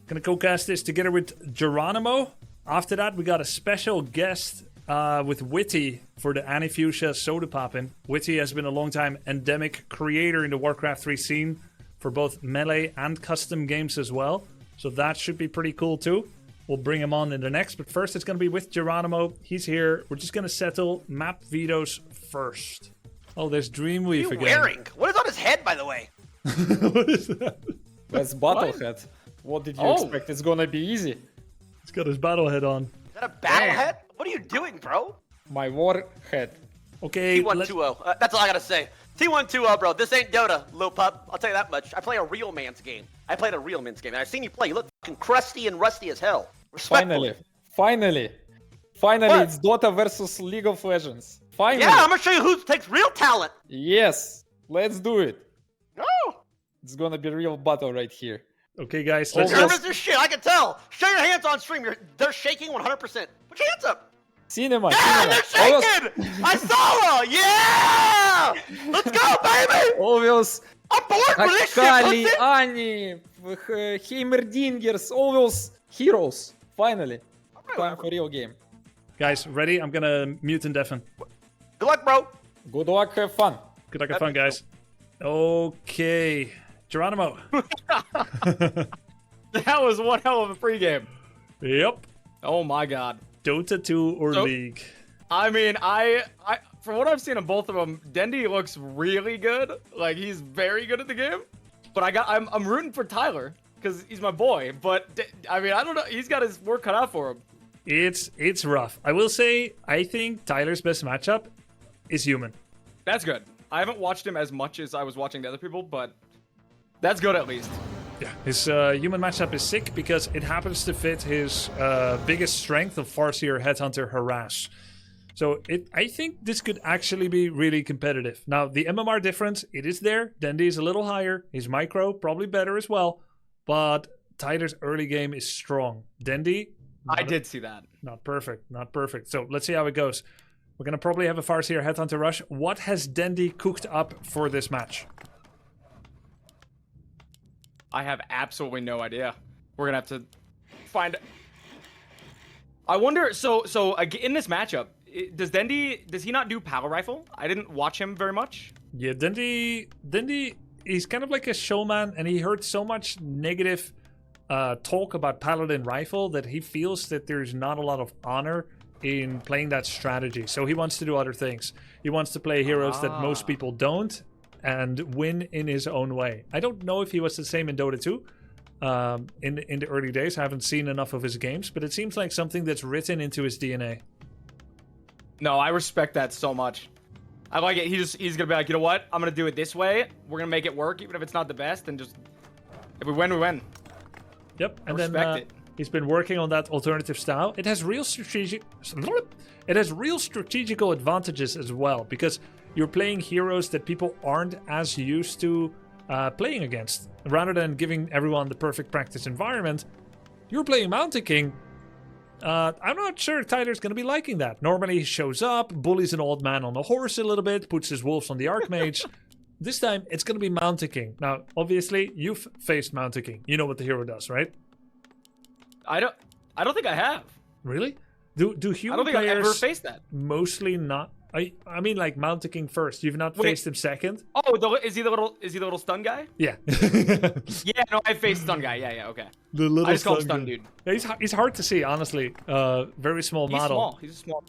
Gonna co-cast this together with Geronimo. After that, we got a special guest with Witty for the AnnieFuchsia Sodapoppin. Witty has been a long-time endemic creator in the Warcraft 3 scene for both melee and custom games as well. So that should be pretty cool too. We'll bring him on in the next, but first it's going to be with Geronimo. He's here. We're just going to settle map vetoes first. Oh, there's Dreamweave again. What are you wearing? What is on his head, by the way? What is that? That's Battlehead. What did you expect? It's gonna be easy. He's got his battle head on. Is that a battle head? What are you doing, bro? My war head. Okay, T120. That's all I gotta say. T120, bro. This ain't Dota, Lil Pup. I'll tell you that much. I play a real man's game. I played a real man's game, and I've seen you play. You look fucking crusty and rusty as hell. Respectfully. Finally, What? it's Dota versus League of Legends. Finally. Yeah, I'm gonna show you who takes real talent. Yes, let's do it. No. It's gonna be real battle right here. Okay, guys, let's You're nervous as shit. I can tell. Show your hands on stream. They're shaking 100%. Put your hands up. Cinema. Yeah, they're shaking. I saw her. Yeah. Let's go, baby. Always I'm bored with this shit. Kali, pussy. Annie, Heimerdingers, always heroes. Finally, time for real game. Guys, ready? I'm gonna mute and deafen. Good luck, bro. Good luck, have fun. Good luck, have fun, guys. Okay, Geronimo. That was one hell of a pregame. Yep. Oh my god. Dota 2 or League. I mean, I from what I've seen of both of them, Dendi looks really good. Like he's very good at the game. But I'm rooting for Tyler because he's my boy. But I mean, I don't know. He's got his work cut out for him. It's rough. I will say, I think Tyler's best matchup is Human. That's good. I haven't watched him as much as I was watching the other people, but that's good at least. Yeah, his Human matchup is sick because it happens to fit his biggest strength of Farseer, Headhunter, Harass. So I think this could actually be really competitive. Now, the MMR difference, it is there. Dendi is a little higher. His micro, probably better as well. But Tyler's early game is strong. Dendi... I did see that. Not perfect, not perfect. So let's see how it goes. We're going to probably have a Farseer Headhunter rush. What has Dendi cooked up for this match? I have absolutely no idea. We're gonna have to find. I wonder. So in this matchup, does he not do power rifle? I didn't watch him very much. Yeah, Dendi, he's kind of like a showman, and he heard so much negative talk about Paladin rifle that he feels that there's not a lot of honor in playing that strategy. So he wants to do other things. He wants to play heroes that most people don't and win in his own way. I don't know if he was the same in Dota 2 in the early days. I haven't seen enough of his games, but it seems like something that's written into his DNA. No, I respect that so much. I like it. He's gonna be like, you know what? I'm gonna do it this way. We're gonna make it work, even if it's not the best. And just if we win, we win. Yep, and I respect it. He's been working on that alternative style. It has real strategical advantages as well, because you're playing heroes that people aren't as used to playing against. Rather than giving everyone the perfect practice environment, you're playing Mountain King. I'm not sure Tyler's going to be liking that. Normally he shows up, bullies an old man on the horse a little bit, puts his wolves on the Archmage. This time it's going to be Mountain King. Now, obviously, you've faced Mountain King. You know what the hero does, right? I don't think I have. Really? Do human I don't think I've ever players faced that. mostly not? I mean, like Mountain King first. You've not faced him second? Oh, is he the little stun guy? Yeah. Yeah, no, I faced stun guy. Yeah, okay. The little I just call him stun stun guy. dude. Yeah, he's hard to see, honestly. Very small He's model. small. He's a small.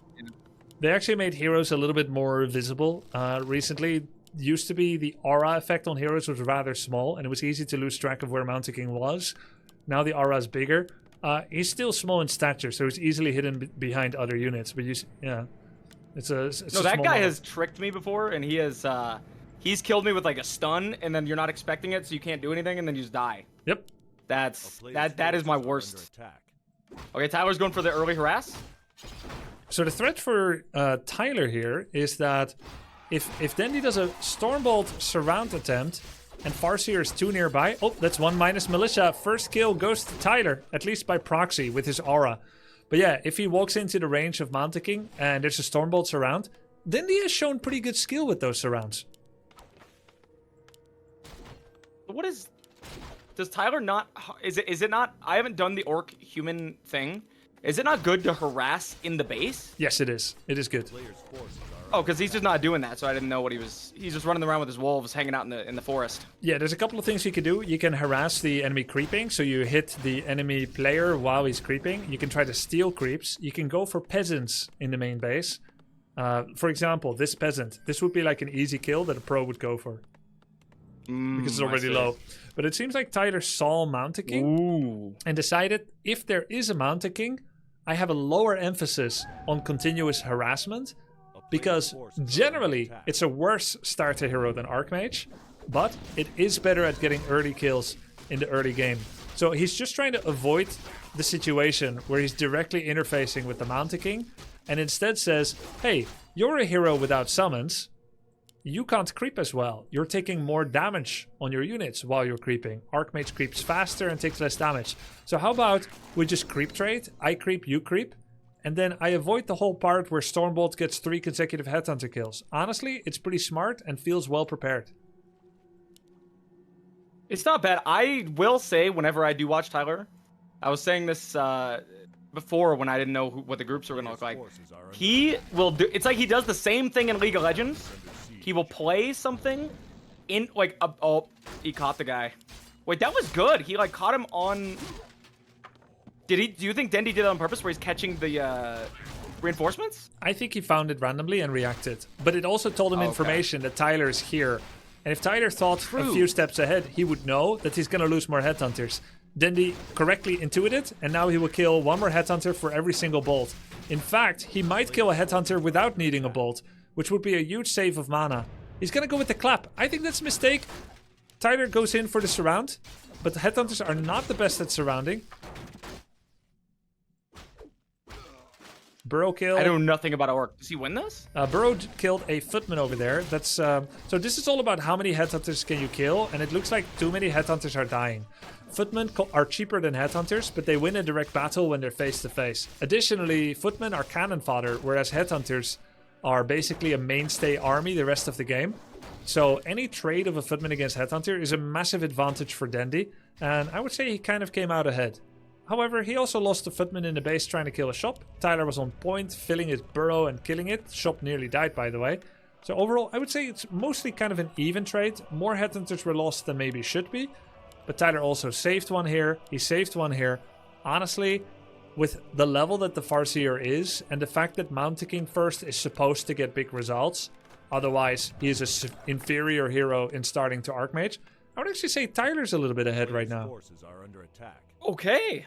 They actually made heroes a little bit more visible recently. Used to be the aura effect on heroes was rather small, and it was easy to lose track of where Mountain King was. Now the aura is bigger. He's still small in stature, so he's easily hidden behind other units. But it's a That guy model. has tricked me before, and he's killed me with like a stun, and then you're not expecting it, so you can't do anything, and then you just die. Yep. That is my worst. Okay, Tyler's going for the early harass. So the threat for Tyler here is that if Dendi does a Stormbolt surround attempt and Farseer is too nearby, oh, that's 1 minus Militia. First kill goes to Tyler, at least by proxy with his aura. But yeah, if he walks into the range of Mountain King and there's a Stormbolt surround, Dendi has shown pretty good skill with those surrounds. What is... does Tyler not? Is it not? I haven't done the orc human thing. Is it not good to harass in the base? Yes, it is. It is good. Oh, because he's just not doing that, so I didn't know what he was. He's just running around with his wolves, hanging out in the forest. Yeah, there's a couple of things you can do. You can harass the enemy creeping, so you hit the enemy player while he's creeping. You can try to steal creeps. You can go for peasants in the main base. For example, this peasant. This would be like an easy kill that a pro would go for. Because it's already low. But it seems like Tyler saw Mountain King and decided if there is a Mountain King, I have a lower emphasis on continuous harassment. Because generally, it's a worse starter hero than Archmage, but it is better at getting early kills in the early game. So he's just trying to avoid the situation where he's directly interfacing with the Mountain King, and instead says, hey, you're a hero without summons, you can't creep as well. You're taking more damage on your units while you're creeping. Archmage creeps faster and takes less damage. So how about we just creep trade? I creep, you creep. And then I avoid the whole part where Stormbolt gets 3 consecutive Headhunter kills. Honestly, it's pretty smart and feels well prepared. It's not bad. I will say, whenever I do watch Tyler, I was saying this before when I didn't know what the groups were going to look like. He will do. It's like he does the same thing in League of Legends. He will play something in like oh, he caught the guy. Wait, that was good. He like caught him on. Did he? Do you think Dendi did it on purpose, where he's catching the reinforcements? I think he found it randomly and reacted. But it also told him information that Tyler is here. And if Tyler thought a few steps ahead, he would know that he's going to lose more Headhunters. Dendi correctly intuited, and now he will kill 1 more Headhunter for every single bolt. In fact, he might kill a Headhunter without needing a bolt, which would be a huge save of mana. He's going to go with the clap. I think that's a mistake. Tyler goes in for the surround, but the Headhunters are not the best at surrounding. Burrow kill. I know nothing about Orc. Does he win this? Burrow killed a footman over there. That's so this is all about how many Headhunters can you kill, and it looks like too many Headhunters are dying. Footmen are cheaper than Headhunters, but they win a direct battle when they're face to face. Additionally, footmen are cannon fodder, whereas Headhunters are basically a mainstay army the rest of the game. So any trade of a footman against Headhunter is a massive advantage for Dendi, and I would say he kind of came out ahead. However, he also lost the footman in the base trying to kill a shop. Tyler was on point, filling his burrow and killing it. Shop nearly died, by the way. So overall, I would say it's mostly kind of an even trade. More Headhunters were lost than maybe should be. But Tyler also saved one here. He saved one here. Honestly, with the level that the Farseer is, and the fact that Mountain King first is supposed to get big results, otherwise he is an inferior hero in starting to Archmage, I would actually say Tyler's a little bit ahead right now. Okay.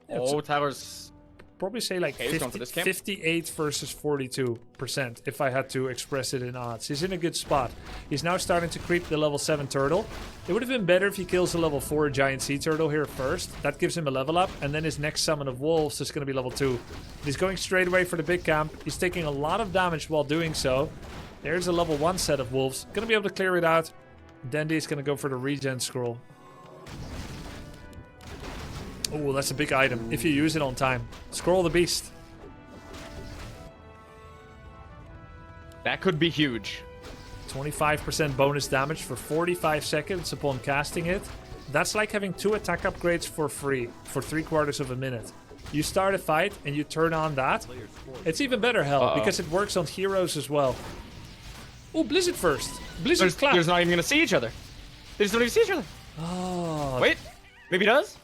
Yeah, oh, Tyler's probably say like 58 versus 42% if I had to express it in odds. He's in a good spot. He's now starting to creep the level 7 turtle. It would have been better if he kills a level 4 giant sea turtle here first. That gives him a level up, and then his next summon of wolves is going to be level 2. He's going straight away for the big camp. He's taking a lot of damage while doing so. There's a level 1 set of wolves. Going to be able to clear it out. Dendi is going to go for the regen scroll. Oh, that's a big item, if you use it on time. Scroll the beast. That could be huge. 25% bonus damage for 45 seconds upon casting it. That's like having 2 attack upgrades for free for 3/4 of a minute. You start a fight and you turn on that. It's even better, hell, because it works on heroes as well. Oh, Blizzard first. Blizzard clap. They're not even going to see each other. They just don't even see each other. Oh. Wait, maybe he does?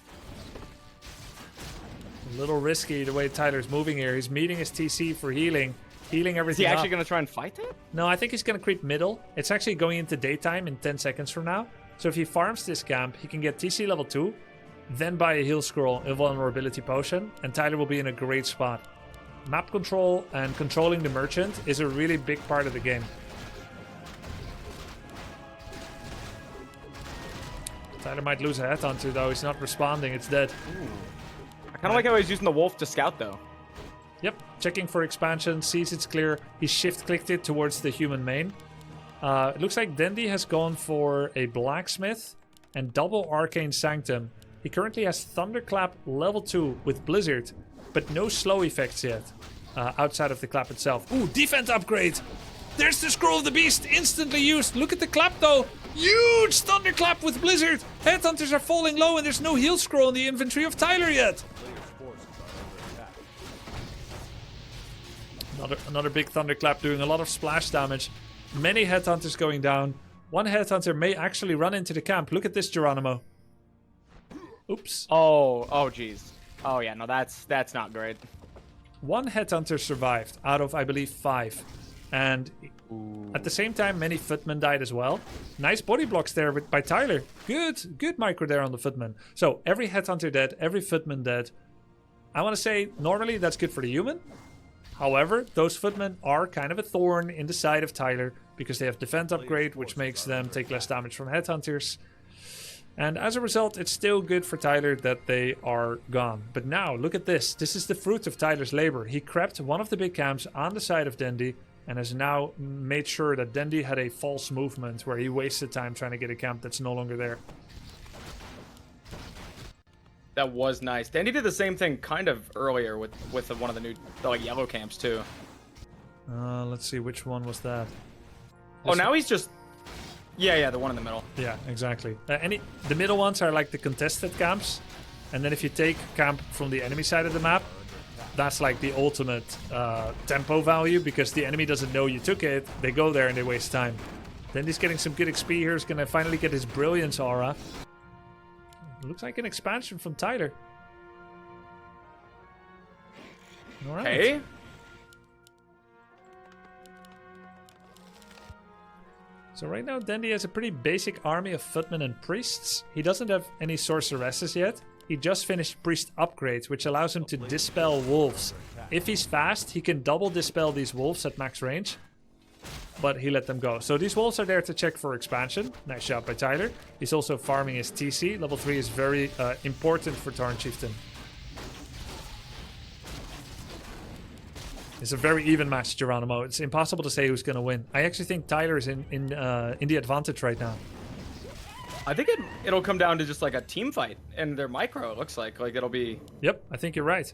A little risky the way Tyler's moving here. He's meeting his TC for healing everything. Is he actually going to try and fight that? No, I think he's going to creep middle. It's actually going into daytime in 10 seconds from now. So if he farms this camp, he can get TC level 2, then buy a heal scroll, invulnerability potion, and Tyler will be in a great spot. Map control and controlling the merchant is a really big part of the game. Tyler might lose a Headhunter though. He's not responding. It's dead. Ooh. I kind of like how he's using the wolf to scout though. Yep, checking for expansion, sees it's clear. He shift-clicked it towards the human main. It looks like Dendi has gone for a blacksmith and double arcane sanctum. He currently has thunderclap level 2 with blizzard, but no slow effects yet outside of the clap itself. Ooh, defense upgrade! There's the scroll of the beast, instantly used. Look at the clap though. Huge thunderclap with Blizzard. Headhunters are falling low and there's no heal scroll in the inventory of Tyler yet. Another big thunderclap doing a lot of splash damage. Many headhunters going down. One headhunter may actually run into the camp. Look at this, Geronimo. Oops. Oh, jeez. Oh yeah, no, that's not great. One headhunter survived out of, I believe, 5. And at the same time, many footmen died as well. Nice body blocks there by Tyler. Good micro there on the footman. So every headhunter dead, every footman dead. I want to say, normally that's good for the human. However, those footmen are kind of a thorn in the side of Tyler because they have defense upgrade, which makes them take less damage from headhunters. And as a result, it's still good for Tyler that they are gone. But now, look at this. This is the fruit of Tyler's labor. He crept one of the big camps on the side of Dendi and has now made sure that Dendi had a false movement where he wasted time trying to get a camp that's no longer there. That was nice. Dendi did the same thing kind of earlier with one of the new yellow camps too. Let's see, which one was that? Oh, now he's just... Yeah, the one in the middle. Yeah, exactly. The middle ones are like the contested camps. And then if you take camp from the enemy side of the map, that's like the ultimate tempo value because the enemy doesn't know you took it. They go there and they waste time. Then he's getting some good XP here. He's going to finally get his Brilliance aura. Looks like an expansion from Tyler. All right. Hey. So right now, Dendi has a pretty basic army of footmen and priests. He doesn't have any sorceresses yet. He just finished priest upgrades, which allows him to dispel wolves. If he's fast, he can double dispel these wolves at max range. But he let them go. So these wolves are there to check for expansion. Nice job by Tyler. He's also farming his TC. Level 3 is very important for Tauren Chieftain. It's a very even match, Geronimo. It's impossible to say who's going to win. I actually think Tyler is in the advantage right now. I think it'll come down to just like a team fight. And their micro, it looks like. Like it'll be... Yep, I think you're right.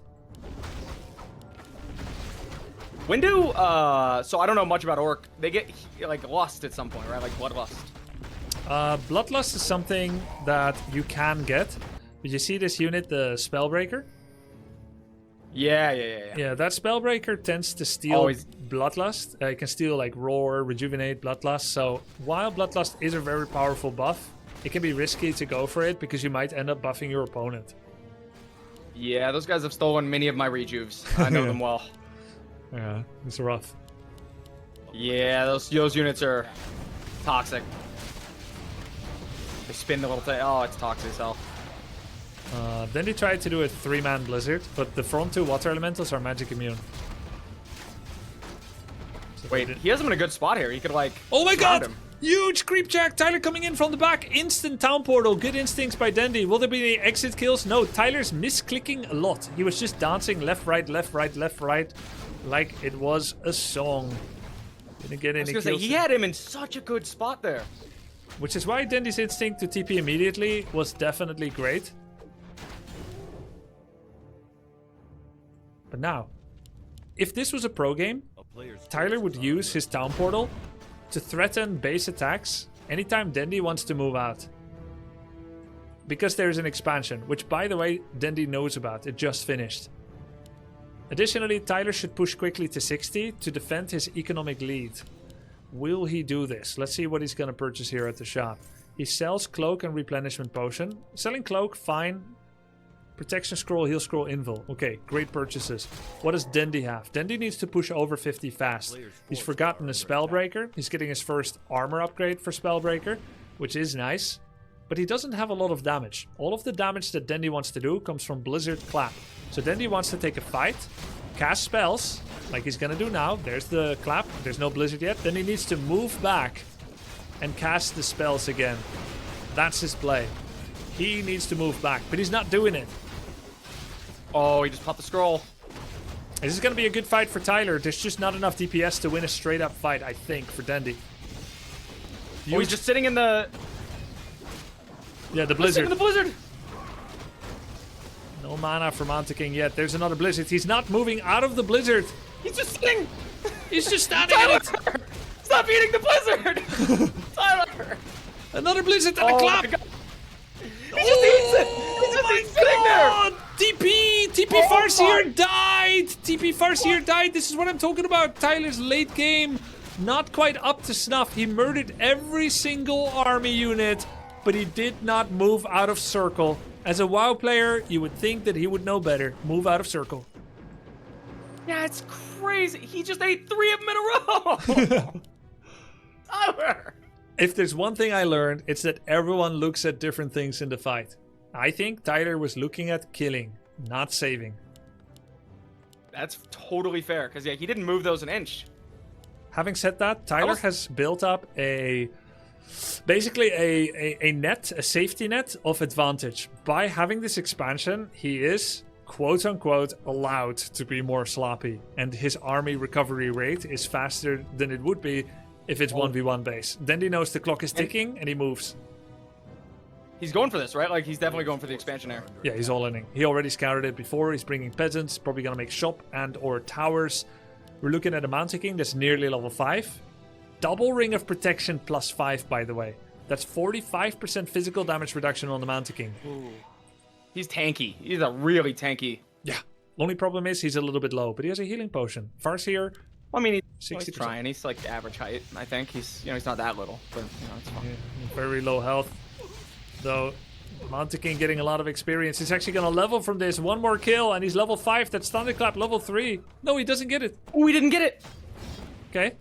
When do, so I don't know much about Orc. They get, like, lust at some point, right? Like, bloodlust. Bloodlust is something that you can get. Did you see this unit, the Spellbreaker? Yeah. Yeah, that Spellbreaker tends to steal Bloodlust. It can steal, like, Roar, Rejuvenate, Bloodlust. So, while Bloodlust is a very powerful buff, it can be risky to go for it because you might end up buffing your opponent. Yeah, those guys have stolen many of my rejuves. I know them well. Yeah, it's rough. Yeah, those units are toxic. They spin the little thing. Oh, it's toxic as hell. Then they tried to do a 3-man Blizzard, but the front 2 water elementals are magic immune. So wait, he has him in a good spot here. He could like... Oh my god! Him. Huge creep jack! Tyler coming in from the back. Instant town portal. Good instincts by Dendi. Will there be any exit kills? No, Tyler's misclicking a lot. He was just dancing left, right, left, right, left, right. Like it was a song. Didn't get any kills. He had him in such a good spot there. Which is why Dendi's instinct to TP immediately was definitely great. But now, if this was a pro game, Tyler would use his town portal to threaten base attacks anytime Dendi wants to move out. Because there's an expansion, which by the way, Dendi knows about. It just finished. Additionally, Tyler should push quickly to 60 to defend his economic lead. Will he do this? Let's see what he's going to purchase here at the shop. He sells Cloak and Replenishment Potion. Selling Cloak, fine. Protection Scroll, Heal Scroll, Invul. Okay, great purchases. What does Dendi have? Dendi needs to push over 50 fast. He's forgotten the Spellbreaker. He's getting his first armor upgrade for Spellbreaker, which is nice. But he doesn't have a lot of damage. All of the damage that Dendi wants to do comes from Blizzard Clap. So Dendi wants to take a fight, cast spells, like he's gonna do now. There's the clap. There's no Blizzard yet. Then he needs to move back and cast the spells again. That's his play. He needs to move back, but he's not doing it. Oh, he just popped the scroll. This is gonna be a good fight for Tyler. There's just not enough DPS to win a straight up fight, I think, for Dendi. Oh, he's just sitting in the... Yeah, the Blizzard. In the Blizzard. No mana for Manticking yet. There's another Blizzard. He's not moving out of the Blizzard. He's just sitting. He's just standing in it. Stop eating the Blizzard. Tyler. Another blizzard and a Oh clap. my God. He just eats it. He's just sitting there. TP Farseer died. TP Farseer died. This is what I'm talking about. Tyler's late game, not quite up to snuff. He murdered every single army unit, but he did not move out of circle. As a WoW player, you would think that he would know better. Move out of circle. Yeah, it's crazy. He just ate 3 of them in a row. Tyler. If there's one thing I learned, it's that everyone looks at different things in the fight. I think Tyler was looking at killing, not saving. That's totally fair, because yeah, he didn't move those an inch. Having said that, Tyler has built up basically a safety net of advantage. By having this expansion, he is, quote unquote, allowed to be more sloppy. And his army recovery rate is faster than it would be if it's 1v1 base. Dendi knows the clock is ticking and he moves. He's going for this, right? Like, he's definitely going for the expansion there. Yeah, he's all in. He already scouted it before. He's bringing peasants, probably going to make shop and or towers. We're looking at a Mountain King that's nearly level 5. Double Ring of Protection plus 5, by the way. That's 45% physical damage reduction on the Mountain King. Ooh. He's tanky. He's a really tanky. Yeah. Only problem is he's a little bit low, but he has a healing potion. Farseer, Well, I mean, he's 60%. trying. He's like average height, I think. He's, he's not that little, but it's fine. yeah, very low health. Though, Mountain King getting a lot of experience. He's actually going to level from this. One more kill, and he's level 5. That's Thunderclap level 3. No, he doesn't get it. Oh, he didn't get it. Okay.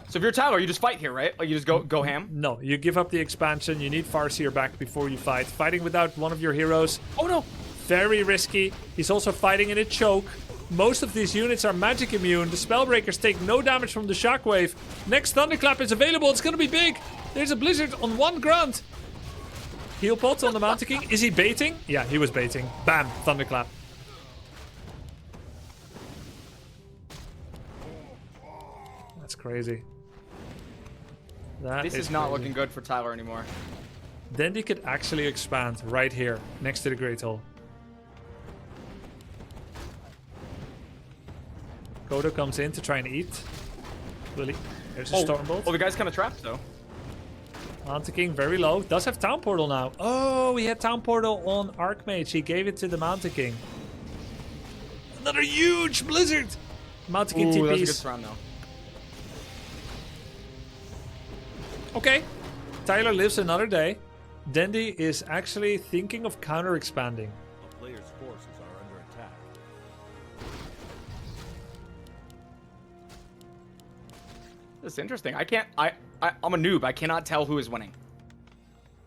So if you're Tyler, you just fight here, right? Like, you just go ham? No, you give up the expansion. You need Farseer back before you fight. Fighting without one of your heroes. Oh, no. Very risky. He's also fighting in a choke. Most of these units are magic immune. The Spellbreakers take no damage from the Shockwave. Next Thunderclap is available. It's going to be big. There's a Blizzard on 1 grunt. Heal pot on the Mountain King. Is he baiting? Yeah, he was baiting. Bam, Thunderclap. That's crazy. This is not looking good for Tyler anymore. Dendi could actually expand right here, next to the Great Hall. Kodo comes in to try and eat. Willy, there's a Stormbolt. Oh, the guy's kind of trapped, though. Mountain King very low. Does have Town Portal now. Oh, he had Town Portal on Archmage. He gave it to the Mountain King. Another huge blizzard. Mountain King Ooh, that's a TPs. good round, though. Okay. Tyler lives another day. Dendi is actually thinking of counter-expanding. The player's forces are under attack. This is interesting. I'm a noob. I cannot tell who is winning.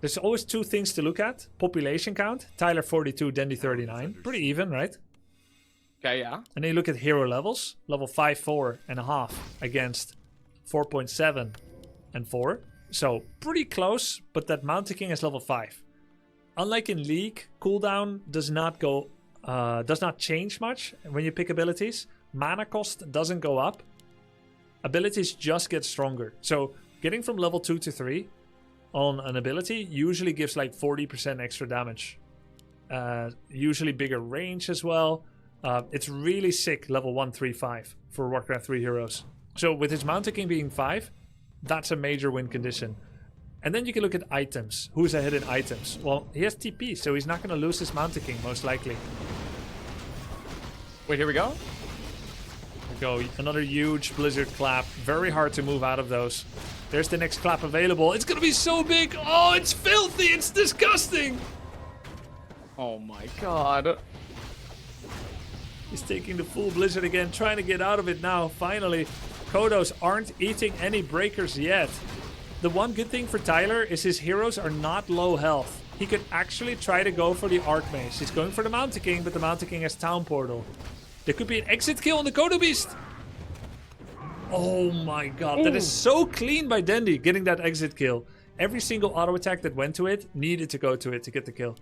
There's always 2 things to look at. Population count. Tyler 42, Dendi 39. Pretty even, right? Okay, yeah. And then you look at hero levels. Level 5, 4.5 against 4.7 and 4. So pretty close, but that Mountain King is level 5. Unlike in League, cooldown does not change much when you pick abilities. Mana cost doesn't go up. Abilities just get stronger. So getting from level 2 to 3 on an ability usually gives like 40% extra damage. Usually bigger range as well. It's really sick level 1, 3, 5 for Warcraft 3 heroes. So with his Mountain King being 5, that's a major win condition. And then you can look at items. Who's ahead in items? Well, he has TP, so he's not going to lose his Mountain King, most likely. Wait, here we go. There we go. Another huge Blizzard clap. Very hard to move out of those. There's the next clap available. It's going to be so big. Oh, it's filthy. It's disgusting. Oh my god. He's taking the full Blizzard again, trying to get out of it now, finally. Kodos aren't eating any breakers yet. The one good thing for Tyler is his heroes are not low health. He could actually try to go for the Archmage. He's going for the Mountain King, but the Mountain King has Town Portal. There could be an exit kill on the Kodo Beast. Oh my god, that is so clean by Dendi, getting that exit kill. Every single auto attack that went to it needed to go to it to get the kill.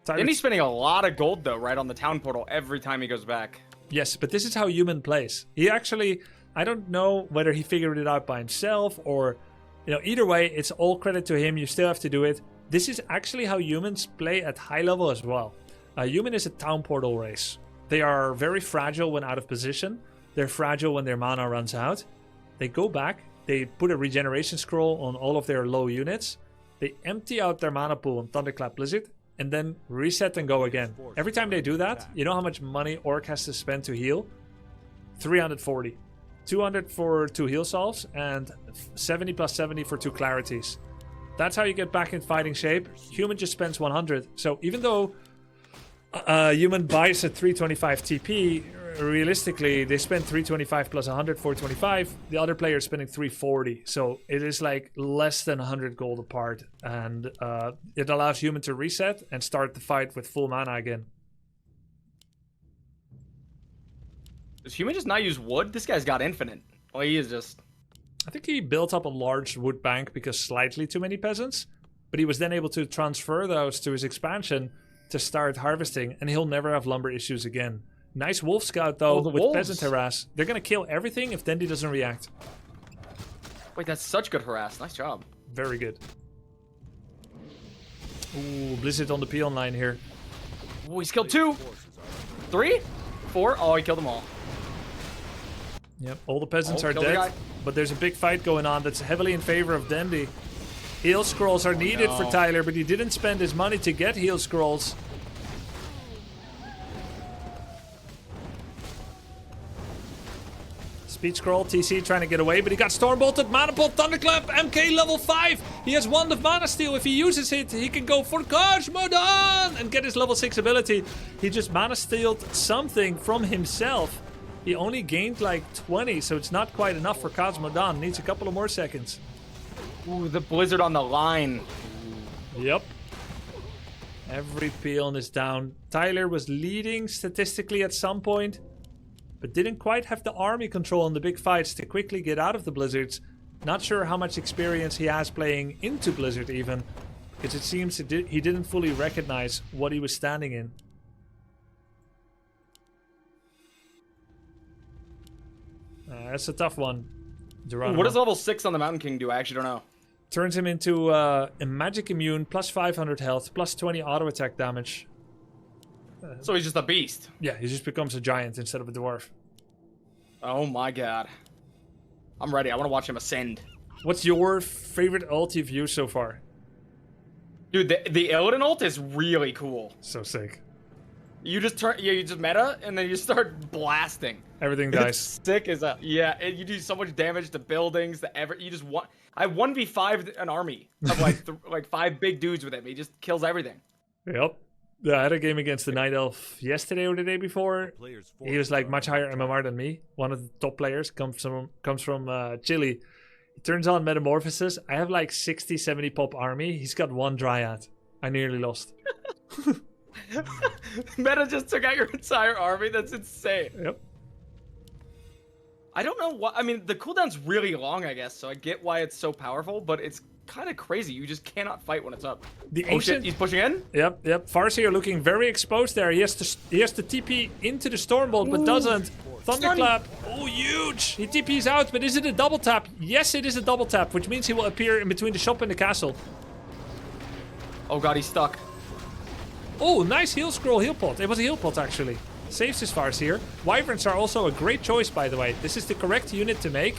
Dendi's spending a lot of gold, though, right on the Town Portal every time he goes back. Yes, but this is how human plays. He actually, I don't know whether he figured it out by himself or, either way, it's all credit to him. You still have to do it. This is actually how humans play at high level as well. A human is a Town Portal race. They are very fragile when out of position. They're fragile when their mana runs out. They go back they put a regeneration scroll on all of their low units. They empty out their mana pool on Thunderclap Blizzard, and then reset and go again. Every time they do that, you know how much money Orc has to spend to heal? 340. 200 for 2 heal solves, and 70 plus 70 for 2 clarities. That's how you get back in fighting shape. Human just spends 100. So even though Human buys at 325 TP, realistically, they spend 325 plus 100, 425. The other player is spending 340. So it is like less than 100 gold apart. And it allows Human to reset and start the fight with full mana again. Does Human just not use wood? This guy's got infinite. Well, he is just... I think he built up a large wood bank because slightly too many peasants. But he was then able to transfer those to his expansion to start harvesting. And he'll never have lumber issues again. Nice wolf scout though, with wolves. Peasant harass. They're gonna kill everything if Dendi doesn't react. Wait, that's such good harass. Nice job. Very good. Ooh, Blizzard on the peon line here. Ooh, he's killed 2. 3? 4? Oh, he killed them all. Yep, all the peasants are dead. But there's a big fight going on that's heavily in favor of Dendi. Heal scrolls are needed for Tyler, but he didn't spend his money to get heal scrolls. Speed scroll, TC trying to get away, but he got storm bolted. Mana Bolt, Thunderclap, MK level 5. He has Wand of Mana Steal. If he uses it, he can go for Cosmodon and get his level 6 ability. He just Mana Stealed something from himself. He only gained like 20, so it's not quite enough for Cosmodon. Needs a couple of more seconds. Ooh, the Blizzard on the line. Yep. Every peon is down. Tyler was leading statistically at some point, but didn't quite have the army control in the big fights to quickly get out of the Blizzards. Not sure how much experience he has playing into Blizzard even, because it seems he didn't fully recognize what he was standing in. That's a tough one. What does level 6 on the Mountain King do? I actually don't know. Turns him into a magic immune, plus 500 health, plus 20 auto attack damage. So he's just a beast. Yeah, he just becomes a giant instead of a dwarf. Oh my god. I'm ready. I want to watch him ascend. What's your favorite ult you've used so far? Dude, the Illidan ult is really cool. So sick. You just turn, you just meta, and then you start blasting. Everything dies. It's sick as a, yeah, you do so much damage to buildings, you just want, I 1v5'd an army of like, like 5 big dudes with him. He just kills everything. Yep. Yeah, I had a game against the Night Elf yesterday or the day before. He was like much higher MMR than me. One of the top players comes from Chile. He turns on Metamorphosis. I have like 60, 70 pop army. He's got 1 Dryad. I nearly lost. Meta just took out your entire army. That's insane. Yep. I don't know what, I mean, the cooldown's really long, I guess, so I get why it's so powerful, but it's kind of crazy. You just cannot fight when it's up. The ancient, shit, he's pushing in? Yep. Farseer looking very exposed there. He has to TP into the Stormbolt, but doesn't. Thunderclap. Oh, huge. He TP's out, but is it a double tap? Yes, it is a double tap, which means he will appear in between the shop and the castle. Oh god, he's stuck. Oh, nice heal scroll, heal pot. It was a heal pot, actually. Saves his Farseer. Wyverns are also a great choice, by the way. This is the correct unit to make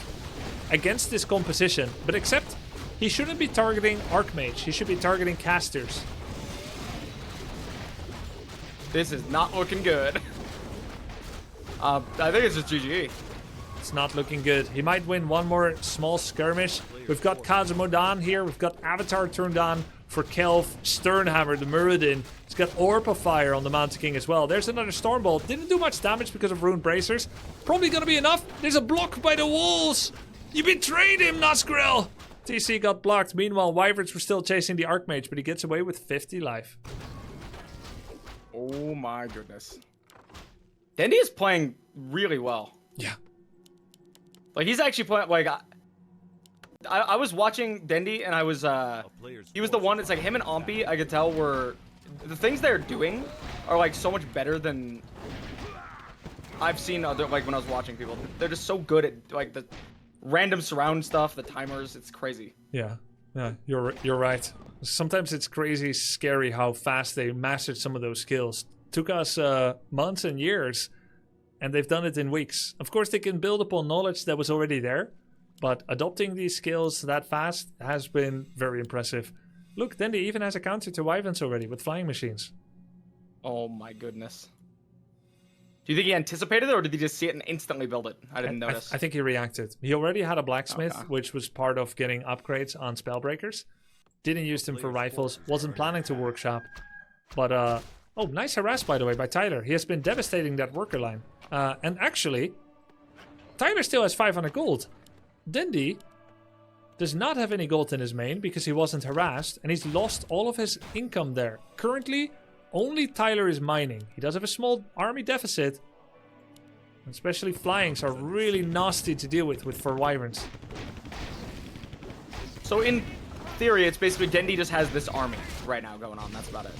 against this composition. But except, he shouldn't be targeting Archmage. He should be targeting casters. This is not looking good. I think it's just GG. It's not looking good. He might win one more small skirmish. We've got Cosmodon here. We've got Avatar turned on for Kelv, Sternhammer, the Muradin. He's got Orb of Fire on the Mountain King as well. There's another Stormbolt. Didn't do much damage because of Rune Bracers. Probably gonna be enough. There's a block by the walls. You betrayed him, Nazgrel. TC got blocked. Meanwhile, Wyverns were still chasing the Archmage, but he gets away with 50 life. Oh my goodness. Dendi is playing really well. Yeah. Like, he's actually playing, like, I was watching Dendi, and I was, he was the one, it's like him and Ompi, I could tell were, the things they're doing are, like, so much better than I've seen other, like, when I was watching people. They're just so good at, like, the random surround stuff, the timers, it's crazy. Yeah, you're right. Sometimes it's crazy, scary how fast they mastered some of those skills. Took us months and years, and they've done it in weeks. Of course, they can build upon knowledge that was already there, but adopting these skills that fast has been very impressive. Look, Dendi even has a counter to Wyverns already with flying machines. Oh my goodness. Do you think he anticipated it, or did he just see it and instantly build it? I didn't notice. I think he reacted. He already had a blacksmith, Okay. which was part of getting upgrades on spellbreakers. Didn't use them for rifles. Wasn't planning to workshop. But, oh, nice harass, by the way, by Tyler. He has been devastating that worker line. And actually, Tyler still has 500 gold. Dendi does not have any gold in his main because he wasn't harassed, and he's lost all of his income there. Currently, only Tyler is mining. He does have a small army deficit. Especially flyings are really nasty to deal with for Wyverns. So in theory, it's basically Dendi just has this army right now going on. That's about it.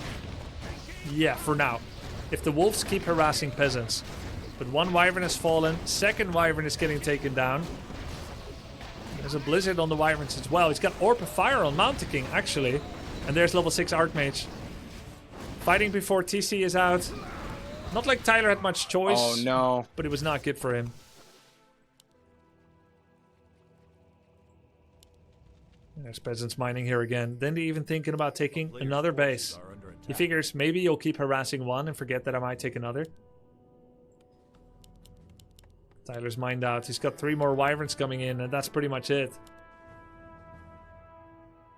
Yeah, for now. If the wolves keep harassing peasants. But one wyvern has fallen, second wyvern is getting taken down. There's a blizzard on the wyverns as well. He's got Orb of Fire on Mountain King, actually. And there's level 6 Archmage. Fighting before TC is out. Not like Tyler had much choice. Oh no. But it was not good for him. There's peasants mining here again. Then they even thinking about taking another base. He figures maybe you'll keep harassing one and forget that I might take another. Tyler's mined out. He's got 3 more wyverns coming in, and that's pretty much it.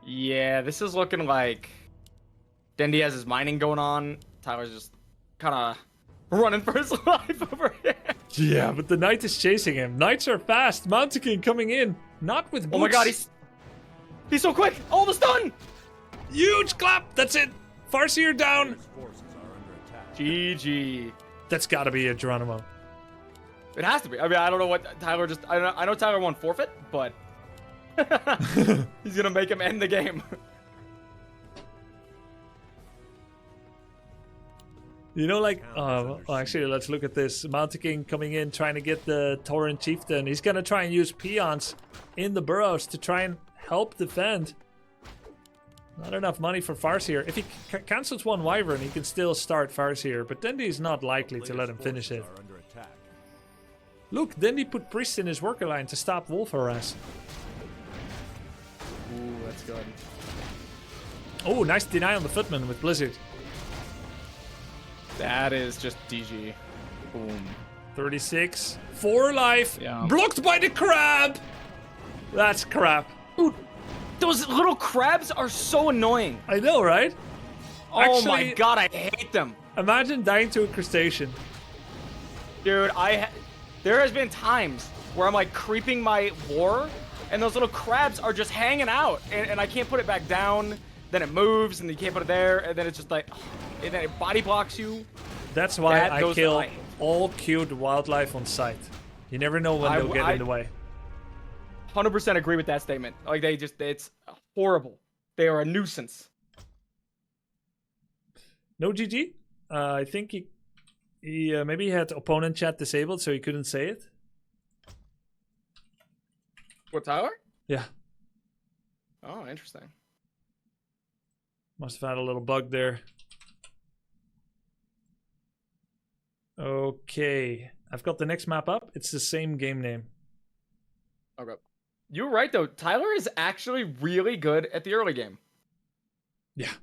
Yeah, this is looking like Dendi has his mining going on. Tyler's just kind of running for his life over here. Yeah, but the knight is chasing him. Knights are fast. Mountain King coming in. Not with boots. Oh my god, he's so quick. Almost done. Huge clap. That's it. Farseer down. Forces are under attack. GG. That's got to be it, Geronimo. It has to be. I mean, I don't know what Tyler just... I know Tyler won forfeit, but... he's going to make him end the game. You know, like... well, actually, let's look at this. Mountain King coming in, trying to get the Tauren Chieftain. He's going to try and use peons in the burrows to try and help defend. Not enough money for Farseer. If he cancels one Wyvern, he can still start Farseer. But Dendi is not likely to let him finish it. Look, Dendi put Priest in his worker line to stop wolf harass. Ooh, that's good. Oh, nice deny on the footman with Blizzard. That is just DG. Boom. 36. 4 life. Yeah. Blocked by the crab. That's crap. Dude, those little crabs are so annoying. I know, right? Oh my Actually, god, I hate them. Imagine dying to a crustacean. Dude, there has been times where I'm like creeping my war, and those little crabs are just hanging out, and I can't put it back down. Then it moves, and you can't put it there, and then it's just like, and then it body blocks you. That's why I those kill I hate. all cute wildlife on sight. You never know when they'll get in the way. 100% agree with that statement. Like, it's horrible. They are a nuisance. No GG. I think he maybe he had opponent chat disabled, so he couldn't say it. What, Tyler? Yeah. Oh, interesting. Must have had a little bug there. Okay. I've got the next map up. It's the same game name. Okay. You're right, though. Tyler is actually really good at the early game. Yeah.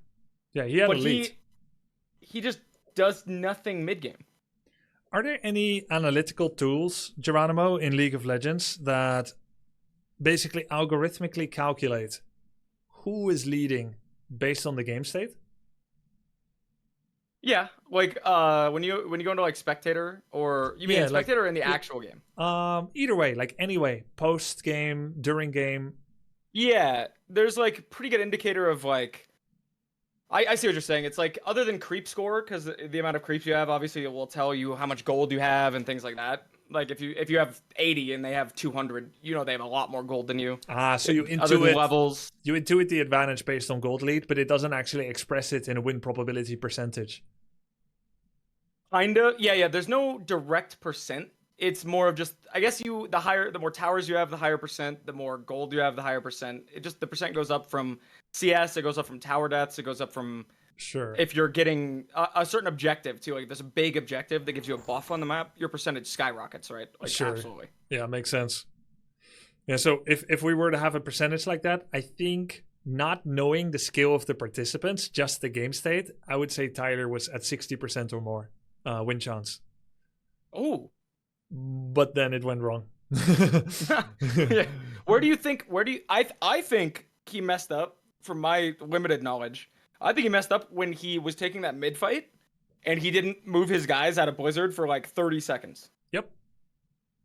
Yeah, he had a lead. He just does nothing mid-game. Are there any analytical tools, Geronimo, in League of Legends that basically algorithmically calculate who is leading based on the game state? Yeah, like when you go into like spectator, or you mean spectator, or in the actual game? Either way, like anyway, post game, during game. Yeah, there's like pretty good indicator of like. I see what you're saying. It's like, other than creep score, because the amount of creeps you have, obviously it will tell you how much gold you have and things like that. Like if you have 80 and they have 200, you know they have a lot more gold than you. So you intuit levels. You intuit the advantage based on gold lead, but it doesn't actually express it in a win probability percentage. Kinda, yeah. There's no direct percent. It's more of just, I guess the more towers you have, the higher percent. The more gold you have, the higher percent. It just, the percent goes up from CS. It goes up from tower deaths. It goes up from, sure, if you're getting a certain objective too. Like there's a big objective that gives you a buff on the map, your percentage skyrockets, right? Like, sure. Absolutely. Yeah, makes sense. Yeah, so if we were to have a percentage like that, I think not knowing the skill of the participants, just the game state, I would say Tyler was at 60% or more win chance. Oh. But then it went wrong. Yeah. Where do you think I think he messed up from my limited knowledge. I think he messed up when he was taking that mid fight and he didn't move his guys out of Blizzard for like 30 seconds. Yep.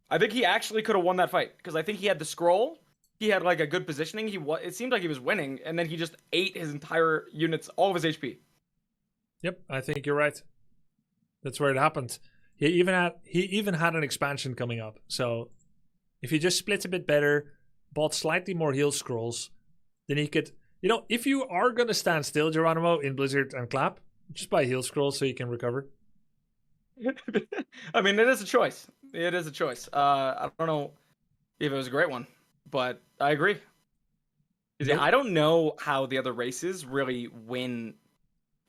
I think he actually could have won that fight because I think he had the scroll. He had like a good positioning. It seemed like he was winning, and then he just ate his entire units, all of his HP. Yep, I think you're right. That's where it happened. He even had an expansion coming up. So if he just splits a bit better, bought slightly more heal scrolls, then he could, if you are gonna stand still, Geronimo, in Blizzard and clap, just buy heal scrolls so you can recover. I mean, it is a choice. It is a choice. I don't know if it was a great one, but I agree. Nope. I don't know how the other races really win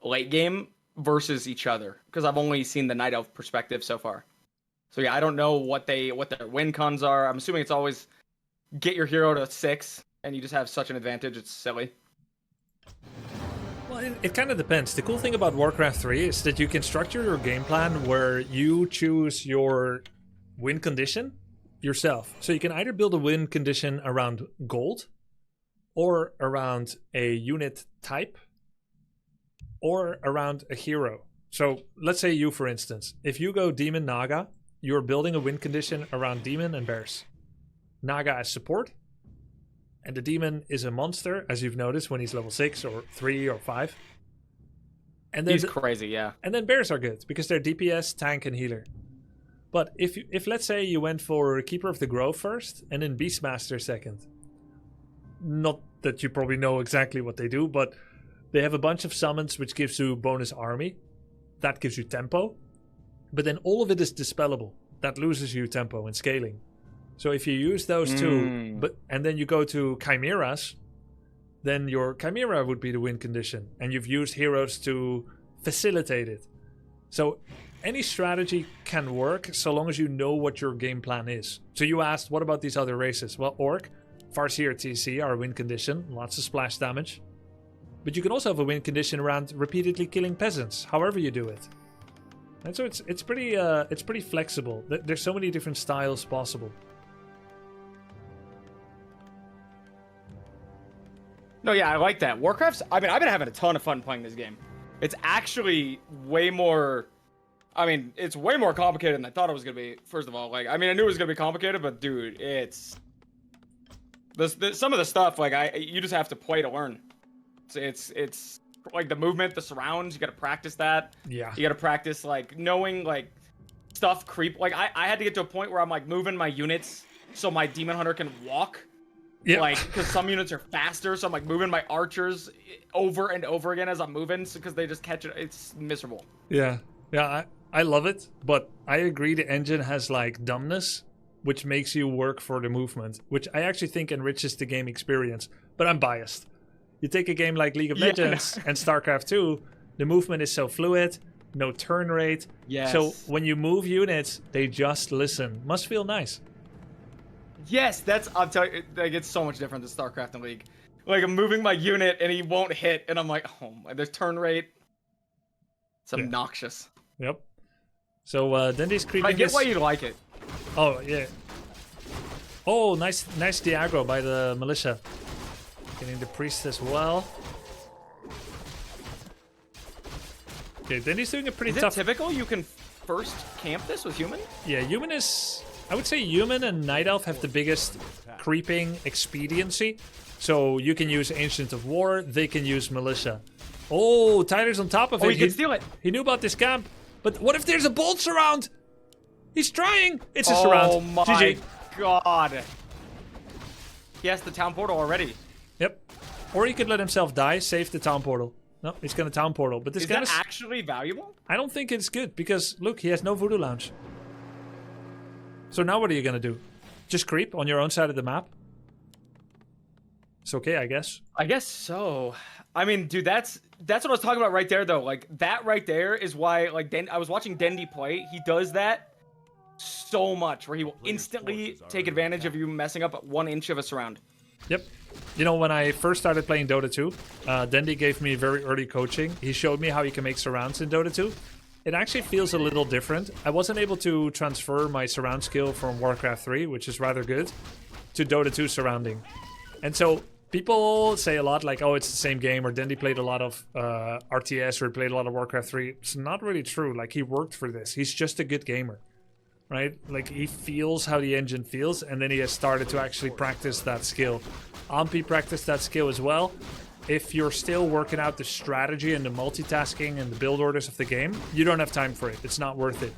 late game versus each other because I've only seen the Night Elf perspective so far. So yeah, I don't know what their win cons are. I'm assuming it's always get your hero to 6 and you just have such an advantage. It's silly. Well, it kind of depends. The cool thing about Warcraft 3 is that you can structure your game plan where you choose your win condition yourself. So you can either build a win condition around gold or around a unit type or around a hero. So let's say you, for instance, if you go Demon Naga, you're building a win condition around Demon and Bears. Naga as support, and the Demon is a monster, as you've noticed, when he's level 6 or 3 or 5. And then he's crazy, yeah. And then Bears are good, because they're DPS, tank, and healer. But if let's say you went for Keeper of the Grove first, and then Beastmaster second. Not that you probably know exactly what they do, but they have a bunch of summons which gives you bonus army. That gives you tempo. But then all of it is dispellable. That loses you tempo and scaling. So if you use those two, and then you go to Chimeras, then your Chimera would be the win condition. And you've used heroes to facilitate it. So any strategy can work so long as you know what your game plan is. So you asked, what about these other races? Well, Orc, Farseer, TC are a win condition. Lots of splash damage. But you can also have a win condition around repeatedly killing peasants, however you do it. And so it's pretty flexible. There's so many different styles possible. No, yeah, I like that. Warcraft's, I've been having a ton of fun playing this game. It's actually way more, it's way more complicated than I thought it was going to be, first of all. I knew it was going to be complicated, but dude, it's, some of the stuff, you just have to play to learn. It's like the movement, the surrounds, you got to practice that. Yeah. You got to practice, knowing, stuff creep. I had to get to a point where I'm, moving my units so my Demon Hunter can walk. Yeah. Because some units are faster, so I'm moving my archers over and over again as I'm moving, because they just catch it. It's miserable. Yeah, I love it, but I agree the engine has dumbness, which makes you work for the movement, which I actually think enriches the game experience. But I'm biased. You take a game like League of Legends and StarCraft 2, the movement is so fluid, no turn rate. Yes. So when you move units, they just listen. Must feel nice. Yes, I'm telling you, it's so much different than StarCraft and League. I'm moving my unit and he won't hit, and I'm like, oh my, there's turn rate. It's obnoxious. Yep. So Dendi's creeping. I get why you like it. Oh yeah. Oh, nice Diagro by the militia. Getting the priest as well. Okay, Dendi's doing a pretty tough. Is it typical you can first camp this with human? Yeah, human is. I would say human and Night Elf have the biggest creeping expediency. So you can use Ancient of War, they can use Militia. Oh, Tyler's on top of it. He can steal it. He knew about this camp. But what if there's a bolt surround? He's trying. It's a surround. Oh my GG. god. He has the town portal already. Yep. Or he could let himself die, save the town portal. No, he's gonna town portal. But this is guy that actually valuable? I don't think it's good because look, he has no Voodoo Lounge. So now what are you gonna do? Just creep on your own side of the map? It's okay, I guess. I guess so. Dude, that's what I was talking about right there, though. That right there is why, I was watching Dendi play. He does that so much, where he will instantly take advantage of you messing up 1 inch of a surround. Yep. You know, when I first started playing Dota 2, Dendi gave me very early coaching. He showed me how you can make surrounds in Dota 2. It actually feels a little different. I wasn't able to transfer my surround skill from Warcraft 3, which is rather good, to Dota 2 surrounding. And so people say a lot like, oh, it's the same game, or Dendi played a lot of RTS, or played a lot of Warcraft 3. It's not really true. Like, he worked for this. He's just a good gamer, right? Like, he feels how the engine feels, and then he has started to actually practice that skill. Ampi practiced that skill as well. If you're still working out the strategy and the multitasking and the build orders of the game, you don't have time for it. It's not worth it,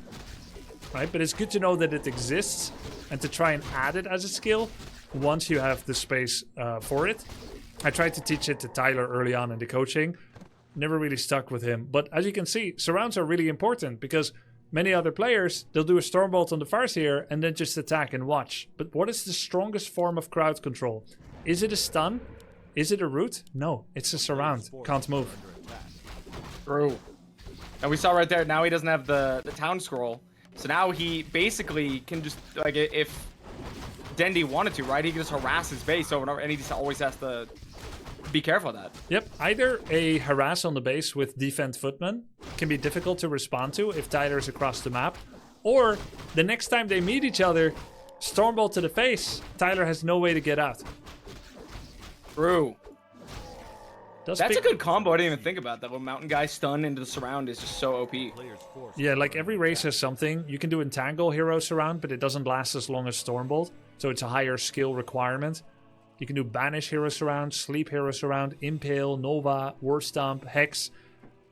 right? But it's good to know that it exists and to try and add it as a skill once you have the space for it. I tried to teach it to Tyler early on in the coaching. Never really stuck with him. But as you can see, surrounds are really important because many other players, they'll do a Stormbolt on the Farseer and then just attack and watch. But what is the strongest form of crowd control? Is it a stun? Is it a root? No, it's a surround. Can't move. True. And we saw right there, now he doesn't have the town scroll. So now he basically can just, like, if Dendi wanted to, right, he can just harass his base over and over, and he just always has to be careful of that. Yep, either a harass on the base with defend footman can be difficult to respond to if Tyler's across the map, or the next time they meet each other, Stormbolt to the face, Tyler has no way to get out. True. That's a good combo. I didn't even think about that. When Mountain Guy stun into the surround is just so OP. Yeah, like every race has something. You can do Entangle Hero Surround, but it doesn't last as long as Stormbolt, so it's a higher skill requirement. You can do Banish Hero Surround, Sleep Hero Surround, Impale, Nova, War Stomp, Hex,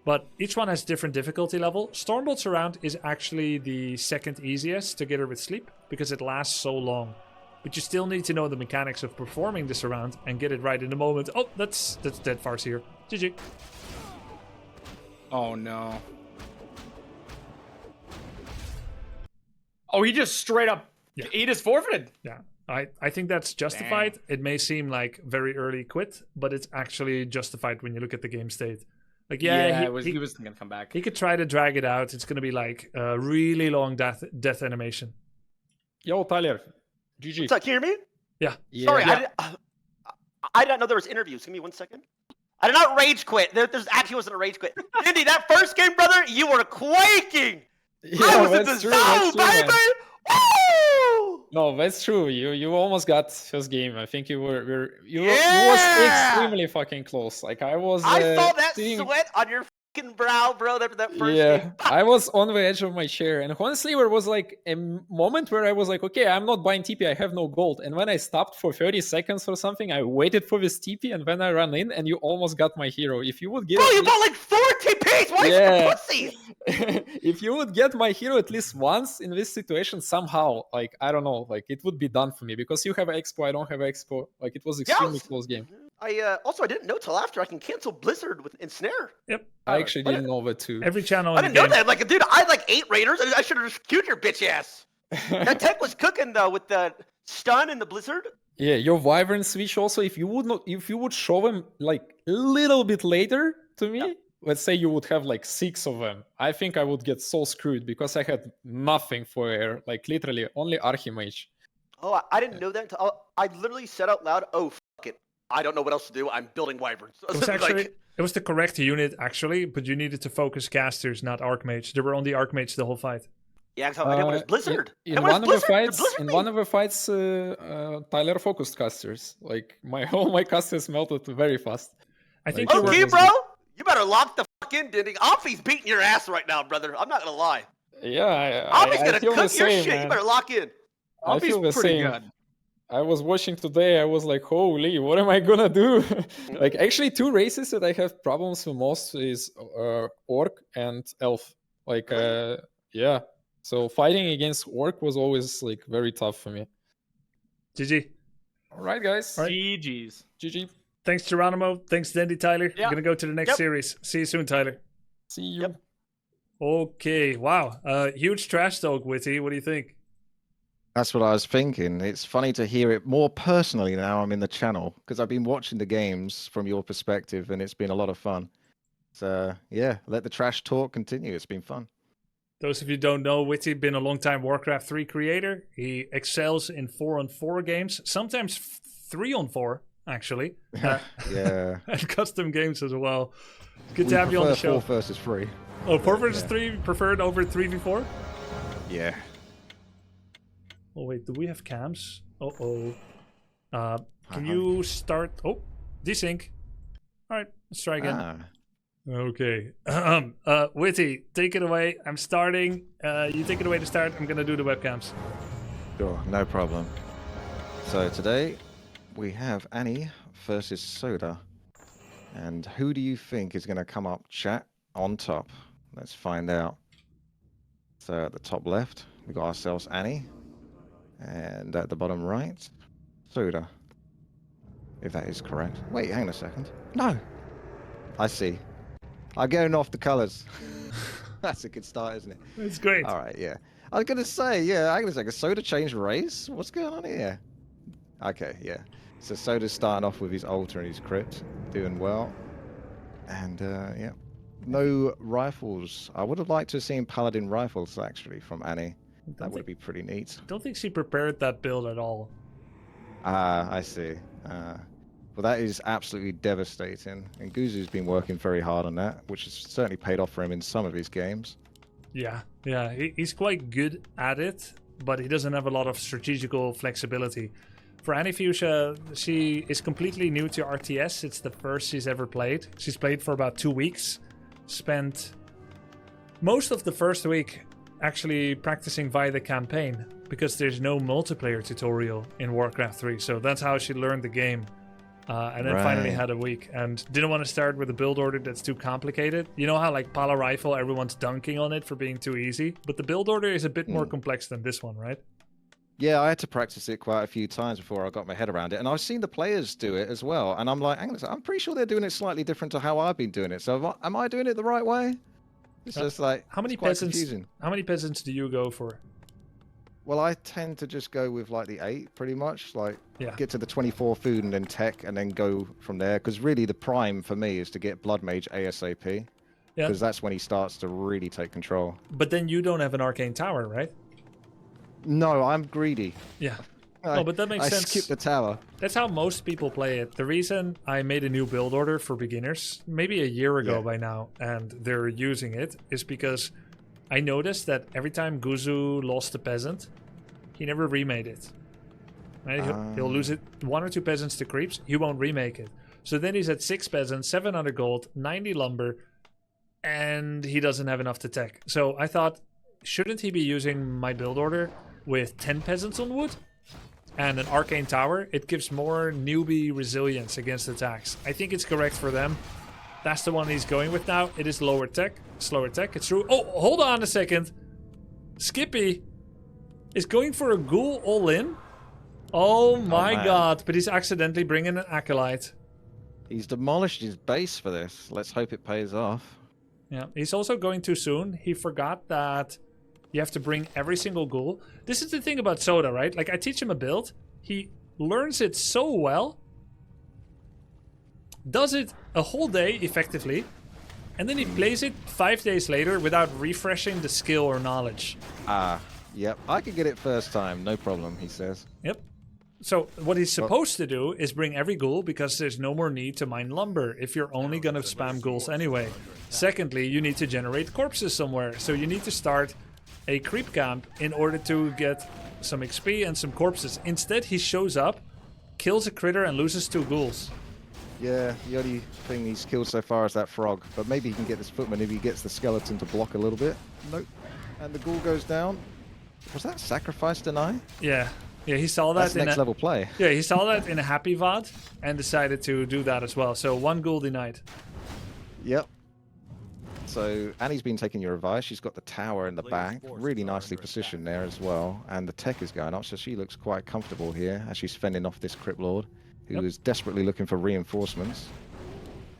but each one has different difficulty level. Stormbolt Surround is actually the second easiest together with Sleep because it lasts so long. But you still need to know the mechanics of performing this surround and get it right in the moment. Oh, that's dead Farseer. GG. Oh no. Oh, he just straight up, he just forfeited. Yeah, I think that's justified. Damn. It may seem like very early quit, but it's actually justified when you look at the game state. Like, he was gonna come back. He could try to drag it out. It's gonna be like a really long death animation. Yo, Tyler. GG. What's up? Can you hear me? Yeah. Sorry, Yeah. I didn't know there was interviews. Give me 1 second. I did not rage quit. There's actually wasn't a rage quit. Andy, that first game, brother, you were quaking. I was in the zone, baby. Woo! No, that's true. You almost got first game. I think you was extremely fucking close. Like I saw that sweat on your brow, bro. That first game. I was on the edge of my chair, and honestly, there was like a moment where I was like, okay, I'm not buying TP, I have no gold. And when I stopped for 30 seconds or something, I waited for this TP, and then I ran in, and you almost got my hero. If you would get, bro, you got like 4 TPs. Why you pussy? If you would get my hero at least once in this situation, somehow, like I don't know, like it would be done for me because you have Expo, I don't have Expo. Like it was extremely close game. I didn't know till after I can cancel Blizzard with Ensnare. Yep. I actually didn't know that too. Every channel. I didn't know that. Like, dude, I had like 8 raiders. I should have just queued your bitch ass. That tech was cooking though with the stun and the Blizzard. Yeah, your Wyvern switch also. If you would show them like a little bit later to me, let's say you would have like 6 of them. I think I would get so screwed because I had nothing for air. Like literally only Archimage. Oh, I didn't know that until I literally said out loud, "Oh fuck it, I don't know what else to do. I'm building Wyverns." It was actually it was the correct unit actually, but you needed to focus casters, not Archmage. They were on the Archmage the whole fight. Yeah, I didn't want to Blizzard. In one of the fights, Tyler focused casters. Like all my casters melted very fast. I think. Okay, bro, you better lock the fuck in, Dendi. Amphi's beating your ass right now, brother. I'm not gonna lie. Yeah, Amphi's gonna feel cook the your same, shit. man. You better lock in. I feel the pretty same. good. I was watching today, I was like, holy, what am I gonna do? Like, actually, 2 races that I have problems with most is Orc and Elf. Like, yeah. So fighting against Orc was always, like, very tough for me. GG. All right, guys. All right. GG's. GG. Thanks, Geronimo. Thanks, Dendi, Tyler. Yeah. I'm going to go to the next Yep. series. See you soon, Tyler. See you. Yep. Okay. Wow. Huge trash talk, Witty. What do you think? That's what I was thinking. It's funny to hear it more personally now I'm in the channel because I've been watching the games from your perspective and it's been a lot of fun. So, yeah, let the trash talk continue. It's been fun. Those of you who don't know, Witty been a long time Warcraft 3 creator. He excels in 4-on-4 games, sometimes 3-on-4 actually. Yeah. And custom games as well. Good to have you on the show. 4 versus 3. Oh, 4 versus 3 preferred over 3v4? Yeah. Oh wait, do we have cams? Can you start? Oh, desync. All right, let's try again. Okay. Witty, take it away. I'm starting. You take it away to start. I'm gonna do the webcams. Sure, no problem. So today we have Annie versus Soda. And who do you think is gonna come up chat on top? Let's find out. So at the top left, we got ourselves Annie. And at the bottom right, Soda. If that is correct. Wait, hang on a second. No. I see. I'm going off the colours. That's a good start, isn't it? It's great. All right, yeah. I was going to say, yeah, hang on a second. Soda changed race? What's going on here? Okay, yeah. So Soda's starting off with his altar and his crypt. Doing well. And, yeah. No rifles. I would have liked to have seen Paladin rifles, actually, from Annie. That would be pretty neat. I don't think she prepared that build at all. Ah, I see. Well, that is absolutely devastating. And Guzu's been working very hard on that, which has certainly paid off for him in some of his games. Yeah, he's quite good at it, but he doesn't have a lot of strategical flexibility. For AnnieFuchsia, she is completely new to RTS. It's the first she's ever played. She's played for about 2 weeks. Spent most of the first week actually practicing via the campaign because there's no multiplayer tutorial in Warcraft 3. So that's how she learned the game. And then finally had a week and didn't want to start with a build order that's too complicated. You know how like Pala Rifle, everyone's dunking on it for being too easy, but the build order is a bit more complex than this one, right? Yeah, I had to practice it quite a few times before I got my head around it, and I've seen the players do it as well, and I'm like, hang on a second, I'm pretty sure they're doing it slightly different to how I've been doing it. So am I doing it the right way? It's just like how many peasants? Confusing. How many peasants do you go for? Well, I tend to just go with like the 8, pretty much. Like, get to the 24 food and then tech, and then go from there. Because really, the prime for me is to get Blood Mage ASAP. Because that's when he starts to really take control. But then you don't have an arcane tower, right? No, I'm greedy. Yeah. Oh, but that makes sense. I skip the tower. That's how most people play it. The reason I made a new build order for beginners, maybe a year ago by now, and they're using it, is because I noticed that every time Guzu lost a peasant, he never remade it. Right? He'll lose it 1 or 2 peasants to creeps. He won't remake it. So then he's at 6 peasants, 700 gold, 90 lumber, and he doesn't have enough to tech. So I thought, shouldn't he be using my build order with 10 peasants on wood and an arcane tower? It gives more newbie resilience against attacks. I think it's correct for them. That's the one he's going with now. It is lower tech, slower tech. It's true. Oh, hold on a second. Skippy is going for a ghoul all in. Oh my god, but he's accidentally bringing an acolyte. He's demolished his base for this. Let's hope it pays off. Yeah, he's also going too soon. He forgot that you have to bring every single ghoul. This is the thing about Soda, right? Like, I teach him a build. He learns it so well. Does it a whole day, effectively. And then he plays it 5 days later without refreshing the skill or knowledge. Yep. I could get it first time. No problem, he says. Yep. So what he's supposed to do is bring every ghoul because there's no more need to mine lumber if you're only going to spam ghouls anyway. Secondly, you need to generate corpses somewhere. So you need to start a creep camp in order to get some XP and some corpses. Instead, he shows up, kills a critter, and loses 2 ghouls. Yeah, the only thing he's killed so far is that frog. But maybe he can get this footman if he gets the skeleton to block a little bit. Nope. And the ghoul goes down. Was that sacrifice deny? Yeah. Yeah, he saw that. That's next level play. Yeah, he saw that in a happy VOD and decided to do that as well. So 1 ghoul denied. Yep. So Annie's been taking your advice. She's got the tower in the back, really nicely positioned there as well. And the tech is going up, so she looks quite comfortable here as she's fending off this Crypt Lord, who is desperately looking for reinforcements.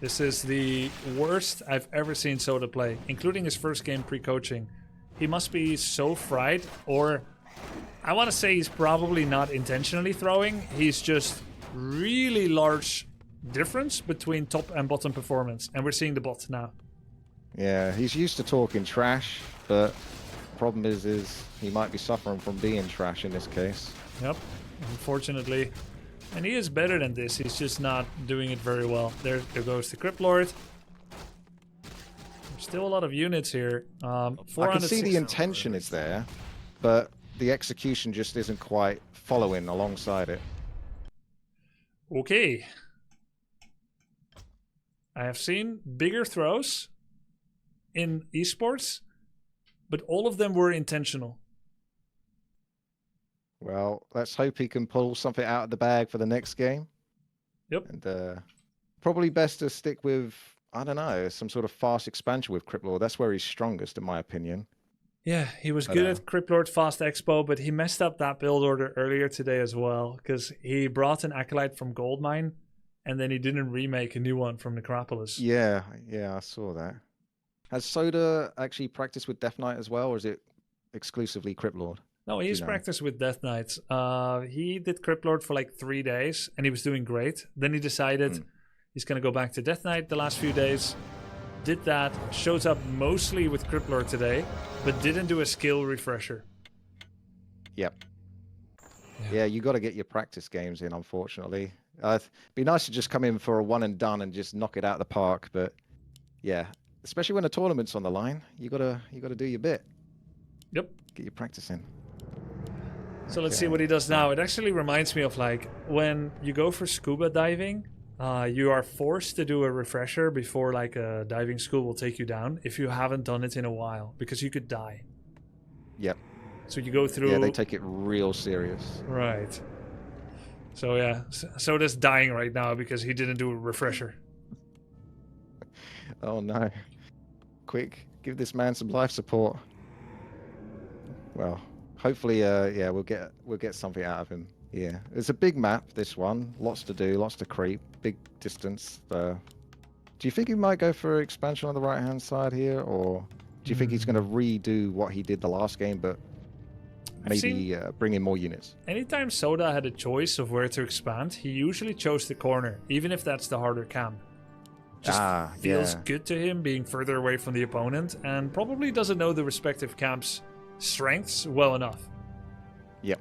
This is the worst I've ever seen Soda play, including his first game pre-coaching. He must be so fried, or I want to say he's probably not intentionally throwing. He's just really large difference between top and bottom performance. And we're seeing the bot now. Yeah, he's used to talking trash, but problem is he might be suffering from being trash in this case. Yep, unfortunately. And he is better than this, he's just not doing it very well. There goes the Crypt Lord. There's still a lot of units here. I can see the intention is there, but the execution just isn't quite following alongside it. Okay. I have seen bigger throws in esports, but all of them were intentional. Well, let's hope he can pull something out of the bag for the next game. Yep. And probably best to stick with, I don't know, some sort of fast expansion with Crypt Lord. That's where he's strongest, in my opinion. Yeah, he was good at Crypt Lord Fast Expo, but he messed up that build order earlier today as well, because he brought an Acolyte from Goldmine, and then he didn't remake a new one from Necropolis. Yeah, I saw that. Has Soda actually practiced with Death Knight as well, or is it exclusively Crypt Lord? No, he's practiced with Death Knights. He did Crypt Lord for like 3 days, and he was doing great. Then he decided he's going to go back to Death Knight the last few days. Did that, shows up mostly with Crypt Lord today, but didn't do a skill refresher. Yep. Yeah, you got to get your practice games in, unfortunately. It'd be nice to just come in for a one and done and just knock it out of the park, but yeah, especially when a tournament's on the line, you gotta do your bit. Yep. Get your practice in. So let's see what he does now. It actually reminds me of like when you go for scuba diving, you are forced to do a refresher before like a diving school will take you down if you haven't done it in a while, because you could die. Yep. So you go through... Yeah, they take it real serious. Right. So yeah, Soda's dying right now because he didn't do a refresher. Oh no. Quick, give this man some life support. Well, hopefully yeah, we'll get something out of him. Yeah. It's a big map, this one. Lots to do, lots to creep, big distance. Do you think he might go for expansion on the right hand side here, or do you think he's gonna redo what he did the last game but maybe bring in more units? Anytime Soda had a choice of where to expand, he usually chose the corner, even if that's the harder camp. Just feels good to him being further away from the opponent, and probably doesn't know the respective camp's strengths well enough. Yep.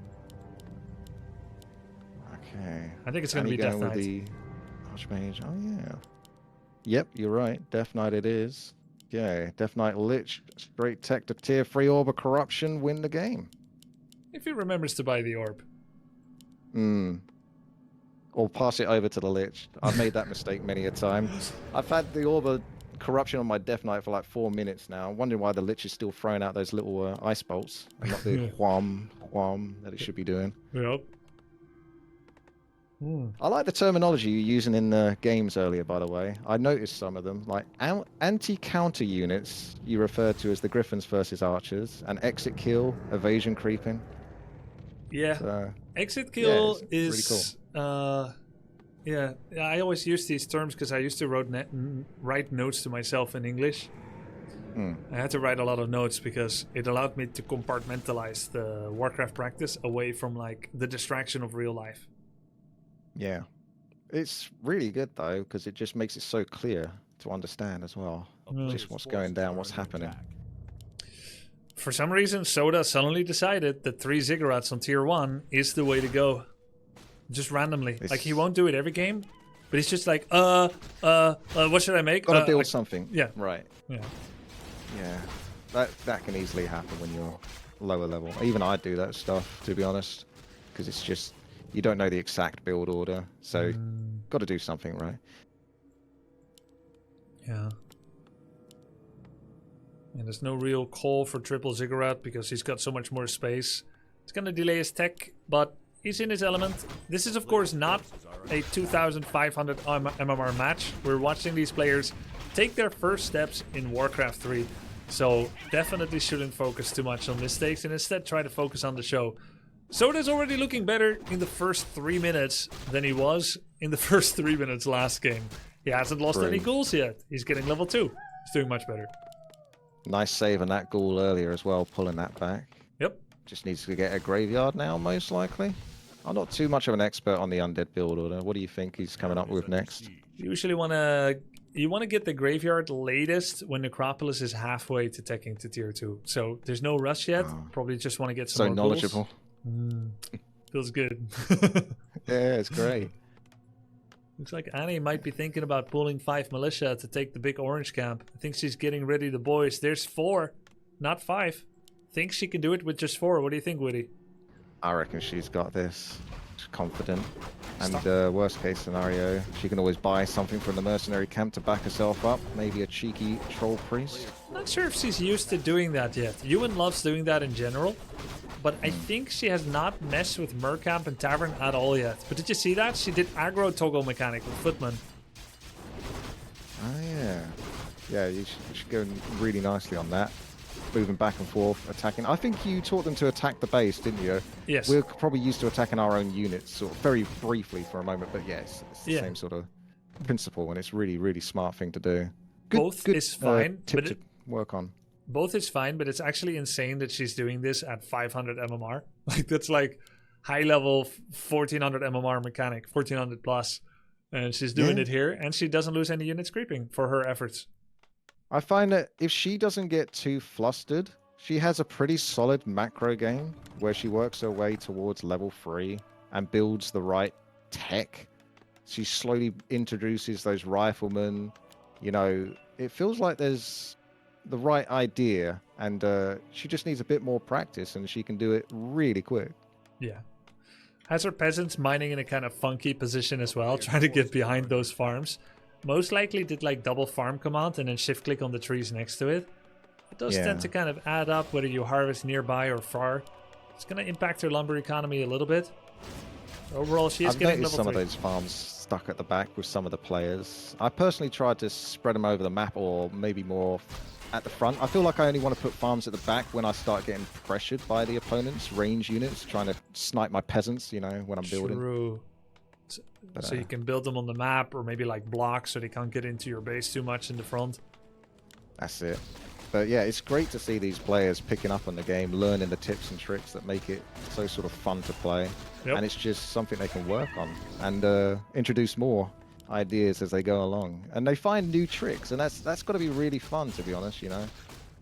Okay. I think it's going to be Death Knight. With the Archmage. Oh yeah. Yep, you're right. Death Knight it is. Yeah, Death Knight Lich, straight tech to tier 3 Orb of Corruption, win the game. If he remembers to buy the orb. Or pass it over to the Lich. I've made that mistake many a time. I've had the Orb of Corruption on my Death Knight for like 4 minutes now. I'm wondering why the Lich is still throwing out those little ice bolts and not the wham that it should be doing. Yep. I like the terminology you're using in the games earlier, by the way. I noticed some of them, like anti-counter units you referred to as the Griffins versus Archers, and exit kill, evasion creeping. Yeah, so, exit kill is really cool. Yeah, I always use these terms because I used to write notes to myself in English. I had to write a lot of notes because it allowed me to compartmentalize the Warcraft practice away from like the distraction of real life. Yeah, it's really good though because it just makes it so clear to understand as well. Just what's going down, what's happening. For some reason, Soda suddenly decided that 3 ziggurats on tier 1 is the way to go. Just randomly. Like, he won't do it every game, but he's just like, what should I make? Gotta build something. Yeah. Right. Yeah. Yeah. That can easily happen when you're lower level. Even I do that stuff, to be honest, because it's just, you don't know the exact build order, so got to do something, right? Yeah. And there's no real call for triple ziggurat because he's got so much more space. It's going to delay his tech, but he's in his element. This is, of course, not a 2,500 MMR match. We're watching these players take their first steps in Warcraft 3. So definitely shouldn't focus too much on mistakes and instead try to focus on the show. Soda's already looking better in the first 3 minutes than he was in the first 3 minutes last game. He hasn't lost any ghouls yet. He's getting level 2. He's doing much better. Nice save on that ghoul earlier as well, pulling that back. Yep. Just needs to get a graveyard now, most likely. I'm not too much of an expert on the undead build order. What do you think he's coming up with next? You usually want to you want to get the graveyard latest when Necropolis is halfway to taking to tier 2. So there's no rush yet. Probably just want to get some So more knowledgeable. Feels good. Yeah, it's great. Looks like Annie might be thinking about pulling 5 militia to take the big orange camp. I think she's getting ready to boys. There's 4, not 5. Think she can do it with just 4. What do you think, Woody? I reckon she's got this. She's confident. And worst case scenario, she can always buy something from the mercenary camp to back herself up. Maybe a cheeky troll priest. Not sure if she's used to doing that yet. Ewan loves doing that in general. But I think she has not messed with Mercamp and Tavern at all yet. But did you see that? She did aggro toggle mechanic with Footman. Oh, yeah. Yeah, you should go really nicely on that. Moving back and forth, attacking. I think you taught them to attack the base, didn't you? Yes. We're probably used to attacking our own units, sort of very briefly for a moment. But yeah, it's the same sort of principle, and it's really, really smart thing to do. Both is fine. Tip to work on. Both is fine, but it's actually insane that she's doing this at 500 MMR. Like, that's like high level 1400 MMR mechanic, 1400 plus. And she's doing it here, and she doesn't lose any units creeping for her efforts. I find that if she doesn't get too flustered, she has a pretty solid macro game where she works her way towards level 3 and builds the right tech. She slowly introduces those riflemen. You know, it feels like there's the right idea, and she just needs a bit more practice, and she can do it really quick. Yeah. Has her peasants mining in a kind of funky position as well, trying to get behind those farms. Most likely did like double farm command and then shift click on the trees next to it. It does tend to kind of add up whether you harvest nearby or far. It's going to impact her lumber economy a little bit. Overall, she is getting level 3. Some of those farms stuck at the back with some of the players. I personally tried to spread them over the map, or maybe more at the front. I feel like I only want to put farms at the back when I start getting pressured by the opponent's range units, trying to snipe my peasants, you know, when I'm building. True. So you can build them on the map, or maybe like blocks so they can't get into your base too much in the front. That's it. But yeah, it's great to see these players picking up on the game, learning the tips and tricks that make it so sort of fun to play. Yep. And it's just something they can work on and introduce more ideas as they go along. And they find new tricks, and that's got to be really fun, to be honest, you know.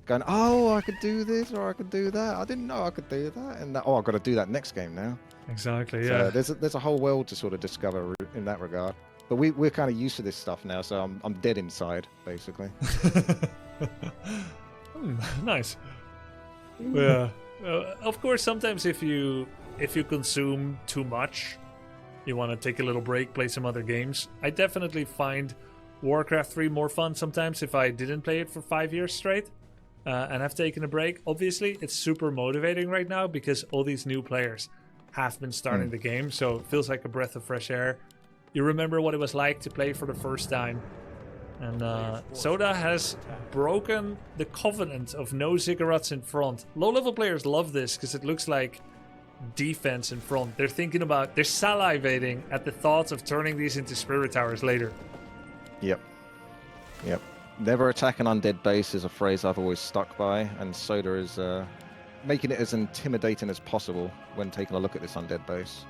Going, oh, I could do this, or I could do that. I didn't know I could do that. And that, oh, I've got to do that next game now. Exactly, yeah. So there's a whole world to sort of discover in that regard. But we're kind of used to this stuff now, so I'm dead inside, basically. Nice. Yeah. Of course, sometimes if you consume too much, you want to take a little break, play some other games. I definitely find Warcraft 3 more fun sometimes if I didn't play it for 5 years straight and have taken a break. Obviously, it's super motivating right now because all these new players have been starting the game, so it feels like a breath of fresh air. You remember what it was like to play for the first time. And Soda has broken the covenant of no ziggurats in front. Low-level players love this because it looks like defense in front. They're salivating at the thoughts of turning these into spirit towers later. Yep. Never attack an undead base is a phrase I've always stuck by, and Soda is making it as intimidating as possible when taking a look at this undead base.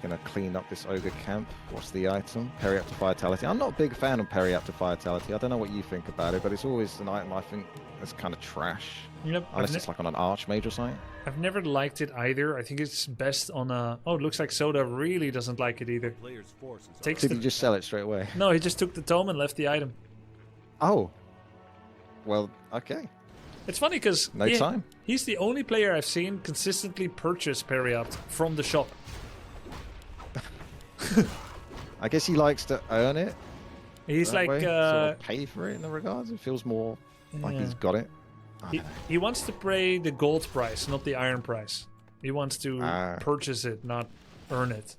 Gonna clean up this ogre camp. What's the item? Parry up to vitality. I'm not a big fan of parry up to vitality. I don't know what you think about it, but it's always an item I think that's kind of trash. Yep. Unless it's like on an archmage or something. I've never liked it either. I think it's best on a... Oh, it looks like Soda really doesn't like it either. Did he just sell it straight away? No, he just took the tome and left the item. Oh. Well, okay. It's funny because he's the only player I've seen consistently purchase parry up from the shop. I guess he likes to earn it. He's like sort of pay for it in the regards. It feels more like he's got it. He wants to pay the gold price, not the iron price. He wants to purchase it, not earn it.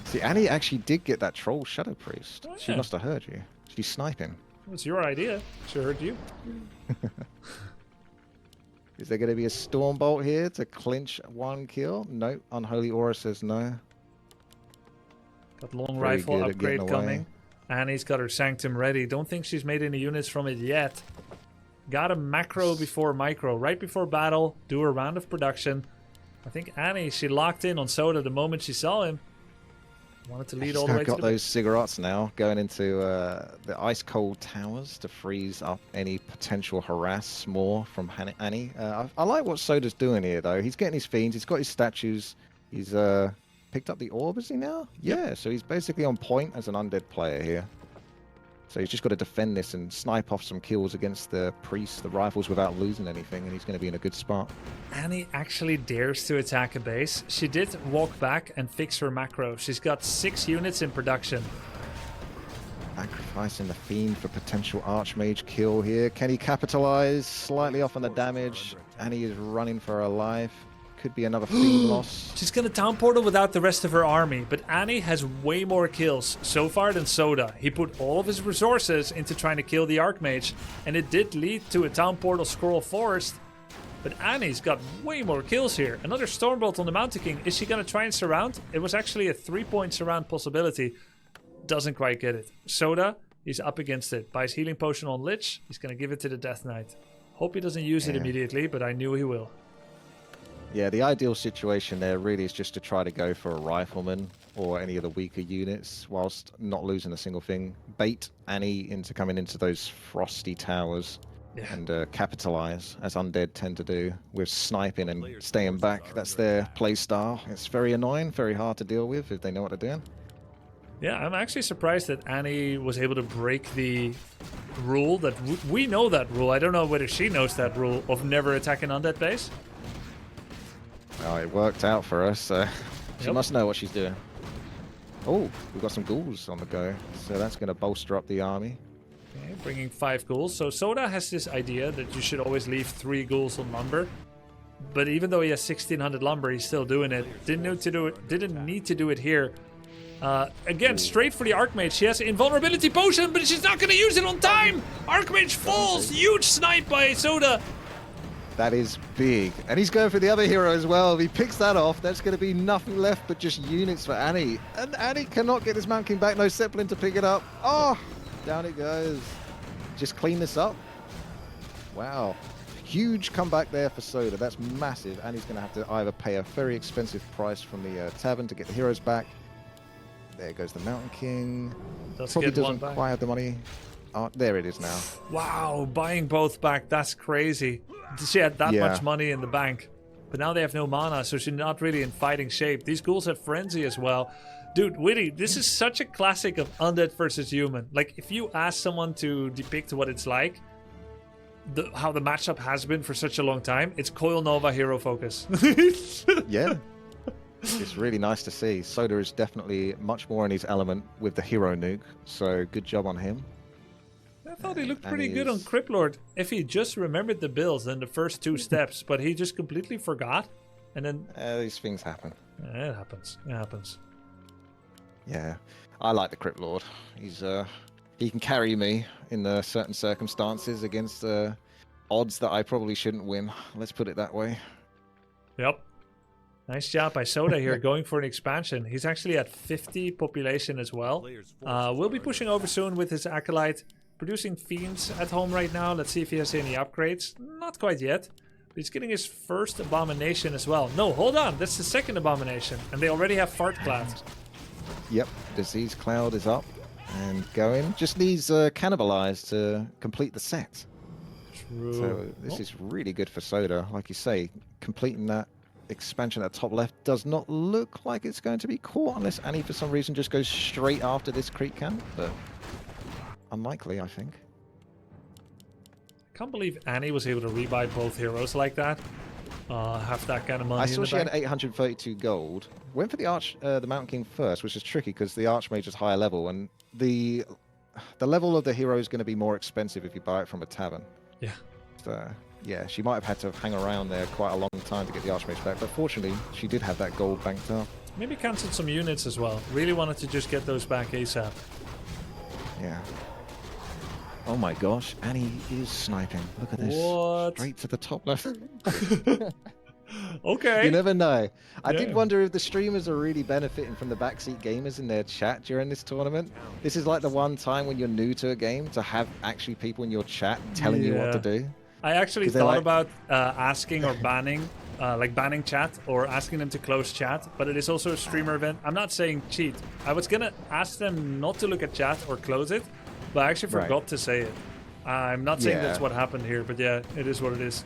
See, Annie actually did get that troll shadow priest. Oh, yeah. She must have heard you. She's sniping. It was your idea. She heard you. Is there going to be a Stormbolt here to clinch one kill? No. Unholy Aura says no. Got long rifle upgrade coming. Annie's got her Sanctum ready. Don't think she's made any units from it yet. Got a macro before micro. Right before battle, do a round of production. I think Annie, she locked in on Soda the moment she saw him. Wanted to lead He's all the way to got the those cigarettes now, going into the ice cold towers to freeze up any potential harass more from Annie. I like what Soda's doing here, though. He's getting his fiends. He's got his statues. He's picked up the orb, is he now? Yep. Yeah, so he's basically on point as an undead player here. So he's just got to defend this and snipe off some kills against the priests, the rifles, without losing anything, and he's going to be in a good spot. Annie actually dares to attack a base. She did walk back and fix her macro. She's got 6 units in production. Sacrificing the Fiend for potential Archmage kill here. Can he capitalize? Slightly off on the damage. Annie is running for her life. Could be another Fiend loss. She's gonna town portal without the rest of her army, but Annie has way more kills so far than Soda. He put all of his resources into trying to kill the Archmage, and it did lead to a town portal scroll forest. But Annie's got way more kills here. Another Stormbolt on the Mountain King. Is she gonna try and surround? It was actually a 3-point surround possibility. Doesn't quite get it. Soda, he's up against it. Buys healing potion on Lich. He's gonna give it to the Death Knight. Hope he doesn't use it immediately, but I knew he will. Yeah, the ideal situation there really is just to try to go for a rifleman or any of the weaker units whilst not losing a single thing. Bait Annie into coming into those frosty towers and capitalize, as undead tend to do, with sniping and staying back. That's their play style. It's very annoying, very hard to deal with if they know what they're doing. Yeah, I'm actually surprised that Annie was able to break the rule that we know that rule. I don't know whether she knows that rule of never attacking undead base. Oh, it worked out for us. She must know what she's doing. Oh, we've got some ghouls on the go, so that's going to bolster up the army. Okay, bringing 5 ghouls. So Soda has this idea that you should always leave 3 ghouls on lumber. But even though he has 1600 lumber, he's still doing it. Didn't need to do it here. Again, straight for the Archmage. She has invulnerability potion, but she's not going to use it on time. Archmage falls. Huge snipe by Soda. That is big. And he's going for the other hero as well. If he picks that off, that's going to be nothing left but just units for Annie. And Annie cannot get his Mountain King back. No Zeppelin to pick it up. Oh, down it goes. Just clean this up. Wow. Huge comeback there for Soda. That's massive. Annie's going to have to either pay a very expensive price from the tavern to get the heroes back. There goes the Mountain King. Probably doesn't quite have the money. Oh, there it is now. Wow, buying both back. That's crazy. She had that much money in the bank. But now they have no mana, so she's not really in fighting shape. These ghouls have frenzy as well. Dude, Witty, this is such a classic of undead versus human. Like, if you ask someone to depict what it's like, how the matchup has been for such a long time, it's Coil Nova hero focus. Yeah. It's really nice to see. Soda is definitely much more in his element with the hero nuke, so good job on him. I thought he looked pretty good on Cryptlord if he just remembered the builds in the first 2 steps, but he just completely forgot. And then these things happen. It happens. It happens. Yeah, I like the Cryptlord. He's he can carry me in certain circumstances against odds that I probably shouldn't win. Let's put it that way. Yep. Nice job by Soda here, going for an expansion. He's actually at 50 population as well. We'll be pushing over soon with his Acolyte. Producing fiends at home right now. Let's see if he has any upgrades. Not quite yet. But he's getting his first abomination as well. No, hold on. That's the second abomination. And they already have Fart Cloud. Yep, Disease Cloud is up and going. Just needs Cannibalize to complete the set. True. So this is really good for Soda. Like you say, completing that expansion at the top left does not look like it's going to be caught unless Annie for some reason just goes straight after this creep camp. But unlikely, I think. I can't believe Annie was able to rebuy both heroes like that. Have that kind of money. I saw in the she bank. had 832 gold. Went for the Mountain King first, which is tricky because the Archmage is higher level, and the level of the hero is going to be more expensive if you buy it from a tavern. Yeah. So yeah, she might have had to hang around there quite a long time to get the Archmage back, but fortunately, she did have that gold banked up. Maybe cancelled some units as well. Really wanted to just get those back ASAP. Yeah. Oh my gosh, Annie is sniping. Look at this. What? Straight to the top left. Okay. You never know. I did Yeah. wonder if the streamers are really benefiting from the backseat gamers in their chat during this tournament. This is like the one time when you're new to a game to have actually people in your chat telling you what to do. I actually 'Cause they're thought like- about asking or banning like banning chat or asking them to close chat, but it is also a streamer event. I'm not saying cheat. I was gonna ask them not to look at chat or close it, but I actually forgot to say it. I'm not saying that's what happened here, but yeah, it is what it is.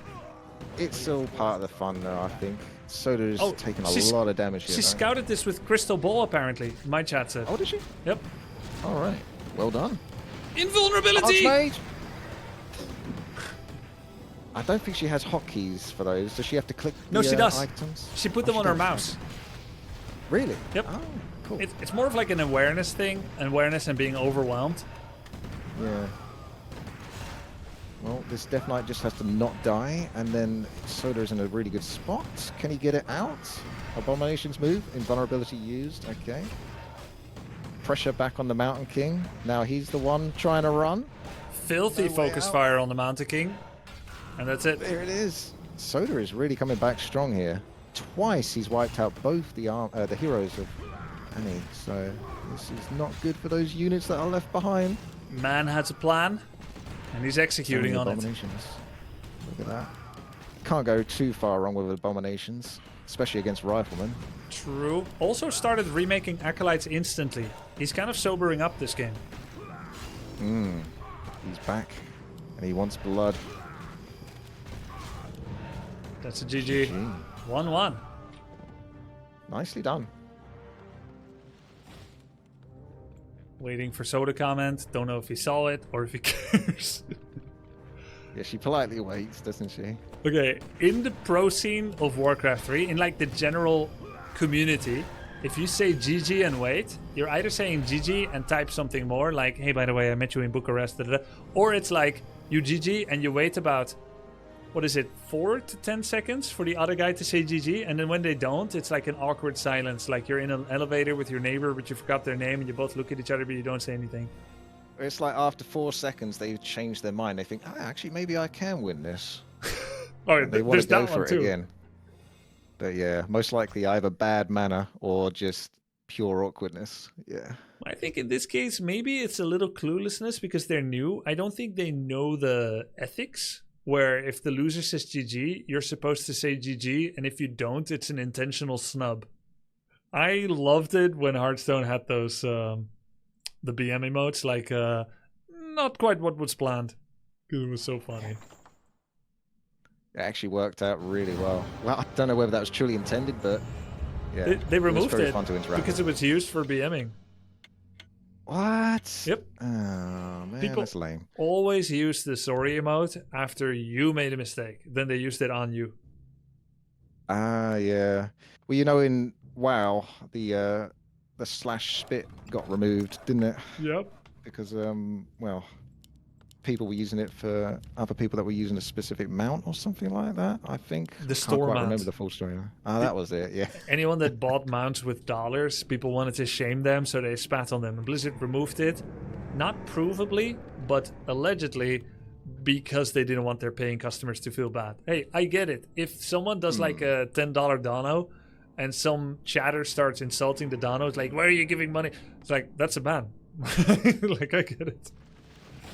It's still part of the fun, though, I think. Soda's taken a lot of damage here. She scouted this with Crystal Ball, apparently. My chat said. Oh, did she? Yep. All right. Well done. Invulnerability! Archmage! I don't think she has hotkeys for those. Does she have to click the she does. items? She put them on her mouse. Really? Yep. Oh, cool. It's more of like an awareness thing. Awareness and being overwhelmed. Yeah. Well, this Death Knight just has to not die, and then Soda's in a really good spot. Can he get it out? Abomination's move. Invulnerability used. Okay. Pressure back on the Mountain King. Now he's the one trying to run. Filthy focus fire on the Mountain King. And that's it. There it is. Soda is really coming back strong here. Twice he's wiped out both the heroes of Annie. So this is not good for those units that are left behind. Man has a plan, and he's executing on it. Look at that. Can't go too far wrong with abominations, especially against riflemen. True. Also started remaking Acolytes instantly. He's kind of sobering up this game. He's back, and he wants blood. That's a GG. 1-1. Nicely done. Waiting for Soda comment. Don't know if he saw it or if he cares. Yeah, she politely waits, doesn't she? Okay, in the pro scene of Warcraft 3, in like the general community, if you say GG and wait, you're either saying GG and type something more, like, hey, by the way, I met you in Bucharest, or it's like you GG and you wait about, what is it, 4 to 10 seconds for the other guy to say GG, and then when they don't, it's like an awkward silence, like you're in an elevator with your neighbor, but you forgot their name, and you both look at each other, but you don't say anything. It's like after 4 seconds, they change their mind. They think, oh, actually, maybe I can win this. They want to go for it again. But yeah, most likely either bad manner or just pure awkwardness. Yeah. I think in this case, maybe it's a little cluelessness because they're new. I don't think they know the ethics where if the loser says GG, you're supposed to say GG, and if you don't, it's an intentional snub. I loved it when Hearthstone had those the BM emotes, like not quite what was planned. It was so funny. It actually worked out really well. Well, I don't know whether that was truly intended, but yeah, they removed it was very it fun to interact because it was used for BMing. What? Yep. Oh man, People that's lame. always use the sorry emote after you made a mistake. Then they used it on you. Yeah. Well, you know, in WoW, the slash spit got removed, didn't it? Yep. Because well, people were using it for other people that were using a specific mount or something like that. I think. The store Can't quite mount. remember the full story now. Oh, that was it. Yeah. Anyone that bought mounts with dollars, people wanted to shame them, so they spat on them. And Blizzard removed it, not provably, but allegedly, because they didn't want their paying customers to feel bad. Hey, I get it. If someone does like a $10 dono, and some chatter starts insulting the donos, like, why are you giving money? It's like, that's a ban. Like, I get it.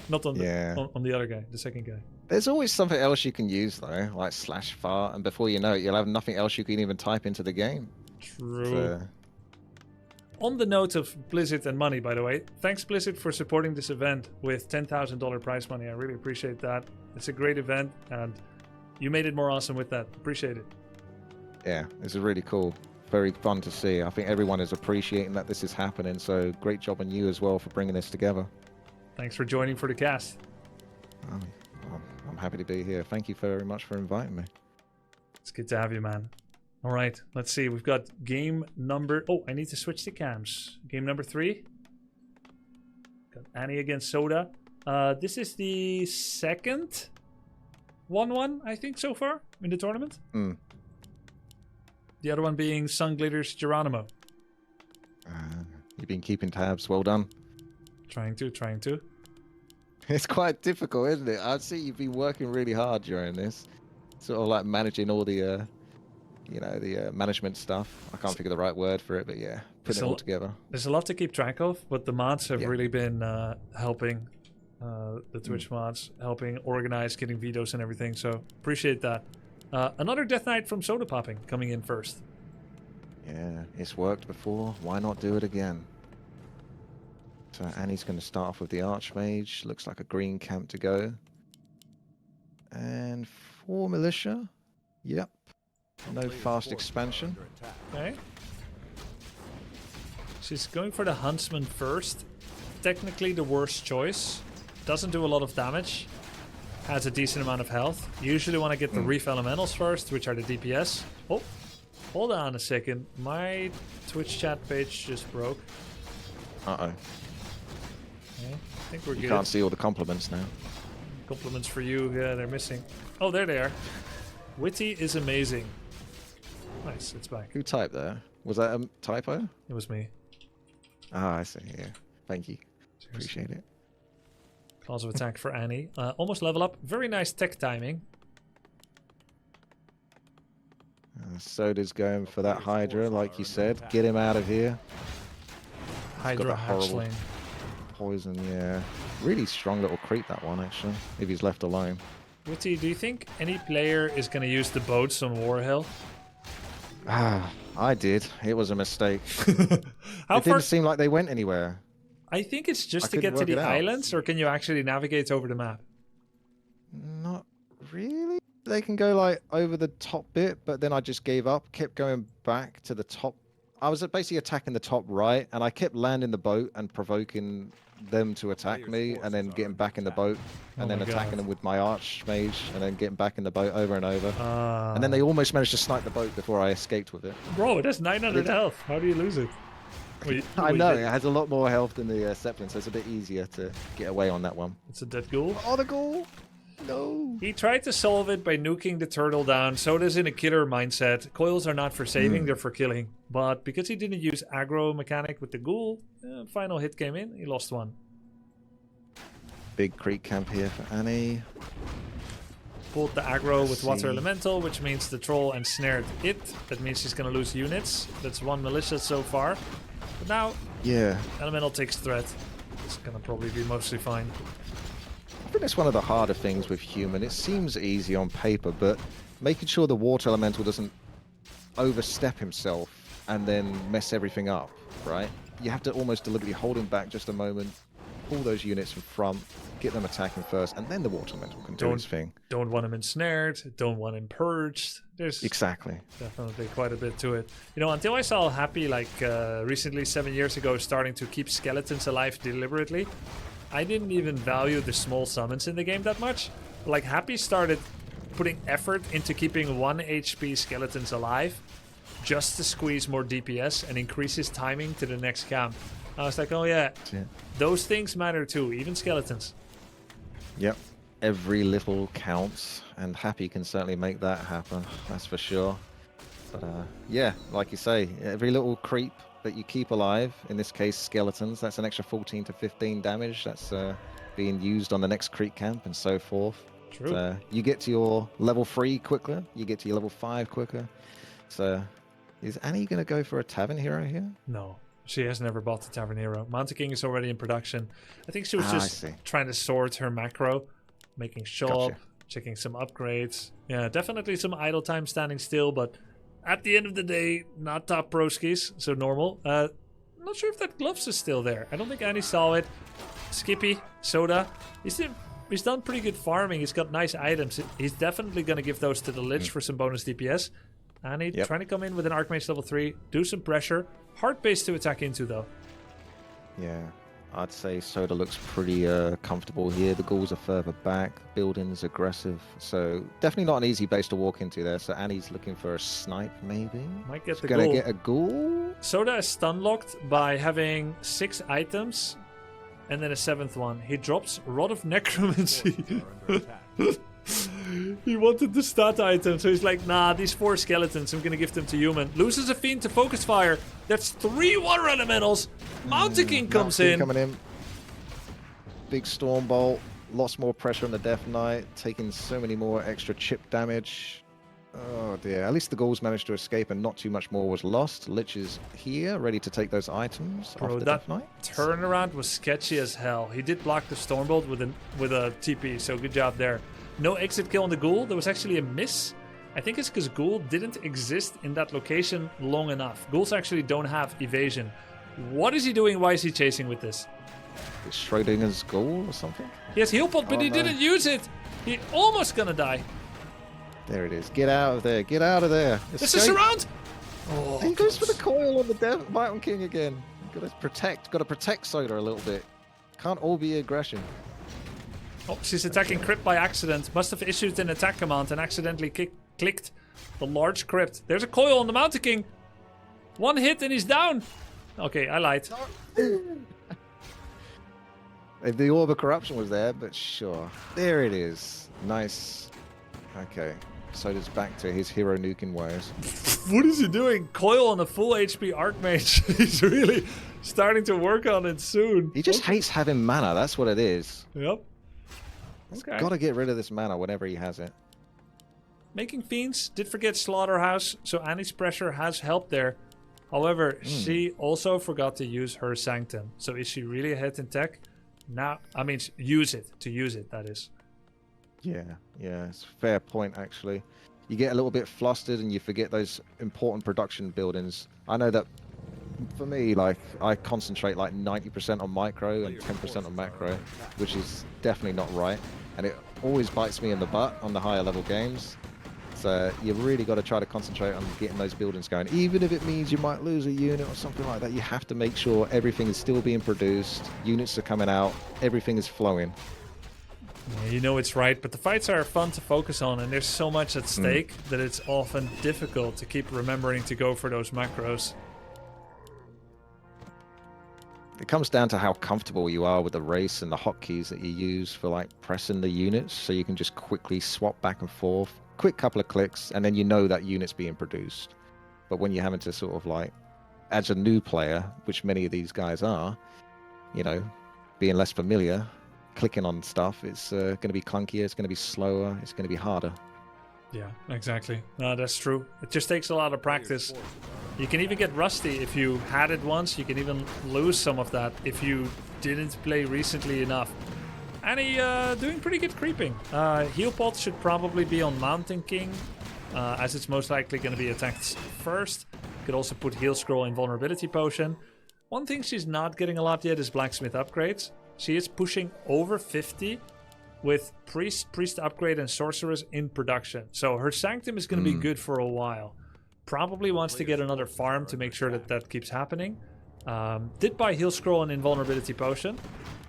Not on the, on the other guy, the second guy. There's always something else you can use, though, like slash fart, and before you know it, you'll have nothing else you can even type into the game. True. So... On the note of Blizzard and money, by the way, thanks Blizzard for supporting this event with $10,000 prize money. I really appreciate that. It's a great event, and you made it more awesome with that. Appreciate it. Yeah, it's really cool. Very fun to see. I think everyone is appreciating that this is happening, so great job on you as well for bringing this together. Thanks for joining for the cast. I'm happy to be here. Thank you very much for inviting me. It's good to have you, man. All right, let's see. We've got game number... Oh, I need to switch the cams. Game number 3. Got Annie against Soda. This is the second 1-1, I think, so far in the tournament. The other one being Sun Glitter's Geronimo. You've been keeping tabs. Well done. Trying to. It's quite difficult, isn't it? I see you've been working really hard during this. Sort of like managing all the, the management stuff. I can't think of the right word for it, but yeah, putting it all together. There's a lot to keep track of, but the mods have really been helping. The Twitch mods, helping organize, getting vetoes and everything. So appreciate that. Another Death Knight from Sodapoppin coming in first. Yeah, it's worked before. Why not do it again? So Annie's going to start off with the Archmage. Looks like a green camp to go. And 4 Militia. Yep. No fast expansion. Okay. She's going for the Huntsman first. Technically the worst choice. Doesn't do a lot of damage. Has a decent amount of health. Usually want to get the Reef Elementals first, which are the DPS. Oh, hold on a second. My Twitch chat page just broke. Uh-oh. Okay. I think we're good. You can't see all the compliments now. Compliments for you. Yeah, they're missing. Oh, there they are. Witty is amazing. Nice, it's back. Who typed there? Was that a typo? It was me. Ah, I see. Yeah. Thank you. Appreciate it. Claws of attack for Annie. Almost level up. Very nice tech timing. Soda's going for that Hydra, like you said. Get him out of here. Hydra that horrible hatchling. Poison, yeah. Really strong little creep, that one, actually, if he's left alone. Witty, do you think any player is going to use the boats on Warhill? Ah, I did. It was a mistake. How It far? didn't seem like they went anywhere. I think it's just I to get couldn't to work the it out. islands, or can you actually navigate over the map? Not really. They can go like over the top bit, but then I just gave up, kept going back to the top. I was basically attacking the top right, and I kept landing the boat and provoking them to attack me, and then getting back in the boat, and Oh then my attacking God. them with my Archmage, and then getting back in the boat over and over. Ah. And then they almost managed to snipe the boat before I escaped with it. Bro, it has 900 health. How do you lose it? I know, it has a lot more health than the Zeppelin, so it's a bit easier to get away on that one. It's a dead ghoul. Oh, the goal! No! He tried to solve it by nuking the turtle down. Soda's in a killer mindset. Coils are not for saving, they're for killing. But because he didn't use aggro mechanic with the ghoul, final hit came in, he lost one. Big creek camp here for Annie. Pulled the aggro with Let's water see. elemental, which means the troll and snared it. That means she's gonna lose units. That's 1 militia so far. But now, Yeah. elemental takes threat. It's gonna probably be mostly fine. I think it's one of the harder things with human. It seems easy on paper, but making sure the water elemental doesn't overstep himself and then mess everything up, right? You have to almost deliberately hold him back just a moment, pull those units in front, get them attacking first, and then the water elemental can do its thing. Don't want him ensnared, don't want him purged. There's Exactly. definitely quite a bit to it. You know, until I saw Happy, like recently 7 years ago, starting to keep skeletons alive deliberately, I didn't even value the small summons in the game that much. Like, Happy started putting effort into keeping 1 HP skeletons alive just to squeeze more DPS and increase his timing to the next camp. I was like, oh yeah, Yeah. those things matter too, even skeletons. Yep. Every little counts, and Happy can certainly make that happen, that's for sure. But yeah, like you say, every little creep that you keep alive, in this case skeletons, that's an extra 14 to 15 damage that's being used on the next creep camp and so forth. True. You get to your level 3 quicker, you get to your level 5 quicker. So is Annie going to go for a Tavern Hero here? No, she has never bought the Tavern Hero. Mountain King is already in production. I think she was I just see. trying to sort her macro, making shop, Gotcha. checking some upgrades. Yeah, definitely some idle time standing still, but at the end of the day, not top pro skis, so normal. Not sure if that gloves is still there. I don't think Annie saw it. Skippy, Soda, he's done pretty good farming. He's got nice items. He's definitely going to give those to the Lich for some bonus DPS. Annie Yep. trying to come in with an Archmage level 3, do some pressure. Hard base to attack into, though. Yeah, I'd say Soda looks pretty comfortable here. The ghouls are further back, building's aggressive, so definitely not an easy base to walk into there. So Annie's looking for a snipe, maybe. Might get She's the gonna ghoul. get a ghoul. Soda is stun locked by having 6 items and then a 7th one. He drops Rod of Necromancy. He wanted the stat item, so he's like, nah, these 4 skeletons, I'm gonna give them to human. Loses a fiend to focus fire. That's 3 water elementals. Mountain King comes Mountain in. Coming in. Big storm bolt. Lots more pressure on the Death Knight, taking so many more extra chip damage. Oh dear. At least the ghouls managed to escape and not too much more was lost. Lich is here, ready to take those items Bro, off the that Death Knight. turnaround was sketchy as hell. He did block the Stormbolt with a TP, so good job there. No exit kill on the ghoul. There was actually a miss I think it's because Ghoul didn't exist in that location long enough. Ghouls actually don't have evasion. What is he doing? Why is he chasing with this? Is Schrodinger's goal or something? He has heal pot, but he didn't use it. He almost gonna die. There it is. Get out of there. Get out of there. This is surround. Oh, he goes for the coil on the Mountain King again. Got to protect Soda a little bit. Can't all be aggression. Oh, she's attacking Crypt by accident. Must have issued an attack command and accidentally clicked the large Crypt. There's a coil on the Mountain King. One hit and he's down. Okay, I lied. If the Orb of Corruption was there, but sure. There it is. Nice. Okay. Soda's back to his hero nuking ways. What is he doing? Coil on a full HP Archmage. He's really starting to work on it soon. He just hates having mana. That's what it is. Yep. Okay. Got to get rid of this mana whenever he has it. Making Fiends. Did forget Slaughterhouse, so Annie's pressure has helped there. However, she also forgot to use her Sanctum. So is she really ahead in tech? Now, I mean, use it. To use it, that is. Yeah, it's a fair point, actually. You get a little bit flustered and you forget those important production buildings. I know that for me, like, I concentrate like 90% on micro and 10% on macro, which is definitely not right. And it always bites me in the butt on the higher level games. So you've really got to try to concentrate on getting those buildings going. Even if it means you might lose a unit or something like that, you have to make sure everything is still being produced, units are coming out, everything is flowing. Yeah, you know it's right, but the fights are fun to focus on, and there's so much at stake that it's often difficult to keep remembering to go for those macros. It comes down to how comfortable you are with the race and the hotkeys that you use for like pressing the units, so you can just quickly swap back and forth, quick couple of clicks, and then you know that unit's being produced. But when you're having to sort of like, as a new player, which many of these guys are, you know, being less familiar, clicking on stuff, it's going to be clunkier, it's going to be slower, it's going to be harder. Yeah, exactly. No, that's true. It just takes a lot of practice. You can even get rusty if you had it once. You can even lose some of that if you didn't play recently enough. Annie doing pretty good creeping. Heal pot should probably be on Mountain King, as it's most likely going to be attacked first. Could also put Heal Scroll and Vulnerability Potion. One thing she's not getting a lot yet is Blacksmith upgrades. She is pushing over 50 with Priest upgrade and Sorceress in production. So her Sanctum is going to be good for a while. Probably wants to get another farm to make sure that that keeps happening. Did buy Heal Scroll and Invulnerability Potion.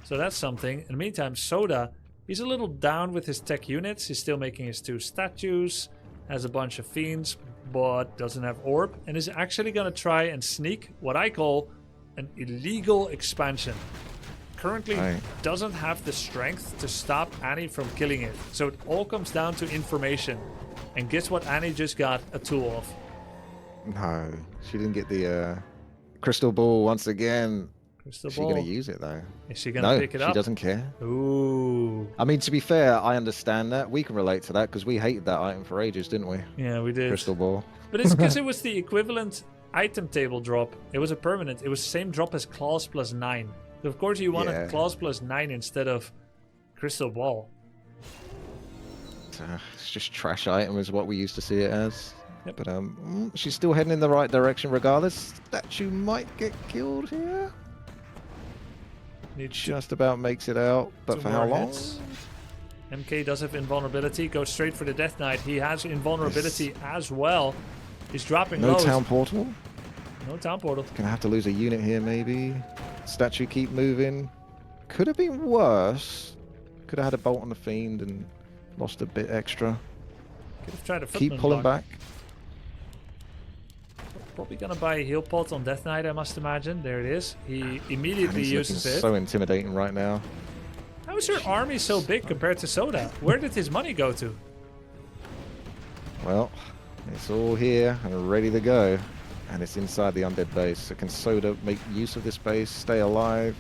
So that's something. In the meantime, Soda, he's a little down with his tech units. He's still making his 2 statues. Has a bunch of Fiends, but doesn't have Orb. And is actually going to try and sneak what I call an illegal expansion. Currently doesn't have the strength to stop Annie from killing it. So it all comes down to information. And guess what Annie just got a tool of? No, she didn't get the crystal ball once again. Crystal Is ball. she going to use it though? Is she going to pick it up? No, she doesn't care. Ooh. I mean, to be fair, I understand that. We can relate to that because we hated that item for ages, didn't we? Yeah, we did. Crystal ball. But it's because it was the equivalent item table drop. It was a permanent. It was the same drop as Claws plus 9. So of course you wanted Claws plus 9 instead of Crystal Ball. It's just trash item is what we used to see it as. Yep. But she's still heading in the right direction regardless. Statue might get killed here. Just about makes it out, but for how long? Hits. MK does have invulnerability. Goes straight for the Death Knight. He has invulnerability as well. He's dropping no lows. Town Portal. No Town Portal. Gonna have to lose a unit here maybe. Statue keep moving. Could have been worse. Could have had a bolt on the Fiend and lost a bit extra. Could have tried a Keep pulling back. Probably gonna buy a heal pot on Death Knight, I must imagine. There it is. He immediately uses it. So intimidating right now. How is your army so big compared to Soda? Where did his money go to? Well, it's all here and ready to go. And it's inside the undead base. So can Soda make use of this base, stay alive?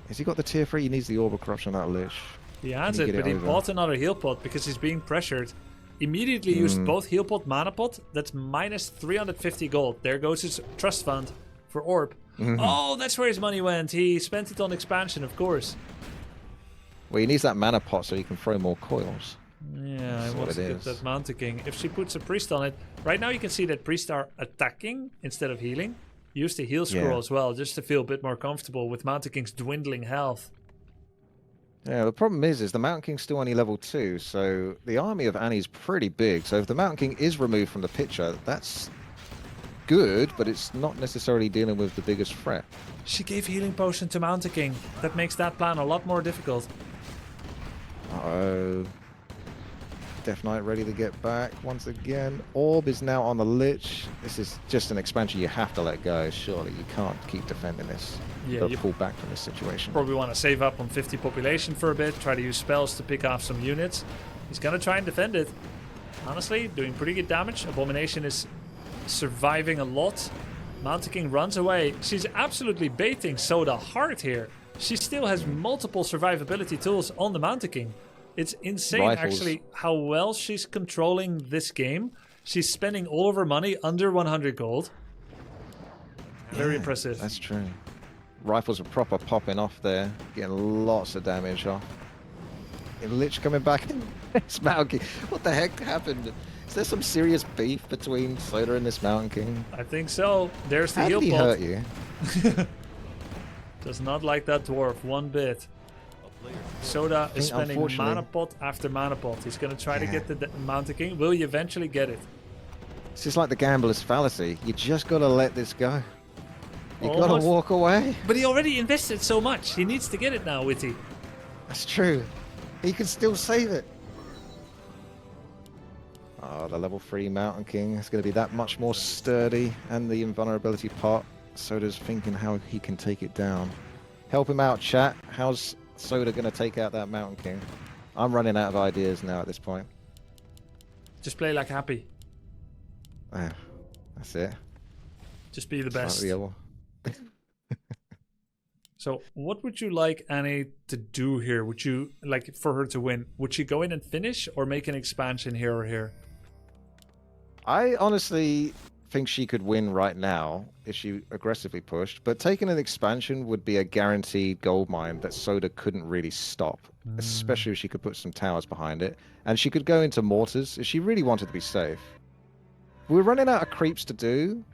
Has he got the tier 3? He needs the Orb of Corruption on that Lich. He has it, but he bought another heal pot because he's being pressured. Immediately used both heal pot, mana pot. That's minus 350 gold. There goes his trust fund for Orb. Oh, that's where his money went. He spent it on expansion, of course. Well, he needs that mana pot so he can throw more coils. Yeah, I That's want what to it get is. that Mountain King. If she puts a priest on it, right now you can see that priests are attacking instead of healing. Use the heal scroll Yeah. as well, just to feel a bit more comfortable with Mountain King's dwindling health. Yeah, the problem is the Mountain King's still only level 2, so the army of Annie's pretty big. So if the Mountain King is removed from the picture, that's good, but it's not necessarily dealing with the biggest threat. She gave healing potion to Mountain King. That makes that plan a lot more difficult. Uh-oh. Death Knight ready to get back once again. Orb is now on the Lich. This is just an expansion you have to let go, surely. You can't keep defending this. Yeah, You've got you to pull back from this situation. probably want to save up on 50 population for a bit, try to use spells to pick off some units. He's going to try and defend it. Honestly, doing pretty good damage. Abomination is surviving a lot. Mountain King runs away. She's absolutely baiting Soda hard here. She still has multiple survivability tools on the Mountain King. It's insane, Rifles. actually, how well she's controlling this game. She's spending all of her money under 100 gold. Very impressive. That's true. Rifles are proper popping off there, getting lots of damage off. And Lich coming back. It's Mountain King. What the heck happened? Is there some serious beef between Soda and this Mountain King? I think so. There's the How heal did he pot. hurt you? Does not like that dwarf one bit. Soda is spending unfortunately- mana pot after mana pot. He's going to try to Yeah. get the Mountain King. Will he eventually get it? It's just like the gambler's fallacy. You just gotta let this go. You gotta Almost. walk away. But he already invested so much. He needs to get it now, Witty. That's true. He can still save it. Oh, the level 3 Mountain King is going to be that much more sturdy, and the invulnerability pot. Soda's thinking how he can take it down. Help him out, chat. How's Soda going to take out that Mountain King? I'm running out of ideas now at this point. Just play like happy. Ah, that's it. Just be the It's like best. the other- So, what would you like Annie to do here? Would you like for her to win? Would she go in and finish, or make an expansion here or here? I honestly think she could win right now if she aggressively pushed, but taking an expansion would be a guaranteed gold mine that Soda couldn't really stop, especially if she could put some towers behind it. And she could go into mortars if she really wanted to be safe. We're running out of creeps to do,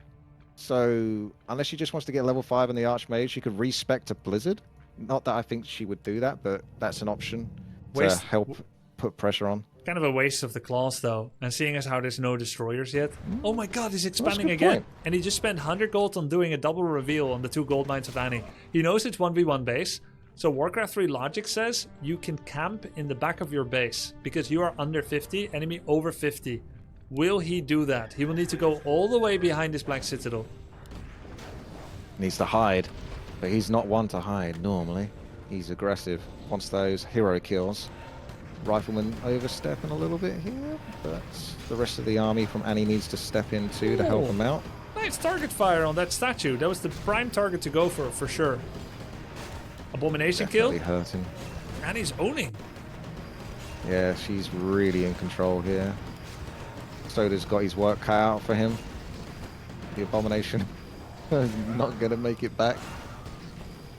so unless she just wants to get level 5 in the Archmage, she could respec to Blizzard. Not that I think she would do that, but that's an option Waste- to help put pressure on. Kind of a waste of the claws, though. And seeing as how there's no destroyers yet. Oh my god, he's expanding good again. point. And he just spent 100 gold on doing a double reveal on the 2 gold mines of Annie. He knows it's 1v1 base. So Warcraft 3 logic says you can camp in the back of your base because you are under 50, enemy over 50. Will he do that? He will need to go all the way behind his Black Citadel. Needs to hide, but he's not one to hide normally. He's aggressive, wants those hero kills. Rifleman overstepping a little bit here, but the rest of the army from Annie needs to step in too to help Ooh. him out. Nice target fire on that statue. That was the prime target to go for sure. Abomination Definitely kill. hurting. Annie's owning. Yeah, she's really in control here. Soda's got his work cut out for him. The Abomination not gonna make it back.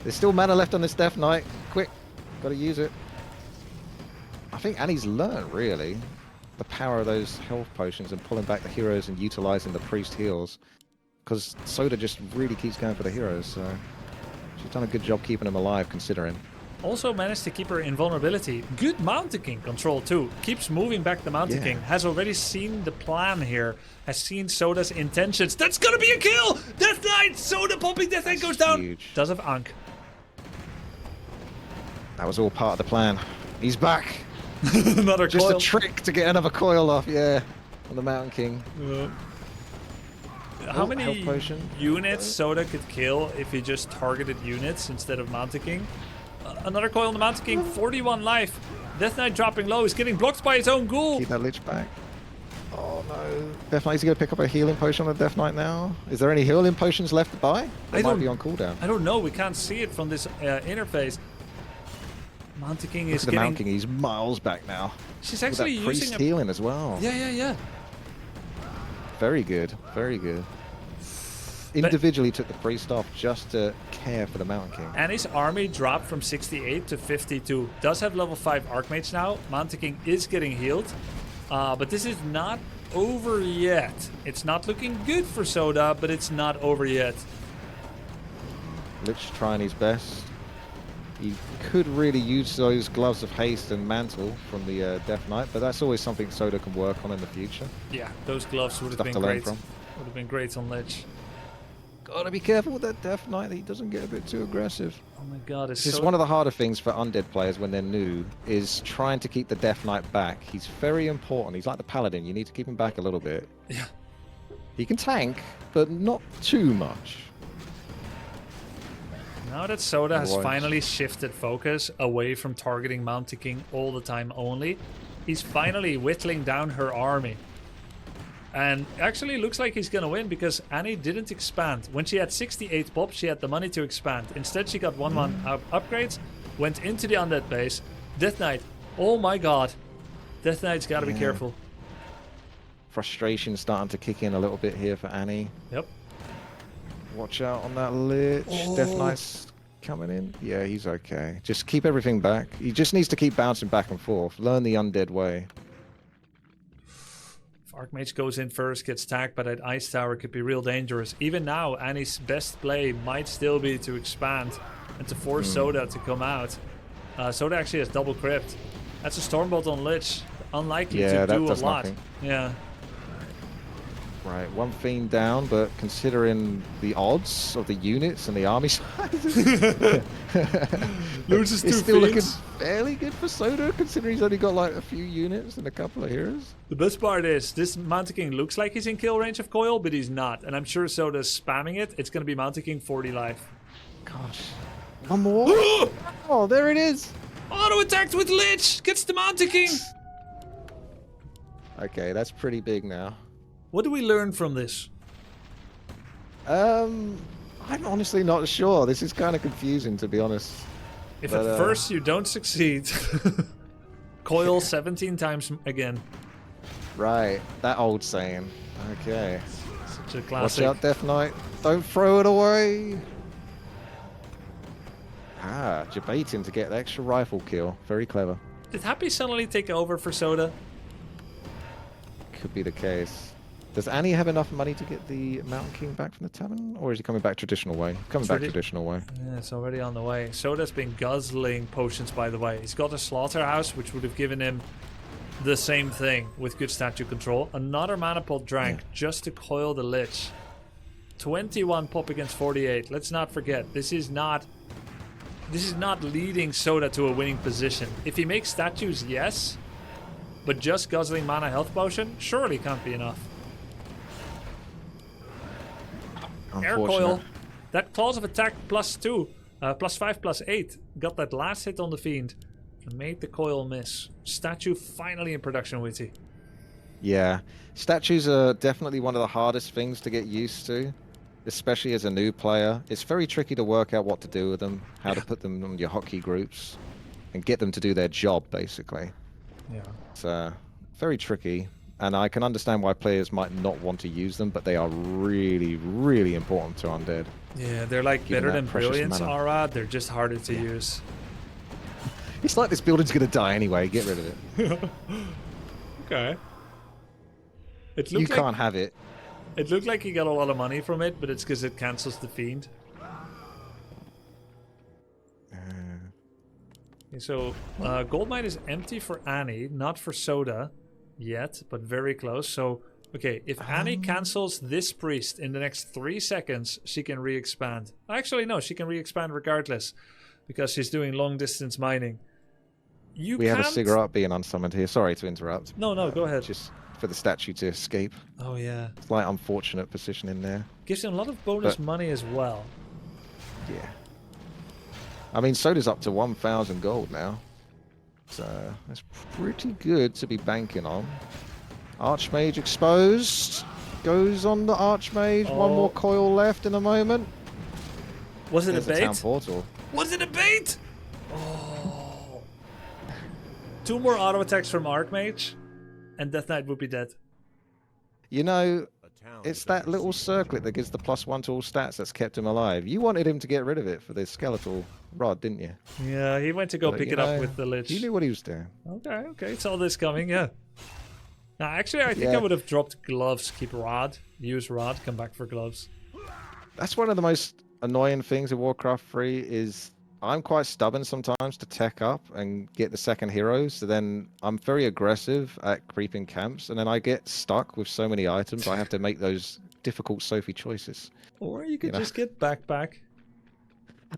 There's still mana left on this Death Knight. Quick, gotta use it. I think Annie's learned, really, the power of those health potions and pulling back the heroes and utilizing the priest heals. Because Soda just really keeps going for the heroes, so she's done a good job keeping them alive, considering. Also managed to keep her invulnerability. Good Mountain King control too. Keeps moving back the Mountain Yeah. King. Has already seen the plan here. Has seen Soda's intentions. That's gonna be a kill! Death Knight! Sodapoppin! Death Knight goes down! Huge. Does have Ankh. That was all part of the plan. He's back! Another Just coil. a trick to get another coil off, yeah. On the Mountain King. How Oh, many health potion. units Soda could kill if he just targeted units instead of Mountain King? Another coil on the Mountain King, 41 life. Death Knight dropping low. He's getting blocked by his own ghoul. Keep that Lich back. Oh no. Death Knight's going to pick up a healing potion on the Death Knight now. Is there any healing potions left to buy? They I might don't- be on cooldown. I don't know. We can't see it from this interface. Mountain King Look is at the getting... Mountain King, he's miles back now. She's With actually that priest using a... healing as well. Yeah. Very good, very good. individually took the priest off just to care for the Mountain King. Annie's army dropped from 68 to 52. Does have level 5 Archmage now. Mountain King is getting healed. But this is not over yet. It's not looking good for Soda, but it's not over yet. Lich trying his best. He could really use those gloves of haste and mantle from the Death Knight, but that's always something Soda can work on in the future. Yeah, those gloves would have been great. Would have been great on Lich. Gotta be careful with that Death Knight that he doesn't get a bit too aggressive. Oh my god, it's This is one of the harder things for undead players when they're new, is trying to keep the Death Knight back. He's very important. He's like the Paladin. You need to keep him back a little bit. Yeah. He can tank, but not too much. Now that Soda has Right. finally shifted focus away from targeting Mountain King all the time only, he's finally whittling down her army. And actually looks like he's gonna win because Annie didn't expand. When she had 68 pop, she had the money to expand. Instead, she got 1-1 upgrades, went into the undead base. Death Knight, oh my god. Death Knight's gotta be careful. Frustration starting to kick in a little bit here for Annie. Yep. Watch out on that Lich. Death Knight's coming in. Yeah, he's okay. Just keep everything back. He just needs to keep bouncing back and forth. Learn the undead way. If Archmage goes in first, gets tagged by that Ice Tower, could be real dangerous. Even now, Annie's best play might still be to expand and to force Soda to come out. Soda actually has double crypt. That's a Stormbolt on Lich. Unlikely to that do a does lot. nothing. Yeah. Right, one Fiend down, but considering the odds of the units and the army sizes, Loses it's two still looking Fiends. fairly good for Soda, considering he's only got like a few units and a couple of heroes. The best part is, this Mountain King looks like he's in kill range of Coil, but he's not. And I'm sure Soda's spamming it. It's going to be Mountain King 40 life. Gosh. One more. Oh, there it is. Auto attacked with Lich! Gets the Mountain King! Okay, that's pretty big now. What do we learn from this? I'm honestly not sure. This is kind of confusing, to be honest. If But, at first you don't succeed, Coil 17 times again. Right, that old saying. Okay. Such a Watch classic. out, Death Knight. Don't throw it away. Ah, debating to get the extra rifle kill. Very clever. Did Happy suddenly take over for Soda? Could be the case. Does Annie have enough money to get the Mountain King back from the tavern? Or is he coming back traditional way? Coming back traditional way. Yeah, it's already on the way. Soda's been guzzling potions, by the way. He's got a slaughterhouse, which would have given him the same thing with good statue control. Another mana pot drank just to coil the Lich. 21 pop against 48. Let's not forget, this is not leading Soda to a winning position. If he makes statues, yes. But just guzzling mana health potion surely can't be enough. Air coil. That clause of attack +2, +5, +8. Got that last hit on the Fiend. And made the coil miss. Statue finally in production, Witty. Yeah. Statues are definitely one of the hardest things to get used to. Especially as a new player. It's very tricky to work out what to do with them. How to put them on your hotkey groups. And get them to do their job, basically. Yeah. It's very tricky. And I can understand why players might not want to use them, but they are really, really important to undead. Yeah, they're like Given better that than precious Brilliance mana. Aura. They're just harder to use. It's like this building's gonna die anyway. Get rid of it. Okay. It You looked like can't have it. it looked like he got a lot of money from it, but it's because it cancels the Fiend. Okay, so gold mine is empty for Annie, not for Soda yet, but very close. So okay, if Annie cancels this priest in the next 3 seconds, she can re-expand. Actually, no, she can re-expand regardless because she's doing long distance mining. We have a cigarette being unsummoned here. Sorry to interrupt. No, go ahead. Just for the statue to escape. Oh yeah, Slight unfortunate position in there. gives him a lot of bonus But- money as well. Yeah. I mean, Soda's up to 1,000 gold now. So that's pretty good to be banking on. Archmage exposed. Goes on the Archmage. One more coil left in a moment. Was it There's a the town bait? portal. Was it a bait? Oh. 2 more auto attacks from Archmage, and Death Knight would be dead. You know, it's that little circlet that gives the +1 to all stats that's kept him alive. You wanted him to get rid of it for the skeletal rod, didn't you? Yeah, he went to go But, pick you it up know, with the lich. He knew what he was doing. Okay, saw this coming, yeah. Now, actually, I think I would have dropped gloves, keep rod, use rod, come back for gloves. That's one of the most annoying things in Warcraft 3 is I'm quite stubborn sometimes to tech up and get the second hero, so then I'm very aggressive at creeping camps, and then I get stuck with so many items, I have to make those difficult Sophie choices. Or you could just get backpack.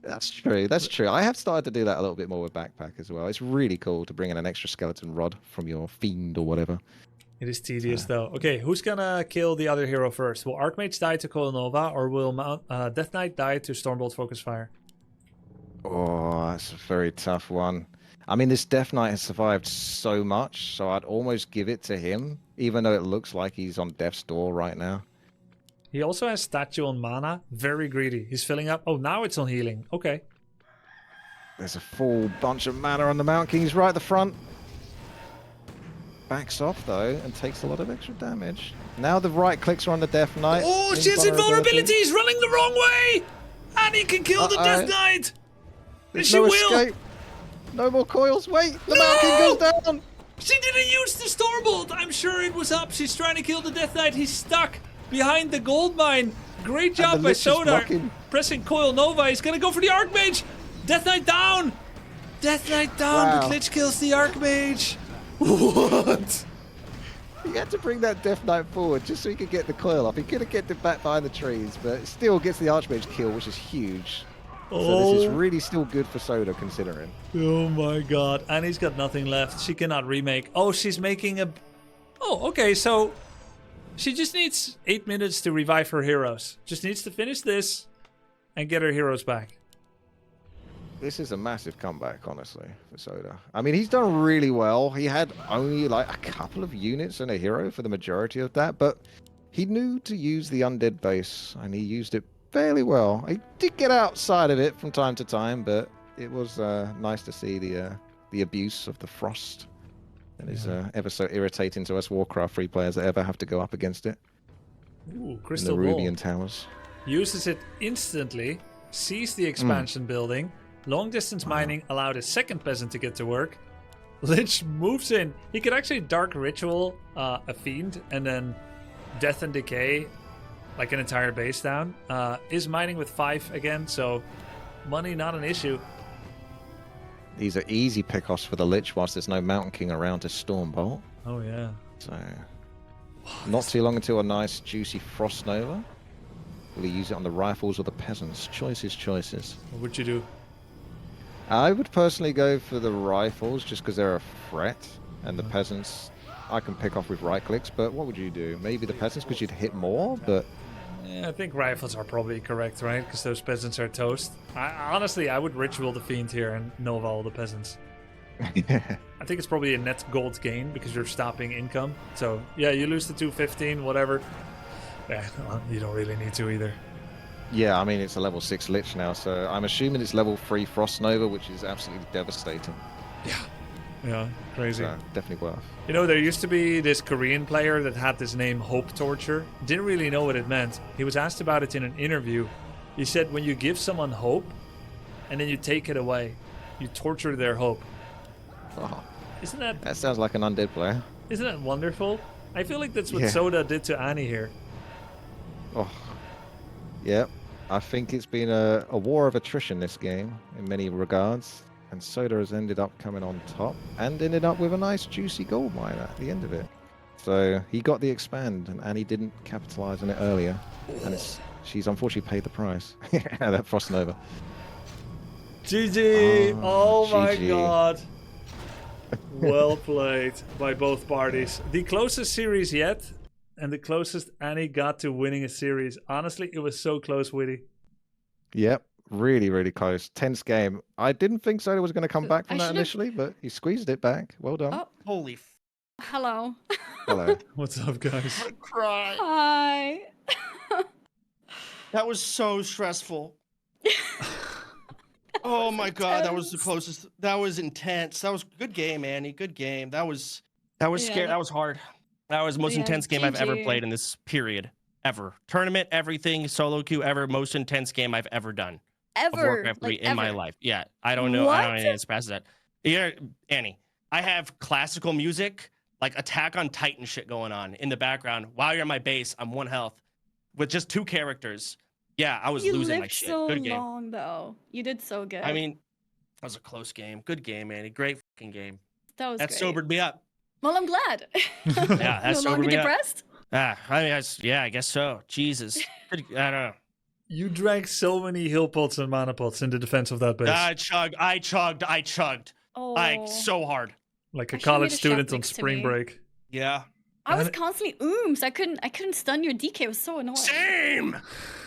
That's true, that's true. I have started to do that a little bit more with backpack as well. It's really cool to bring in an extra skeleton rod from your fiend or whatever. It is tedious, though. Okay, who's gonna kill the other hero first? Will Archmage die to Coil Nova, or will Death Knight die to Stormbolt Focus Fire? Oh, that's a very tough one. I mean, this Death Knight has survived so much, so I'd almost give it to him, even though it looks like he's on death's door right now. He also has statue on mana. Very greedy. He's filling up. Oh, now it's on healing. Okay. There's a full bunch of mana on the Mountain King. He's right at the front. Backs off, though, and takes a lot of extra damage. Now the right clicks are on the Death Knight. Oh, she has invulnerability! He's running the wrong way! And he can kill the Death Knight! And she no will! Escape. No more coils. Wait, the Mountain King goes down! She didn't use the Stormbolt! I'm sure it was up. She's trying to kill the Death Knight. He's stuck behind the gold mine. Great job by Soda. Pressing Coil Nova. He's gonna go for the Archmage. Death Knight down! Death Knight down, Wow. but Lich kills the Archmage. What? He had to bring that Death Knight forward just so he could get the coil off. He could have kept it back behind the trees, but it still gets the Archmage kill, which is huge. So this is really still good for Soda, considering. Oh my god. Annie's got nothing left. She cannot remake. Oh, she's making a... Oh, okay, so... She just needs 8 minutes to revive her heroes. Just needs to finish this and get her heroes back. This is a massive comeback, honestly, for Soda. I mean, he's done really well. He had only like a couple of units and a hero for the majority of that, but he knew to use the undead base, and he used it fairly well. He did get outside of it from time to time, but it was nice to see the abuse of the frost. It is ever so irritating to us Warcraft 3 players that ever have to go up against it. Ooh, In Crystal the Ball. Rubian Towers. Uses it instantly, sees the expansion building. Long distance mining allowed a second peasant to get to work. Lich moves in. He could actually Dark Ritual a fiend and then Death and Decay like an entire base down. Is mining with 5 again, so money not an issue. These are easy pickoffs for the Lich whilst there's no Mountain King around to Stormbolt. Oh yeah. So, not too long until a nice juicy Frost Nova. Will he use it on the rifles or the peasants? Choices, choices. What would you do? I would personally go for the rifles just because they're a threat, and the peasants I can pick off with right clicks, but what would you do? Maybe the peasants because you'd hit more, but... Yeah, I think rifles are probably correct, right? Because those peasants are toast. Honestly, I would ritual the fiend here and Nova all the peasants. Yeah. I think it's probably a net gold gain because you're stopping income. So, yeah, you lose the 215, whatever. Yeah, well, you don't really need to either. Yeah, I mean, it's a level 6 Lich now, so I'm assuming it's level 3 Frost Nova, which is absolutely devastating. Yeah, crazy. So, definitely worth. You know, there used to be this Korean player that had this name Hope Torture. Didn't really know what it meant. He was asked about it in an interview. He said when you give someone hope and then you take it away, you torture their hope. Oh, Isn't that that sounds like an undead player. isn't that wonderful? I feel like that's what Yeah. Soda did to Annie here. Oh, yeah. I think it's been a war of attrition this game in many regards, and Soda has ended up coming on top and ended up with a nice juicy gold mine at the end of it. So he got the expand, and Annie didn't capitalize on it earlier, and she's unfortunately paid the price. That Frost Nova. GG! Oh my GG. god. Well played by both parties. The closest series yet, and the closest Annie got to winning a series. Honestly, it was so close, Witty. Yep, really, really close. Tense game. I didn't think Soda was going to come back from I that should've- initially, but he squeezed it back. Well done. Oh, Holy hello. Hello. What's up, guys? cry. Hi. That was so stressful. Oh my god, that was the closest. That was intense. That was good game, Annie. Good game. That was Yeah, scary. That was hard. That was the most Yeah, intense game I've ever GG. played in this period. ever. Tournament, everything, solo queue ever, most intense game I've ever done. Of Ever. Warcraft 3 Like, in my ever. life. Yeah, I don't know. I What? don't know anything that's past that. Yeah, Annie, I have classical music, like Attack on Titan shit going on in the background. While you're on my base, I'm 1 health with just 2 characters. Yeah, I was You losing lived my shit. so Good game. long, though. You did so good. I mean, that was a close game. Good game, Annie. Great fucking game. that was That great. sobered me up. Well, I'm glad. Yeah, that no sobered longer me up. depressed? I mean, yeah, I guess so. Jesus. Good, I don't know. You drank so many heal pots and mana pots in the defense of that base. I chugged. Oh. Like, so hard. Like a I should've college made a student shop on next to spring me. break. Yeah. I was And- constantly so I couldn't stun your DK. It was so annoying. Same.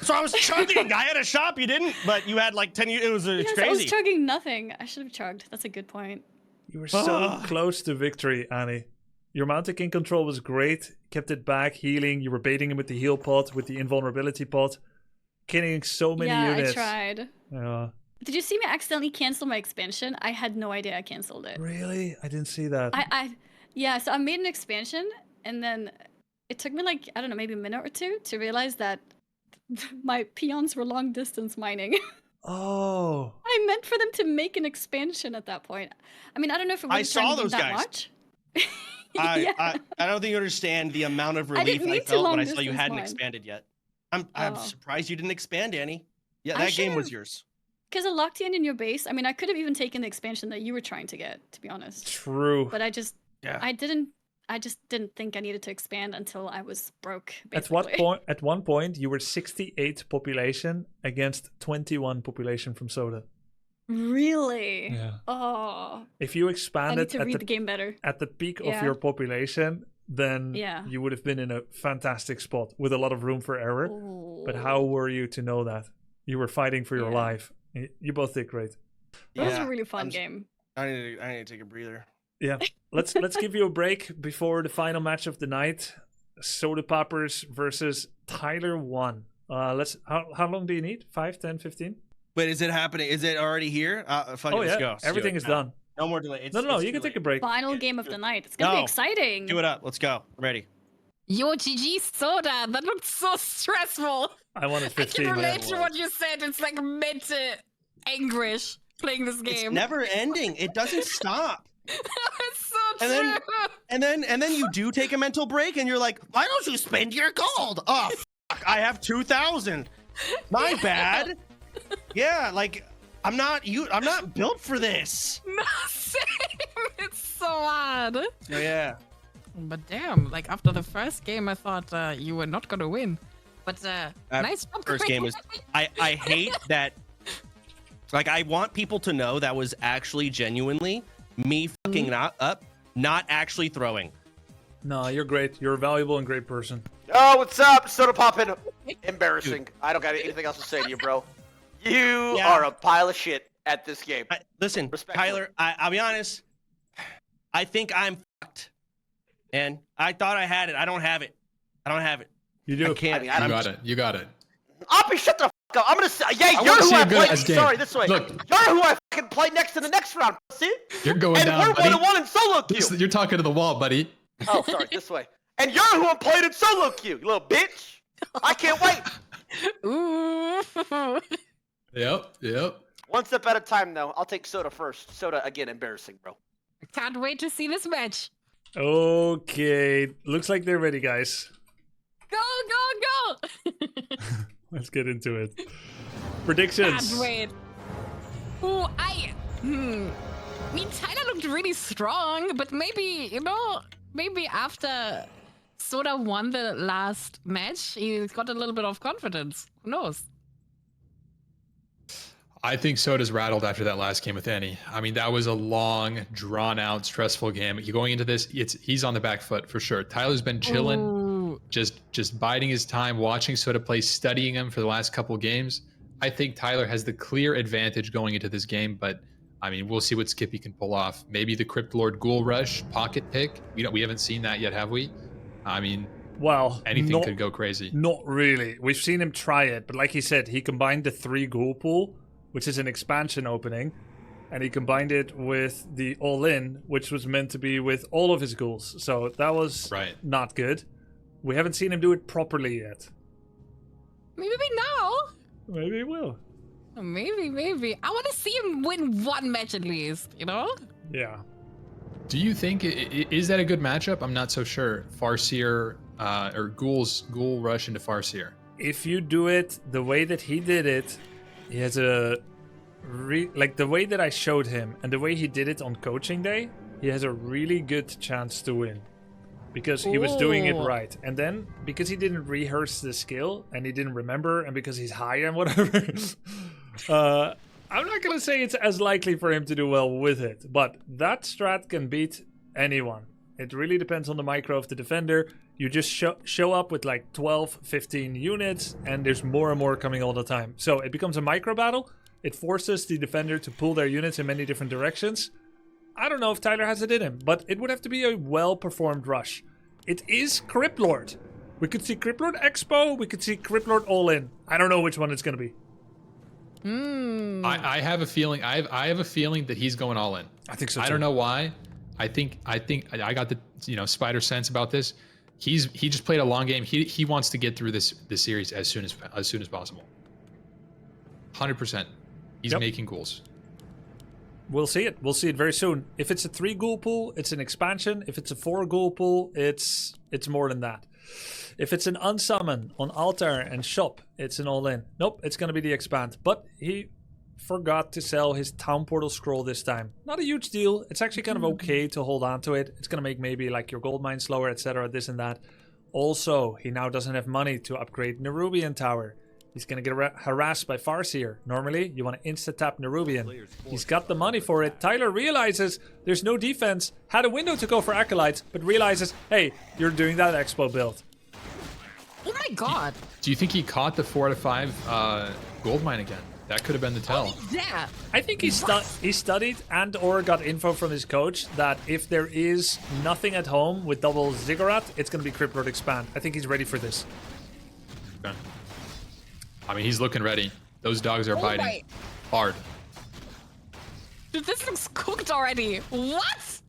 So I was chugging. I had a shop. You didn't, but you had like 10. It was Yes, I was crazy. chugging nothing. I should have chugged. That's a good point. You were so close to victory, Annie. Your Mountain King control was great. Kept it back, healing. You were baiting him with the heal pot, with the invulnerability pot. Killing so many yeah, units. I tried. Yeah. Did you see me accidentally cancel my expansion? I had no idea I canceled it. Really? I didn't see that. Yeah, so I made an expansion and then it took me like, I don't know, maybe a minute or two to realize that my peons were long distance mining. Oh. I meant for them to make an expansion at that point. I mean, I don't know if it would I have saw turned those that guys. much. I don't think you understand the amount of relief didn't I mean to felt when long I saw you distance hadn't mine. expanded yet. I'm Oh. surprised you didn't expand, Annie. Yeah, I that game was should've- yours. Because I locked you in your base. I mean, I could have even taken the expansion that you were trying to get, to be honest. True. But I just Yeah. I just didn't think I needed to expand until I was broke. At what basically. point? At one point, you were 68 population against 21 population from Soda. Really? Yeah. Oh, If you I need expanded to read the game better. at the peak of Yeah. your population, then Yeah. you would have been in a fantastic spot with a lot of room for error. But how Ooh. were you to know that? You were fighting for your Yeah. life. You both did great. That was Yeah, a really fun I'm s- game. I need to take a breather. Yeah. Let's give you a break before the final match of the night. Soda Poppers versus Tyler1. How long do you need? 5, 10, 15? Wait, is it happening? Is it already here? Fuck it, Oh let's yeah. go. Let's do Everything it is now. done. No more delay. No, It's you too can take a late. break. Final Yeah, game of do the it. night. It's gonna be No. exciting. Do it up. Let's go. I'm ready. Yo, GG Soda, that looked so stressful. I wanted I 15. can man. relate to what you said. It's like mid anguish playing this It's game. never ending. It doesn't stop. It's so And then- true. And then you do take a mental break, and you're like, why don't you spend your gold? Oh, fuck, I have 2,000. My bad. Yeah, like I'm not built for this. No, same. It's so hard. So yeah. But damn, like after the first game, I thought you were not gonna win. But nice job. First game was. I hate that. Like I want people to know that was actually genuinely me fucking not actually throwing. No, you're great. You're a valuable and great person. Oh, what's up? Sodapoppin. Embarrassing. I don't got anything else to say to you, bro. You Yeah. are a pile of shit at this game. Listen, Respectfully. Tyler, I'll be honest. I think I'm fucked. And I thought I had it. I don't have it. You do. I can't. I mean, I don't- You got it. Oppie, shut the fuck up. I'm gonna say, yeah, I you're wanna who see I a good played. ass game. Sorry, this way. Look. You're who I fucking play next in the next round, see? You're going And down, we're buddy. 1-1 in solo queue. You're talking to the wall, buddy. Oh, sorry, this way. And you're who I'm playing in solo queue, you little bitch. I can't wait. Ooh. Yep. One step at a time, though. I'll take Soda first. Soda, again, embarrassing, bro. Can't wait to see this match. Okay. Looks like they're ready, guys. Go. Let's get into it. Predictions. Can't wait. Ooh, I mean, Tyler looked really strong, but maybe, maybe after Soda won the last match, he got a little bit of confidence. Who knows? I think Soda's rattled after that last game with Annie. I mean, that was a long, drawn-out, stressful game. You're going into this, he's on the back foot for sure. Tyler's been chilling, Ooh. just biding his time, watching Soda play, studying him for the last couple games. I think Tyler has the clear advantage going into this game, but I mean, we'll see what Skippy can pull off. Maybe the Crypt Lord Ghoul Rush pocket pick. We haven't seen that yet, have we? I mean, Well, anything could go crazy. Not really. We've seen him try it, but like he said, he combined the 3 ghoul pool, which is an expansion opening, and he combined it with the all-in, which was meant to be with all of his ghouls. So that was Right. not good. We haven't seen him do it properly yet. Maybe now. Maybe he will. Maybe. I want to see him win one match at least, you know? Yeah. Do you think is that a good matchup? I'm not so sure. Farseer or Ghoul rush into Farseer. If you do it the way that he did it, he has a like the way that I showed him and the way he did it on coaching day, he has a really good chance to win because he was doing it right. And then because he didn't rehearse the skill and he didn't remember, and because he's high and whatever, I'm not gonna say it's as likely for him to do well with it, but that strat can beat anyone. It really depends on the micro of the defender. You just show up with like 12, 15 units, and there's more and more coming all the time. So it becomes a micro battle. It forces the defender to pull their units in many different directions. I don't know if Tyler has it in him, but it would have to be a well-performed rush. It is Crypt Lord. We could see Crypt Lord Expo. We could see Crypt Lord All In. I don't know which one it's going to be. I have a feeling. I have a feeling that he's going all in. I think so too. I don't know why. I think I got the spider sense about this. He just played a long game. He wants to get through this series as soon as possible. 100%. He's making ghouls. We'll see it. We'll see it very soon. If it's a 3 ghoul pool, it's an expansion. If it's a 4 ghoul pool, it's more than that. If it's an unsummon on altar and shop, it's an all-in. Nope, it's going to be the expand. But he forgot to sell his town portal scroll this time. Not a huge deal. It's actually kind of okay to hold on to it. It's going to make maybe like your gold mine slower, etc., this and that. Also, he now doesn't have money to upgrade Nerubian Tower. He's going to get harassed by Farseer. Normally, you want to insta-tap Nerubian. He's got the money for it. Tyler realizes there's no defense. Had a window to go for Acolytes, but realizes, hey, you're doing that Expo build. Oh my god. Do you think he caught the 4 out of 5 gold mine again? That could have been the tell. Oh, yeah. I think he studied and or got info from his coach that if there is nothing at home with double Ziggurat, it's going to be Crypt Lord Expand. I think he's ready for this. Okay. I mean, he's looking ready. Those dogs are biting hard. Dude, this looks cooked already. What?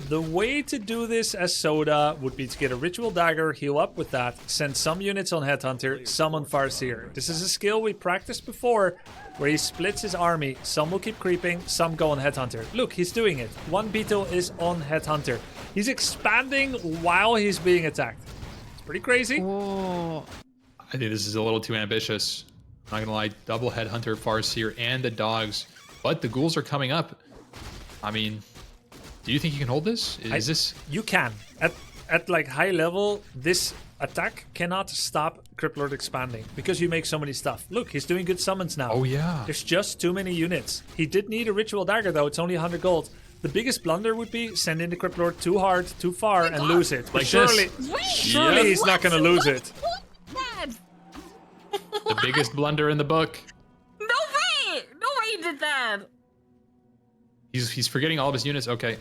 The way to do this as Soda would be to get a Ritual Dagger, heal up with that, send some units on Headhunter, some on Farseer. This is a skill we practiced before, where he splits his army. Some will keep creeping, some go on Headhunter. Look, he's doing it. One beetle is on Headhunter. He's expanding while he's being attacked. It's pretty crazy. Whoa. I think this is a little too ambitious. I'm not gonna lie, double Headhunter, Farseer, and the dogs. But the ghouls are coming up. I mean, do you think you can hold this? Is this? You can. At like high level, this attack cannot stop Crypt Lord expanding because you make so many stuff. Look, he's doing good summons now. Oh yeah. There's just too many units. He did need a Ritual Dagger though. It's only 100 gold. The biggest blunder would be send in the Crypt Lord too hard, too far, and lose it. But Like surely this. he's not going to lose it. The biggest blunder in the book. No way! No way he did that! He's forgetting all of his units. Okay.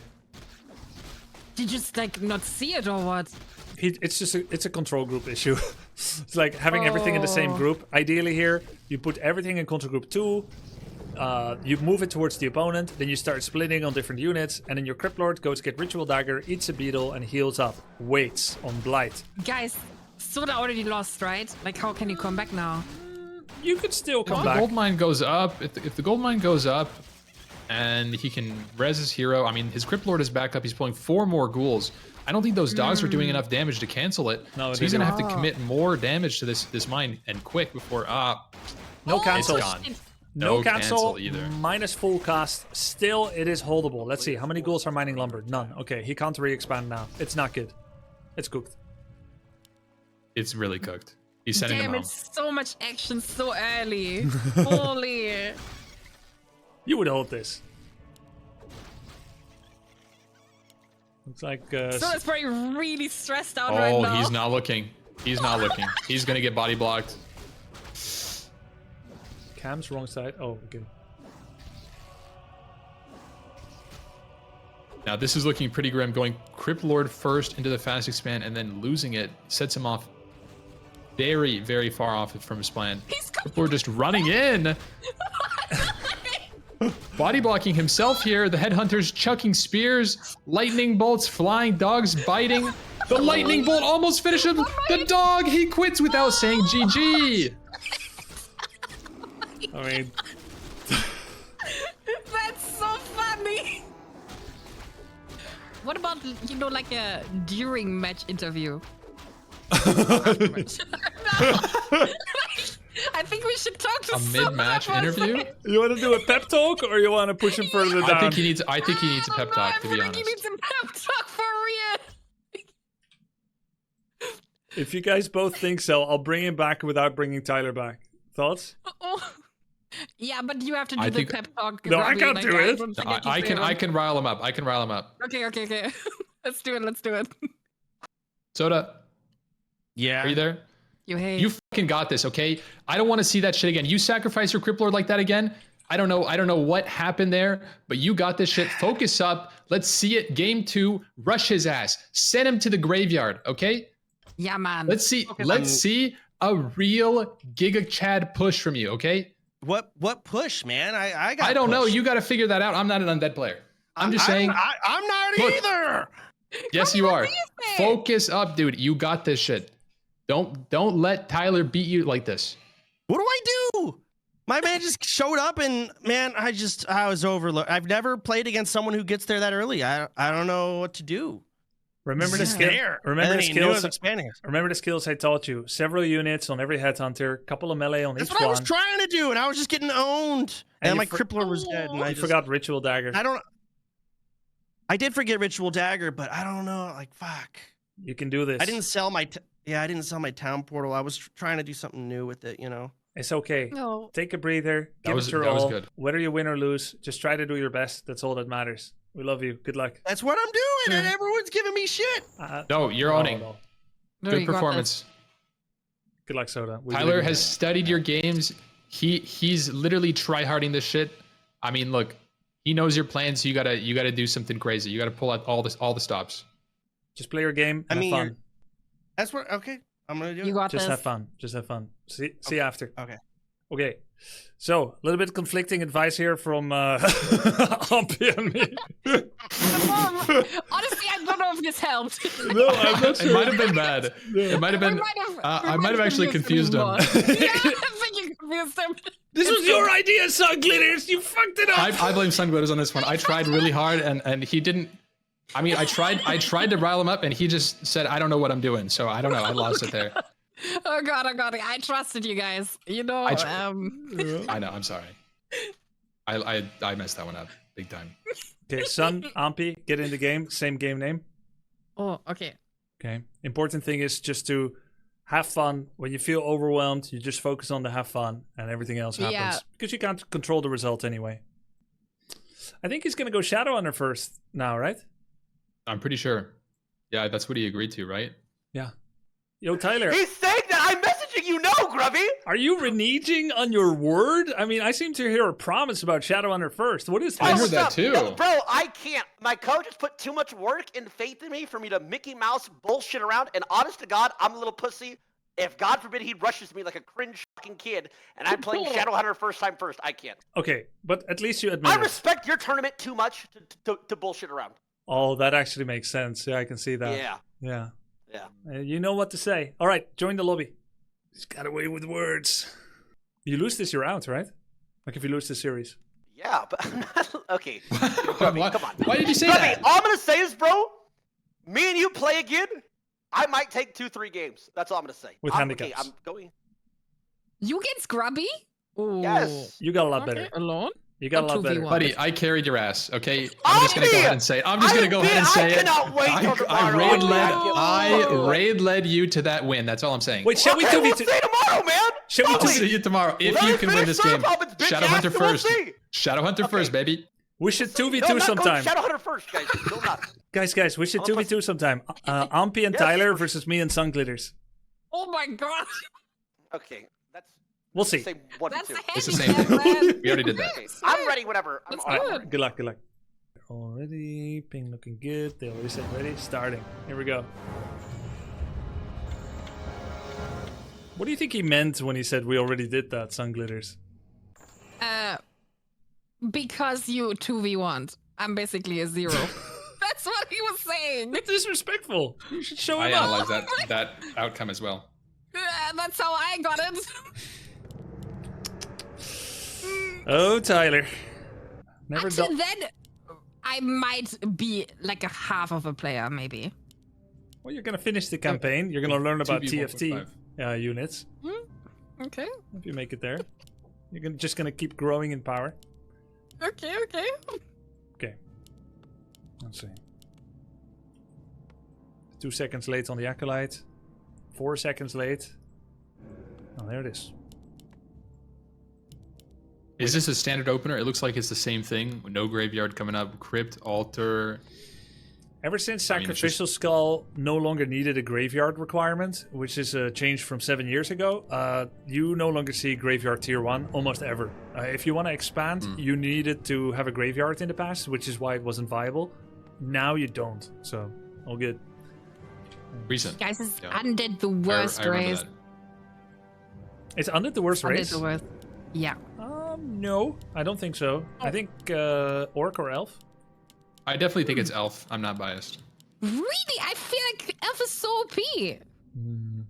Did you just like not see it or what? It's a control group issue. It's like having everything in the same group. Ideally here, you put everything in control group 2. You move it towards the opponent, then you start splitting on different units, and then your Crypt Lord goes get Ritual Dagger, eats a beetle, and heals up. Waits on Blight. Guys, Soda already lost, right? Like, how can you come back now? You could still come If back. the gold mine goes up, if the gold mine goes up, and he can res his hero. I mean, his Crypt Lord is back up. He's pulling 4 more ghouls. I don't think those dogs are doing enough damage to cancel it. No, so he's gonna have to commit more damage to this mine and quick before no cancel. it's gone. No cancel either. Minus full cast. Still, it is holdable. Let's see. How many ghouls are mining lumber? None. Okay, he can't re-expand now. It's not good. It's cooked. It's really cooked. He's sending them Damn, home. it's so much action so early. Holy. You would hold this. Looks like Soda's probably really stressed out right now. Oh, he's not looking. He's not looking. He's gonna get body blocked. Cam's wrong side. Oh, okay. Now this is looking pretty grim. Going Crypt Lord first into the fast expand and then losing it sets him off very, very far off from his plan. Crypt Lord just running in. Body blocking himself here. The headhunters chucking spears, lightning bolts flying, dogs biting. The lightning bolt almost finished him. The dog, he quits without saying GG. I mean, That's so funny. What about, you know, like a during match interview? I think we should talk to A mid-match Soda for a interview? second. you want to do a pep talk or you want to push him further down? I think he needs a pep talk, to be I honest. think he needs a pep talk for real. If you guys both think so, I'll bring him back without bringing Tyler back. Thoughts? Oh. Yeah, but you have to do I the think- pep talk. No, I Grubby, can't like, do it. don't think I say can one. rile him up. I can rile him up. Okay. Let's do it. Soda, Yeah. are you there? You fucking got this, okay? I don't want to see that shit again. You sacrifice your Crip Lord like that again? I don't know what happened there, but you got this shit. Focus up. Let's see it. Game 2. Rush his ass. Send him to the graveyard, okay? Yeah, man. Let's see a real Giga Chad push from you, okay? What push, man? I got. I don't know. pushed. You got to figure that out. I'm not an undead player. I'm just saying. I'm not Look. either. Yes, you are. say? Focus up, dude. You got this shit. Don't let Tyler beat you like this. What do I do? My man just showed up and man, I was overlooked. I've never played against someone who gets there that early. I don't know what to do. Remember the Just skill. there. Remember And the he knew I was skills. expanding it. Remember the skills I taught you. Several units on every headhunter, couple of melee on That's each what I was one. trying to do, and I was just getting owned. And And you my crippler was dead. And I You just forgot ritual dagger. I did forget ritual dagger, but I don't know. Like fuck. You can do this. I didn't sell my town portal. I was trying to do something new with it. You know. It's okay. No. Take a breather. Give it your that was all. good. Whether you win or lose, just try to do your best. That's all that matters. We love you. Good luck. That's what I'm doing, and everyone's giving me shit. No, you're owning. No. No, Good you got performance. Good luck, Soda. We Tyler believe in has you. studied your games. He's literally tryharding this shit. I mean, look, he knows your plans. So you gotta do something crazy. You gotta pull out all the stops. Just play your game. And I mean, have fun. That's what. Okay, I'm gonna do You it. got Just this. have fun. Just have fun. See you after. Okay. Okay. So, a little bit conflicting advice here from Ampi and me. Honestly, I don't know if this helped. No, I'm not It sure. might have been bad. It might have been. I might have actually confused him. Yeah, I think you confused him. This was your idea, Sun Glitters. You fucked it up. I blame Sunglitters on this one. I tried really hard and he didn't. I mean, I tried to rile him up and he just said, "I don't know what I'm doing." So I don't know. I lost it there. Oh god, I trusted you guys. You know, I know. I'm sorry. I messed that one up big time. Okay, Sun, Ampi, get in the game. Same game name. Oh, okay. Okay. Important thing is just to have fun. When you feel overwhelmed, you just focus on the have fun and everything else happens. Yeah. Because you can't control the result anyway. I think he's going to go Shadowhunter first now, right? I'm pretty sure. Yeah, that's what he agreed to, right? Yeah. Yo, Tyler, He's saying that I'm messaging you, no, Grubby. are you reneging on your word? I mean, I seem to hear a promise about Shadowhunter first. What is this? I heard What's that up? too. No, bro, I can't. My coach has put too much work and faith in me for me to Mickey Mouse bullshit around. And honest to God, I'm a little pussy. If God forbid he rushes me like a cringe fucking kid, and I'm playing Shadowhunter first, I can't. Okay, but at least you admit I it. respect your tournament too much to bullshit around. Oh, that actually makes sense. Yeah, I can see that. Yeah. Yeah. Yeah. You know what to say. All right, join the lobby. He's got away with words. You lose this, you're out, right? Like if you lose the series. Yeah, but I'm not okay. Why, come on. Why did you say Grubby, that? all I'm gonna say is, bro, me and you play again. I might take 2-3 games. That's all I'm gonna say. With handicaps. Okay, I'm going. You against Grubby? Ooh. Yes. You got a lot better. Alone? You got a lot better. 2v1. Buddy, I carried your ass, okay? I'm just gonna go ahead and say it. I'm just gonna go ahead and say it. I cannot wait till tomorrow. I raid led you to that win. That's all I'm saying. Wait, shall we Okay, 2v2? we'll see tomorrow, man. Shall we I'll do- see you tomorrow if Let you me can win finish this game. Sodapoppin's bitch ass, Shadowhunter and we'll first. see. Shadowhunter first, baby. We should 2v2 No, I'm not sometime. going Shadowhunter first, guys. No, I'm not. Guys, we should I'm a 2v2 sometime. Ampi and Yes. Tyler versus me and Sunglitters. Oh my god. Okay, that's We'll see. say 1v2. That's the It's the same handicap, thing. man. We already did that. Okay, I'm ready whenever. I'm Let's all do right. it. Good luck, good luck. Already, ping looking good. They already said ready. Starting. Here we go. What do you think he meant when he said we already did that, Sunglitters? Because you 2v1. I'm basically a 0. That's what he was saying. That's disrespectful. You should show I him up. analyzed that outcome as well. That's how I got it. Oh, Tyler. Never Until done. then, I might be like a half of a player, maybe. Well, you're gonna finish the campaign. You're gonna learn about 2v1.5. TFT units. Okay. If you make it there, just gonna keep growing in power. Okay. Okay. Let's see. 2 seconds late on the Acolyte. 4 seconds late. Oh, there it is. Is this a standard opener? It looks like it's the same thing. No graveyard coming up. Crypt, altar. Ever since I mean, it's Sacrificial Skull no longer needed a graveyard requirement, which is a change from 7 years ago, you no longer see graveyard tier 1 almost ever. If you want to expand, you needed to have a graveyard in the past, which is why it wasn't viable. Now you don't, so all good. Recent. Guys, is Yeah. Undead the worst I remember race? that. It's under the worst Undead race? the worst. Yeah. No, I don't think so. I think Orc or Elf. I definitely think it's Elf. I'm not biased. Really? I feel like Elf is so OP.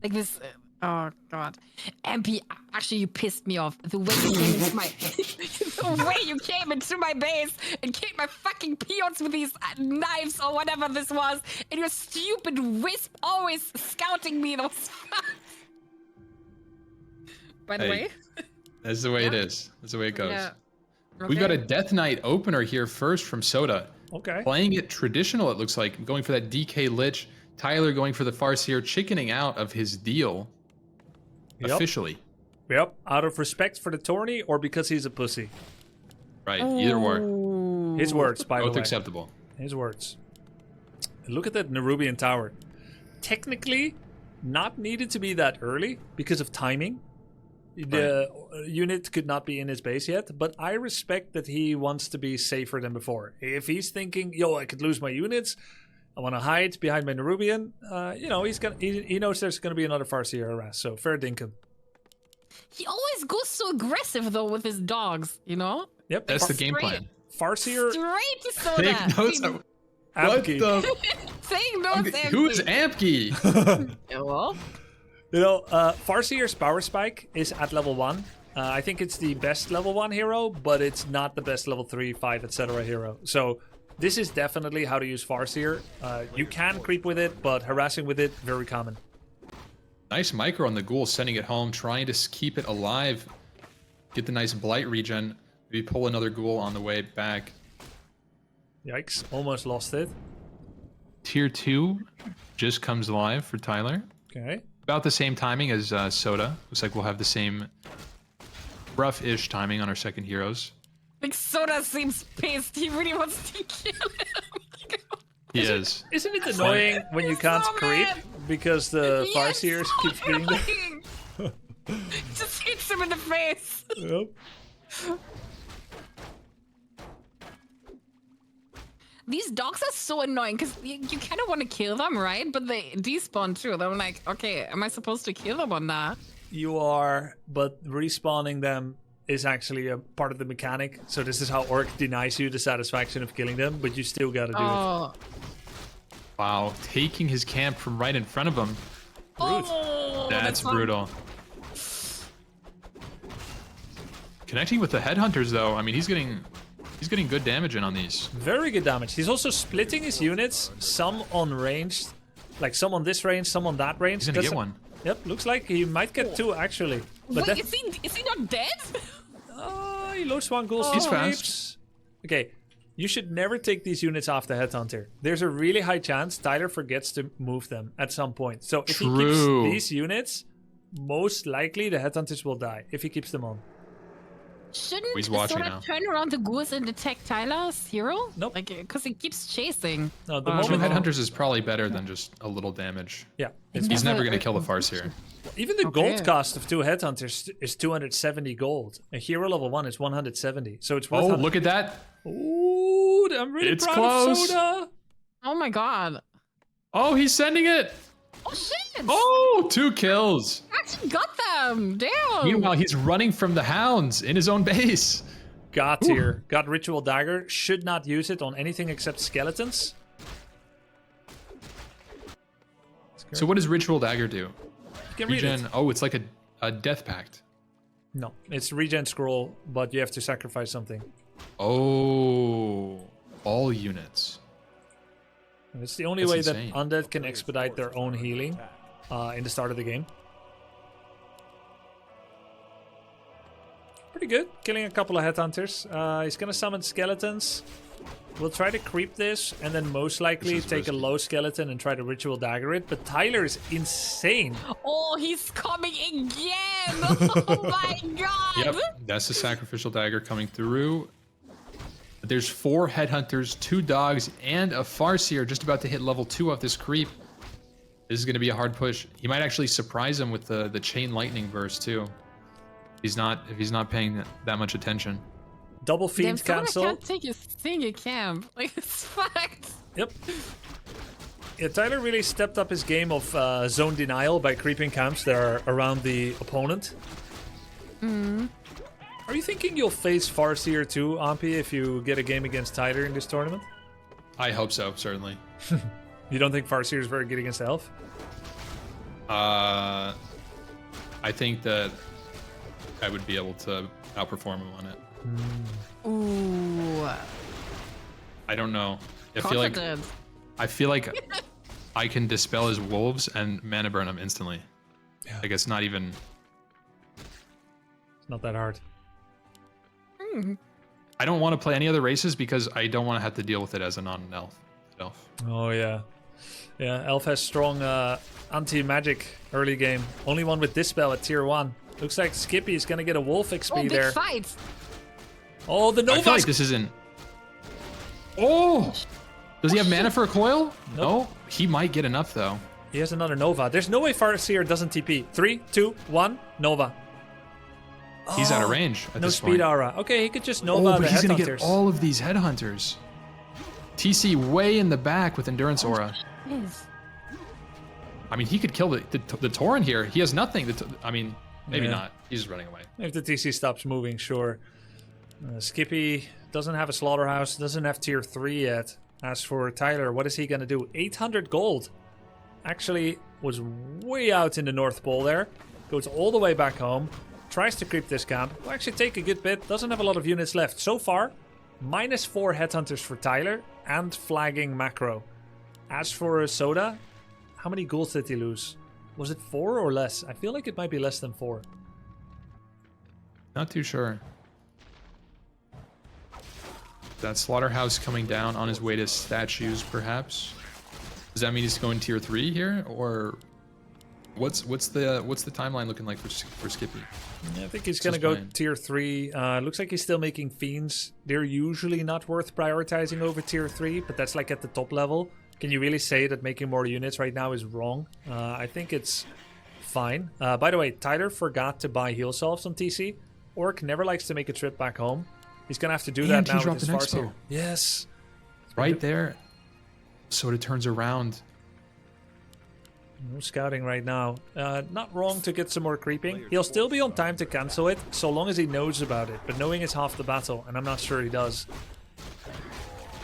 Like this. Oh god. MP, actually, you pissed me off. The way you came into my, the way you came into my base and killed my fucking peons with these knives or whatever this was, and your stupid wisp always scouting me. Those. By the way. That's the way it is. That's the way it goes. Yeah. We got a Okay. Death Knight opener here first from Soda. Okay. Playing it traditional, it looks like. Going for that DK Lich. Tyler going for the Farseer, chickening out of his deal. Yep. Officially. Yep. Out of respect for the tourney or because he's a pussy. Right. Either or. His words, by Both the way. acceptable. His words. Look at that Nerubian tower. Technically, not needed to be that early because of timing. The unit could not be in his base yet, but I respect that he wants to be safer than before. If he's thinking, yo, I could lose my units, I want to hide behind my Nerubian, he knows there's going to be another Farseer harass, so fair dinkum. He always goes so aggressive though with his dogs, you know? Yep. That's the game plan. Farseer. Straight to Soda. Take notes. What Amki. the? Take notes, Who's Ampki? Well, You know, Farseer's power spike is at level 1. I think it's the best level 1 hero, but it's not the best level 3, 5, etc. hero. So this is definitely how to use Farseer. You can creep with it, but harassing with it, very common. Nice micro on the ghoul, sending it home, trying to keep it alive. Get the nice blight regen. Maybe pull another ghoul on the way back. Yikes, almost lost it. Tier 2 just comes live for Tyler. Okay. About the same timing as Soda. Looks like we'll have the same rough-ish timing on our second heroes. like Soda seems pissed. He really wants to kill him. He is. Isn't it annoying when you can't so creep mad. because the Yes, Farseers so keep being there? annoying. Just hits him in the face. Yep. These dogs are so annoying because you kind of want to kill them, right? But they despawn too. I'm like, okay, am I supposed to kill them or not? You are, but respawning them is actually a part of the mechanic. So this is how Orc denies you the satisfaction of killing them, but you still gotta do it. Oh, Wow, taking his camp from right in front of him. oh That's fun. brutal. Connecting with the headhunters though, I mean he's getting good damage in on these. Very good damage. He's also splitting his units, some on ranged, like some on this range, some on that range. He's gonna get one. Yep, looks like he might get two actually. But Wait, is he not dead? he lost one goal. He's fast. Okay, you should never take these units off the headhunter. There's a really high chance Tyler forgets to move them at some point. So if he keeps these units, most likely the headhunters will die if he keeps them on. Shouldn't He's watching Soda now. turn around the ghouls and attack Tyler's hero? Nope. Like, because he keeps chasing. No, the Two moment, headhunters is probably better than just a little damage. yeah, it's He's never gonna kill the Farseer. even the Okay. gold cost of two headhunters is 270 gold. A hero level 1 is 170, so it's worth. Oh, look at that! Ooh, I'm really It's proud close. of Soda. Oh my god. Oh, he's sending it! Oh shit! Oh, 2 kills! Actually got them! Damn! Meanwhile, he's running from the hounds in his own base. Got here. Got Ritual Dagger. Should not use it on anything except skeletons. So what does Ritual Dagger do? You can read Regen. it. Oh, it's like a death pact. No, it's regen scroll, but you have to sacrifice something. Oh, all units. And it's the only That's way insane. that undead can expedite their own healing in the start of the game. Pretty good, killing a couple of headhunters. He's gonna summon skeletons. We'll try to creep this, and then most likely take a low skeleton and try to ritual dagger it. But Tyler is insane. Oh, he's coming again! Oh my god! Yep, that's the sacrificial dagger coming through. There's 4 headhunters, 2 dogs, and a farseer just about to hit level 2 off this creep. This is going to be a hard push. He might actually surprise him with the chain lightning burst too. If he's not paying that much attention. Double fiend Damn, cancel. I can't take his thing at camp. Like, it's fucked. Yep. Yeah, Tyler really stepped up his game of zone denial by creeping camps that are around the opponent. Are you thinking you'll face Farseer too, Ampi, if you get a game against Tyler in this tournament? I hope so, certainly. You don't think Farseer is very good against the elf? I think that I would be able to outperform him on it. Ooh. I don't know. I Confident. feel like I can dispel his wolves and mana burn him instantly. Yeah. I guess not even. It's not that hard. I don't want to play any other races because I don't want to have to deal with it as a non-elf. Oh yeah. Yeah, elf has strong anti-magic early game. Only one with Dispel at tier 1. Looks like Skippy is gonna get a wolf XP Oh, big there. fight. Oh, the Nova! I feel like this isn't. Oh! Does he have mana for a coil? Nope. No. He might get enough though. He has another Nova. There's no way Farseer doesn't TP. 3, 2, 1, Nova. He's out of range at No this speed point. aura. Okay, he could just Nova Oh, the but he's gonna headhunters. get all of these headhunters. TC way in the back with endurance aura. Yes. I mean, he could kill the Tauren here. He has nothing. I mean, maybe Yeah. not. He's just running away. If the TC stops moving, sure. Skippy doesn't have a slaughterhouse, doesn't have tier 3 yet. As for Tyler, what is he gonna do? 800 gold. Actually, was way out in the North Pole there. Goes all the way back home. Tries to creep this camp. Will actually take a good bit. Doesn't have a lot of units left. So far, -4 headhunters for Tyler and flagging macro. As for Soda, how many goals did he lose? Was it 4 or less? I feel like it might be less than 4. Not too sure. That slaughterhouse coming down on his way to statues, perhaps. Does that mean he's going tier 3 here, or what's the timeline looking like for Skippy? Yeah, I think he's gonna go tier 3. Looks like he's still making fiends. They're usually not worth prioritizing over tier 3, but that's like at the top level. Can you really say that making more units right now is wrong? I think it's fine. By the way, Tyler forgot to buy heal salves on TC. Orc never likes to make a trip back home. He's gonna have to do that And he now with dropped his an Farseer. expo. Yes. Right there. Soda turns around. No scouting right now. Not wrong to get some more creeping. He'll still be on time to cancel it, so long as he knows about it. But knowing is half the battle, and I'm not sure he does.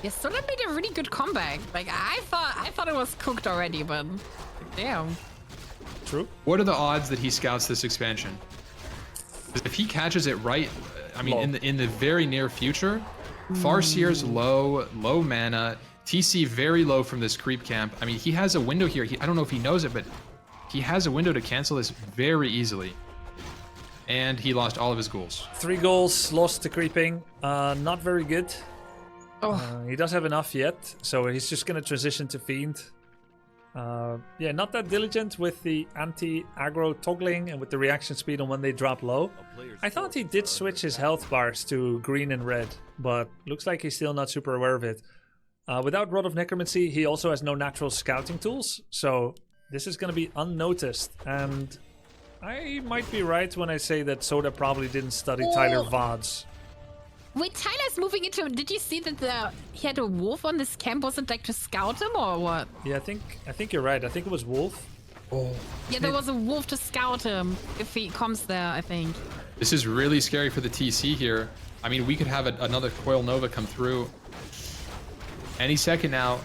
Yeah, Soda made a really good comeback. Like, I thought it was cooked already, but damn. True. What are the odds that he scouts this expansion? If he catches it right, I mean, in the very near future, Farseer's low mana, TC very low from this creep camp. I mean, he has a window here. I don't know if he knows it, but he has a window to cancel this very easily. And he lost all of his ghouls. 3 goals lost to creeping. Not very good. He does have enough yet, so he's just gonna transition to fiend. Yeah, not that diligent with the anti-aggro toggling and with the reaction speed on when they drop low. I thought he did switch his health bars to green and red, but looks like he's still not super aware of it. Without Rod of Necromancy, he also has no natural scouting tools, so this is going to be unnoticed. And I might be right when I say that Soda probably didn't study Tyler VODs. Wait, Tyler's moving into. Did you see that he had a wolf on this camp? Was it like to scout him or what? Yeah, I think you're right. I think it was Wolf. Oh. Yeah, there was a wolf to scout him if he comes there, I think. This is really scary for the TC here. I mean, we could have another Coil Nova come through any second now.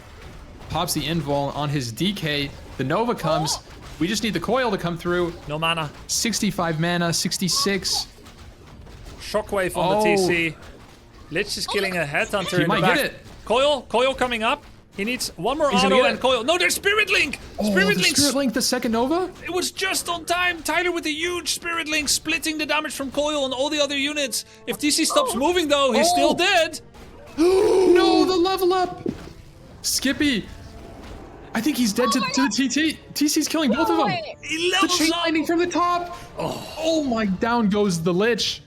Pops the invul on his DK. The Nova comes. We just need the Coil to come through. No mana. 65 mana, 66. Shockwave on the TC. Lich is killing a headhunter in the back. Get it. Coil coming up. He needs one more He's auto and Coil. No, there's Spirit Link! Spirit Link! Spirit Link, the second Nova? It was just on time. Tyler with a huge Spirit Link splitting the damage from Coil and all the other units. If TC stops moving though, he's still dead. No, the level up! Skippy! I think he's dead to the TT. TC's killing both of them. He The levels chain up. lightning from the top. Oh my, down goes the Lich.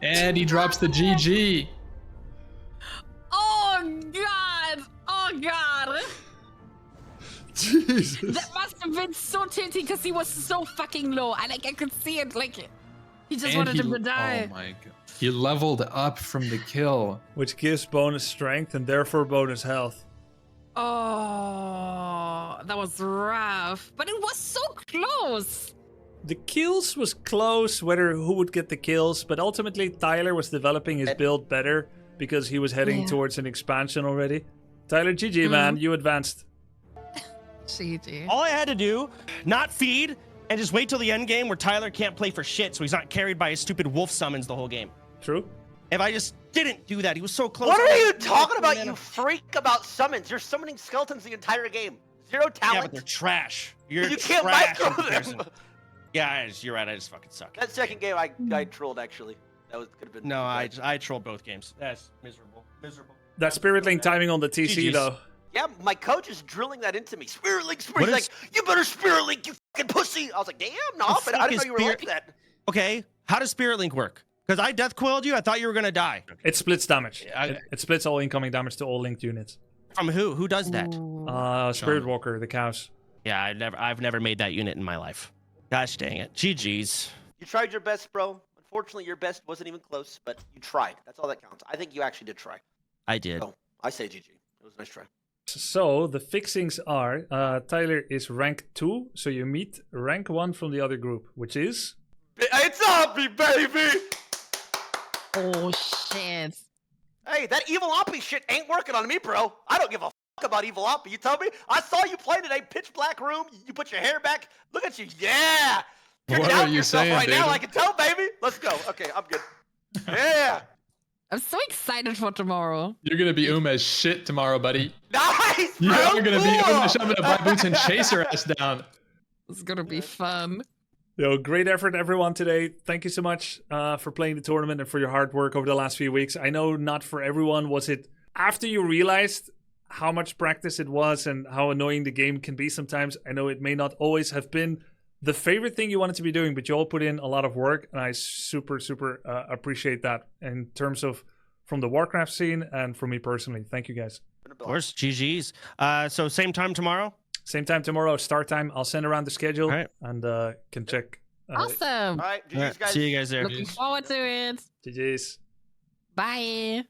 And he drops the GG. Oh god! Oh god! Jesus. That must have been so tilting because he was so fucking low. I could see it. He just wanted him to die. Oh my god. He leveled up from the kill. Which gives bonus strength and therefore bonus health. Oh, that was rough. But it was so close. The kills was close, who would get the kills, but ultimately Tyler was developing his build better because he was heading towards an expansion already. Tyler, GG, man, you advanced. GG. All I had to do, not feed, and just wait till the end game where Tyler can't play for shit, so he's not carried by his stupid wolf summons the whole game. True. If I just didn't do that, he was so close. What are you talking about, you freak about summons? You're summoning skeletons the entire game. Zero talent. Yeah, but they're trash. You're You can't trash in micro comparison. them. Yeah, you're right. I just fucking suck. That second game, I trolled actually. That could have been. No, I trolled both games. That's miserable. Miserable. That Spirit Link timing on the TC GG's. though. Yeah, my coach is drilling that into me. Spirit Link, What He's is- like, you better Spirit Link, you fucking pussy. I was like, damn, no, but I didn't know you were like that. Okay, how does Spirit Link work? Because I death coiled you. I thought you were gonna die. It splits damage. I- It splits all incoming damage to all linked units. From who? Who does that? Spirit Walker, the cows. Yeah, I've never made that unit in my life. Gosh dang it. GG's. You tried your best, bro. Unfortunately, your best wasn't even close, but you tried. That's all that counts. I think you actually did try. I did. So, I say GG. It was a nice try. So the fixings are Tyler is rank 2, so you meet rank 1 from the other group, which is It's Oppie, baby! Oh shit. Hey, that evil Oppie shit ain't working on me, bro. I don't give a fuck about evil Oppie. You tell me? I saw you play today, pitch black room. You put your hair back. Look at you. Yeah! You're What down are you yourself saying, right dude? now. I can tell, baby. Let's go. Okay, I'm good. Yeah! I'm so excited for tomorrow. You're gonna be as shit tomorrow, buddy. Nice, bro! You're gonna be Cool. I'm gonna buy boots and chase her ass down. It's gonna be fun. Yo, great effort, everyone, today. Thank you so much for playing the tournament and for your hard work over the last few weeks. I know not for everyone was it after you realized how much practice it was and how annoying the game can be sometimes. I know it may not always have been the favorite thing you wanted to be doing, but you all put in a lot of work, and I super appreciate that in terms of from the Warcraft scene and from me personally. Thank you, guys. Of course, GG's. So same time tomorrow? Same time tomorrow, start time. I'll send around the schedule and can check. Awesome. All right, All right, GG's, guys. see you guys there. Looking forward to it. GG's. Bye.